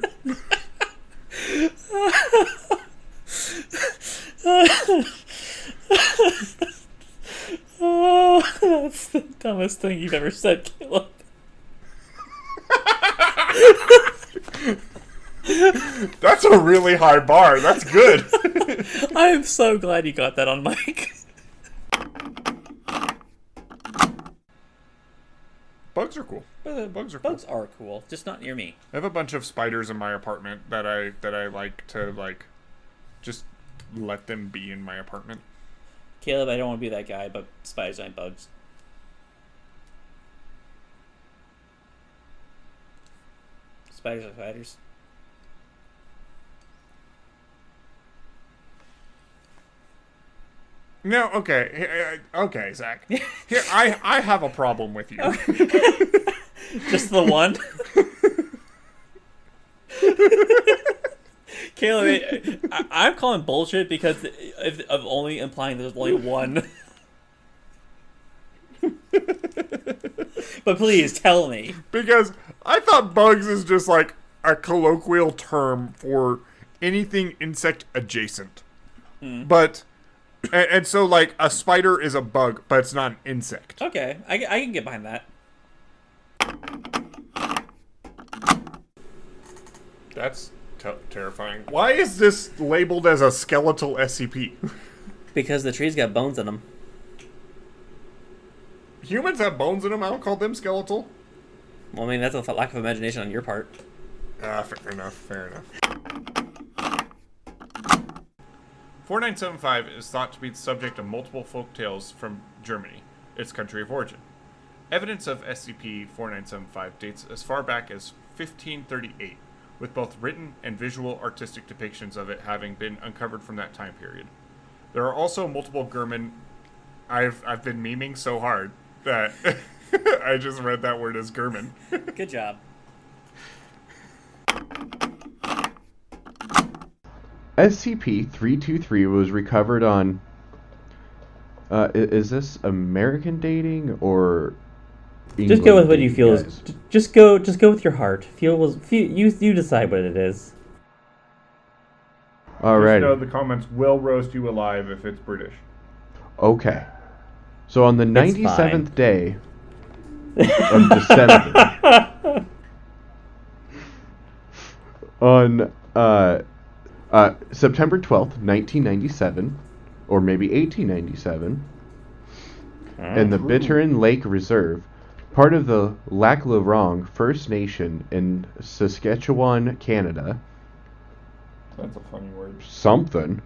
Oh, that's the dumbest thing you've ever said, Caleb. That's a really high bar. That's good. I am so glad you got that on mic. Bugs are cool. Bugs are cool. Bugs are cool, just not near me. I have a bunch of spiders in my apartment that I like to just let them be in my apartment. Caleb, I don't want to be that guy, but spiders aren't bugs. Spiders are spiders. No, okay, okay, Zach. Here, I have a problem with you. Just the one? Caleb, I'm calling bullshit because of only implying there's only one. But please, tell me. Because I thought bugs is just like a colloquial term for anything insect adjacent. But... And so, like, a spider is a bug, but it's not an insect. Okay, I can get behind that. That's terrifying. Why is this labeled as a skeletal SCP? Because the tree's got bones in them. Humans have bones in them. I don't call them skeletal. Well, I mean, that's a lack of imagination on your part. Fair enough. 4975 is thought to be the subject of multiple folk tales from Germany, its country of origin. Evidence of SCP-4975 dates as far back as 1538, with both written and visual artistic depictions of it having been uncovered from that time period. There are also multiple German... I've been memeing so hard that I just read that word as German. Good job. SCP-323 was recovered on... is this American dating or England? Just go with what you feel guys? is. Just go with your heart. You decide what it is. Alright. Just know the comments will roast you alive if it's British. Okay. So on the It's 97th fine. day of December, on September 12th, 1997, or maybe 1897, in the Bittern Lake Reserve, part of the Lac La Ronge First Nation in Saskatchewan, Canada. That's a funny word. Something.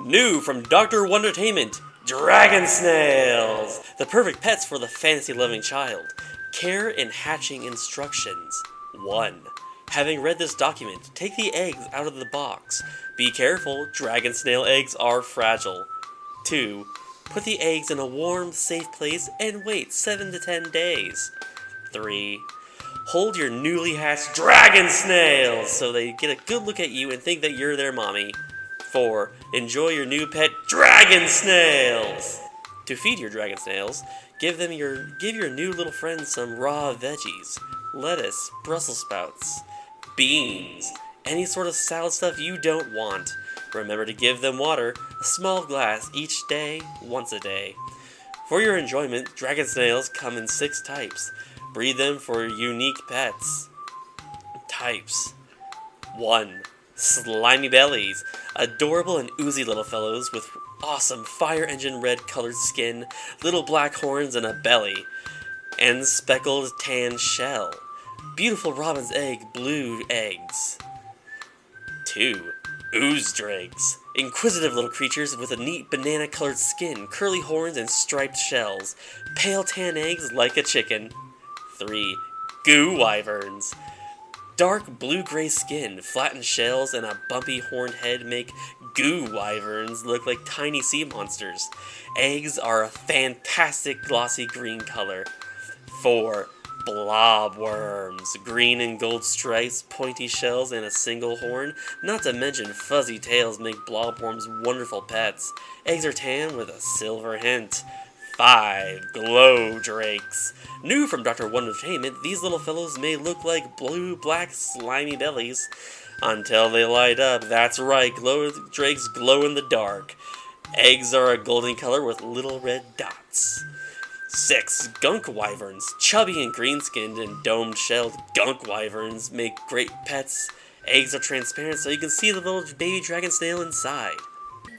New from Dr. Wondertainment, Dragon Snails! The perfect pets for the fantasy-loving child. Care in hatching instructions. 1. Having read this document, take the eggs out of the box. Be careful, dragon snail eggs are fragile. 2. Put the eggs in a warm, safe place and wait 7 to 10 days. 3. Hold your newly hatched dragon snails so they get a good look at you and think that you're their mommy. 4. Enjoy your new pet dragon snails. To feed your dragon snails, give your new little friends some raw veggies, lettuce, Brussels sprouts, beans, any sort of salad stuff you don't want. Remember to give them water, a small glass each day, once a day. For your enjoyment, dragon snails come in 6 types. Breed them for unique pets. Types. 1. Slimy bellies. Adorable and oozy little fellows with awesome fire engine red colored skin, little black horns and a belly, and speckled tan shell. Beautiful robin's egg blue eggs. 2. Ooze dregs. Inquisitive little creatures with a neat banana colored skin, curly horns and striped shells. Pale tan eggs like a chicken. 3. Goo wyverns. Dark blue-gray skin, flattened shells, and a bumpy horned head make goo wyverns look like tiny sea monsters. Eggs are a fantastic glossy green color. 4. Blob worms. Green and gold stripes, pointy shells, and a single horn. Not to mention fuzzy tails make blob worms wonderful pets. Eggs are tan with a silver hint. 5. Glow drakes. New from Dr. One Entertainment, these little fellows may look like blue-black slimy bellies until they light up. That's right, glow drakes glow in the dark. Eggs are a golden color with little red dots. 6. Gunk wyverns. Chubby and green-skinned and dome-shelled gunk wyverns make great pets. Eggs are transparent so you can see the little baby dragon snail inside.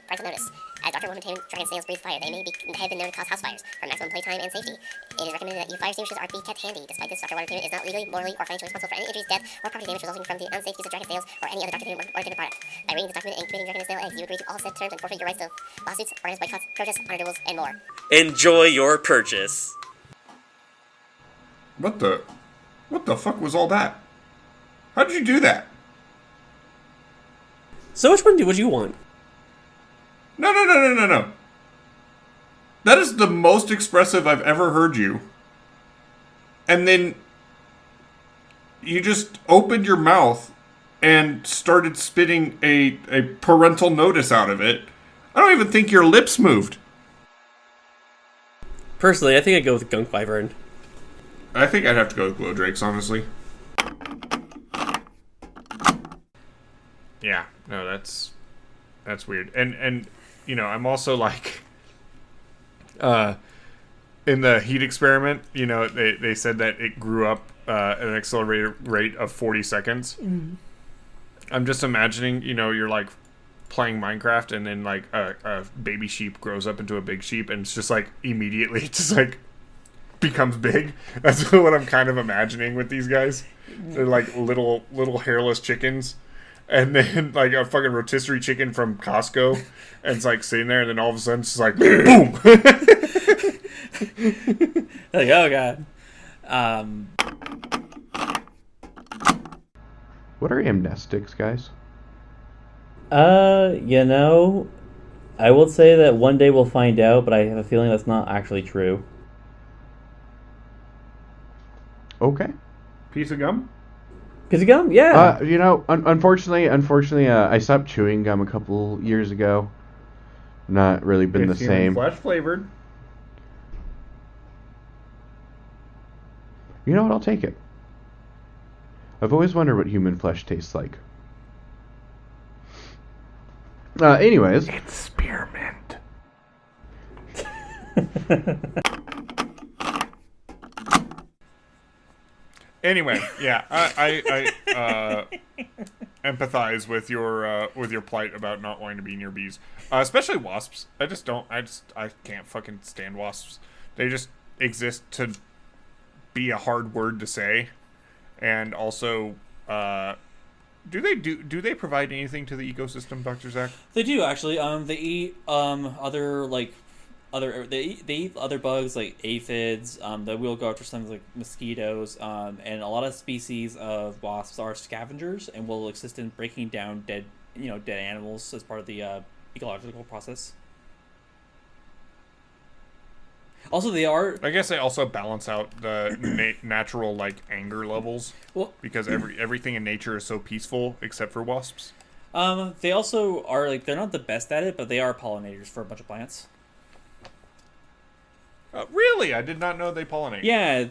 Parental notice. As Dr. One Entertainment dragon snails breathe fire, they have been known to cause house fires. For maximum playtime and safety, it is recommended that fire extinguishers are be kept handy. Despite this, Dr. One Entertainment is not legally, morally, or financially responsible for any injuries, death, or property damage resulting from the unsafe use of dragon snails or any other Dr. Entertainment product. By reading this document and committing dragon snail eggs, you agree to all said terms and forfeit your rights to lawsuits, organized boycotts, protests, honor duels, and more. Enjoy your purchase. What the fuck was all that? How did you do that? So which one would you want? No. That is the most expressive I've ever heard you. And then you just opened your mouth and started spitting a parental notice out of it. I don't even think your lips moved. Personally, I think I'd go with Gunk Wyvern. I think I'd have to go with Glow Drakes, honestly. Yeah, no, that's weird. And you know, I'm also like in the heat experiment, you know, they said that it grew up at an accelerated rate of 40 seconds. Mm. I'm just imagining, you know, you're like playing Minecraft and then like a baby sheep grows up into a big sheep and it's just like immediately just like becomes big. That's what I'm kind of imagining with these guys. They're like little hairless chickens. And then, like, a fucking rotisserie chicken from Costco. And it's, like, sitting there. And then all of a sudden, it's just like, boom! Like, oh, God. What are amnestics, guys? You know, I will say that one day we'll find out, but I have a feeling that's not actually true. Okay. Piece of gum? Piece of gum? Yeah. You know, unfortunately, I stopped chewing gum a couple years ago. Not really been the same. Flesh flavored. You know what? I'll take it. I've always wondered what human flesh tastes like. Anyways. It's spearmint. Anyway, yeah, I empathize with your plight about not wanting to be near bees, especially wasps. I can't fucking stand wasps. They just exist to be a hard word to say, and also, do they provide anything to the ecosystem, Dr. Zach? They do actually. They eat they eat other bugs like aphids. They will go after some like mosquitoes. And a lot of species of wasps are scavengers and will assist in breaking down dead animals as part of the ecological process. Also, they are. I guess they also balance out the natural like anger levels. Well, because everything in nature is so peaceful except for wasps. They also are like they're not the best at it, but they are pollinators for a bunch of plants. Really? I did not know they pollinate. Yeah,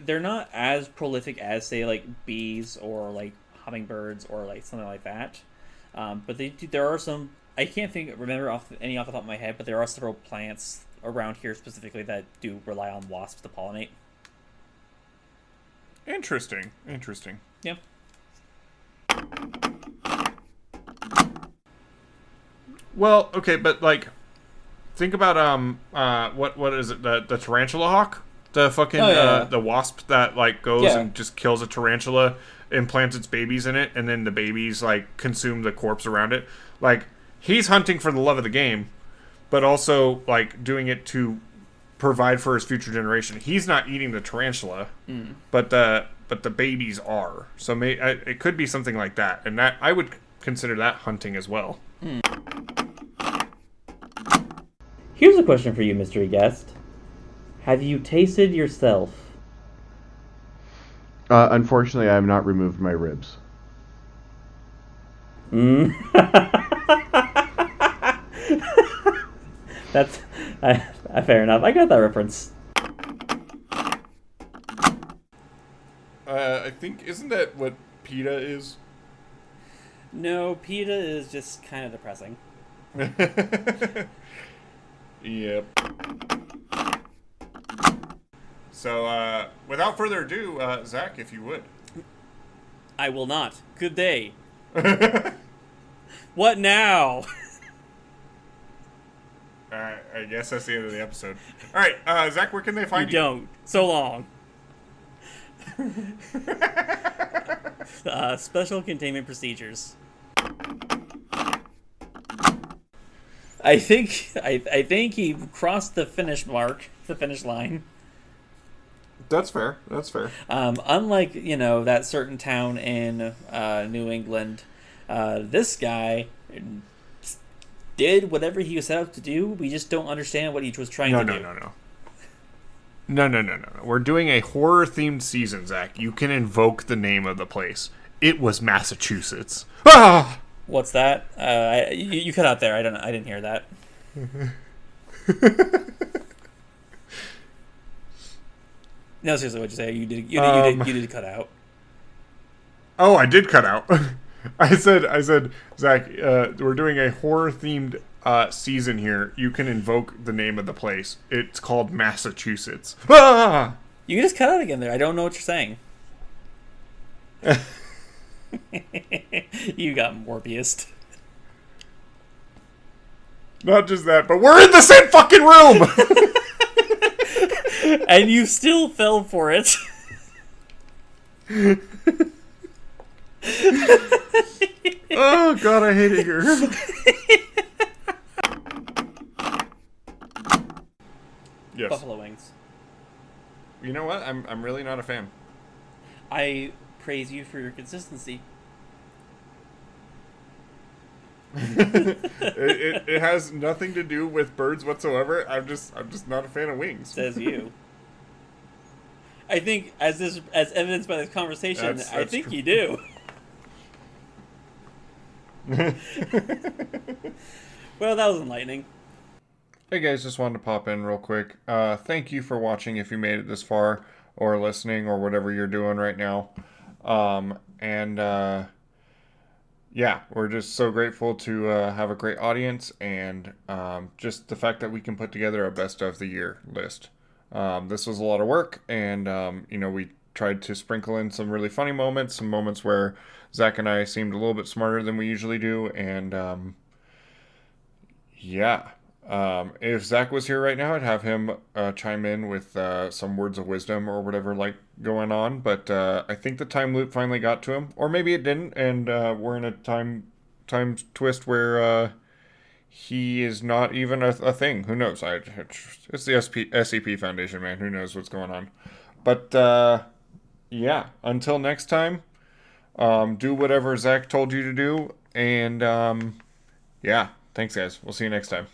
they're not as prolific as say like bees or like hummingbirds or like something like that. But they do, there are some. I can't remember off the top of my head, but there are several plants around here specifically that do rely on wasps to pollinate. Interesting. Yeah. Well, okay, but like, think about what is it? The tarantula hawk, the fucking the wasp that like goes and just kills a tarantula, implants its babies in it, and then the babies like consume the corpse around it. Like he's hunting for the love of the game, but also like doing it to provide for his future generation. He's not eating the tarantula, but the babies are. So it could be something like that, and that I would consider that hunting as well. Here's a question for you, mystery guest. Have you tasted yourself? Unfortunately, I have not removed my ribs. That's fair enough. I got that reference. I think isn't that what PETA is? No, PETA is just kind of depressing. Yep. So, without further ado, Zach, if you would. I will not. Good day. What now? I guess that's the end of the episode. All right, Zach, where can they find you? Don't. So long. Special containment procedures. I think he crossed the finish line. That's fair. Unlike that certain town in New England, this guy did whatever he was set up to do. We just don't understand what he was trying to do. No. We're doing a horror-themed season, Zach. You can invoke the name of the place. It was Massachusetts. Ah! What's that? You cut out there. I didn't hear that. No, seriously, what'd you say? You did cut out. Oh, I did cut out. I said, Zach, we're doing a horror-themed season here. You can invoke the name of the place. It's called Massachusetts. Ah! You just cut out again there. I don't know what you're saying. You got Morbius. Not just that, but we're in the same fucking room! And you still fell for it. Oh, God, I hate it here. Yes. Buffalo wings. You know what? I'm really not a fan. I praise you for your consistency. it has nothing to do with birds whatsoever. I'm just not a fan of wings. Says you. I think as evidenced by this conversation, I think true. You do. Well, that was enlightening. Hey guys, just wanted to pop in real quick. Thank you for watching if you made it this far, or listening, or whatever you're doing right now. Yeah, we're just so grateful to have a great audience, and just the fact that we can put together a best of the year list. This was a lot of work, and we tried to sprinkle in some really funny moments, some moments where Zach and I seemed a little bit smarter than we usually do, and yeah. If Zach was here right now, I'd have him chime in with some words of wisdom or whatever going on. But I think the time loop finally got to him, or maybe it didn't, and we're in a time twist where he is not even a thing. Who knows? It's the SCP Foundation, man. Who knows what's going on? But yeah, until next time, do whatever Zach told you to do, and yeah, thanks guys. We'll see you next time.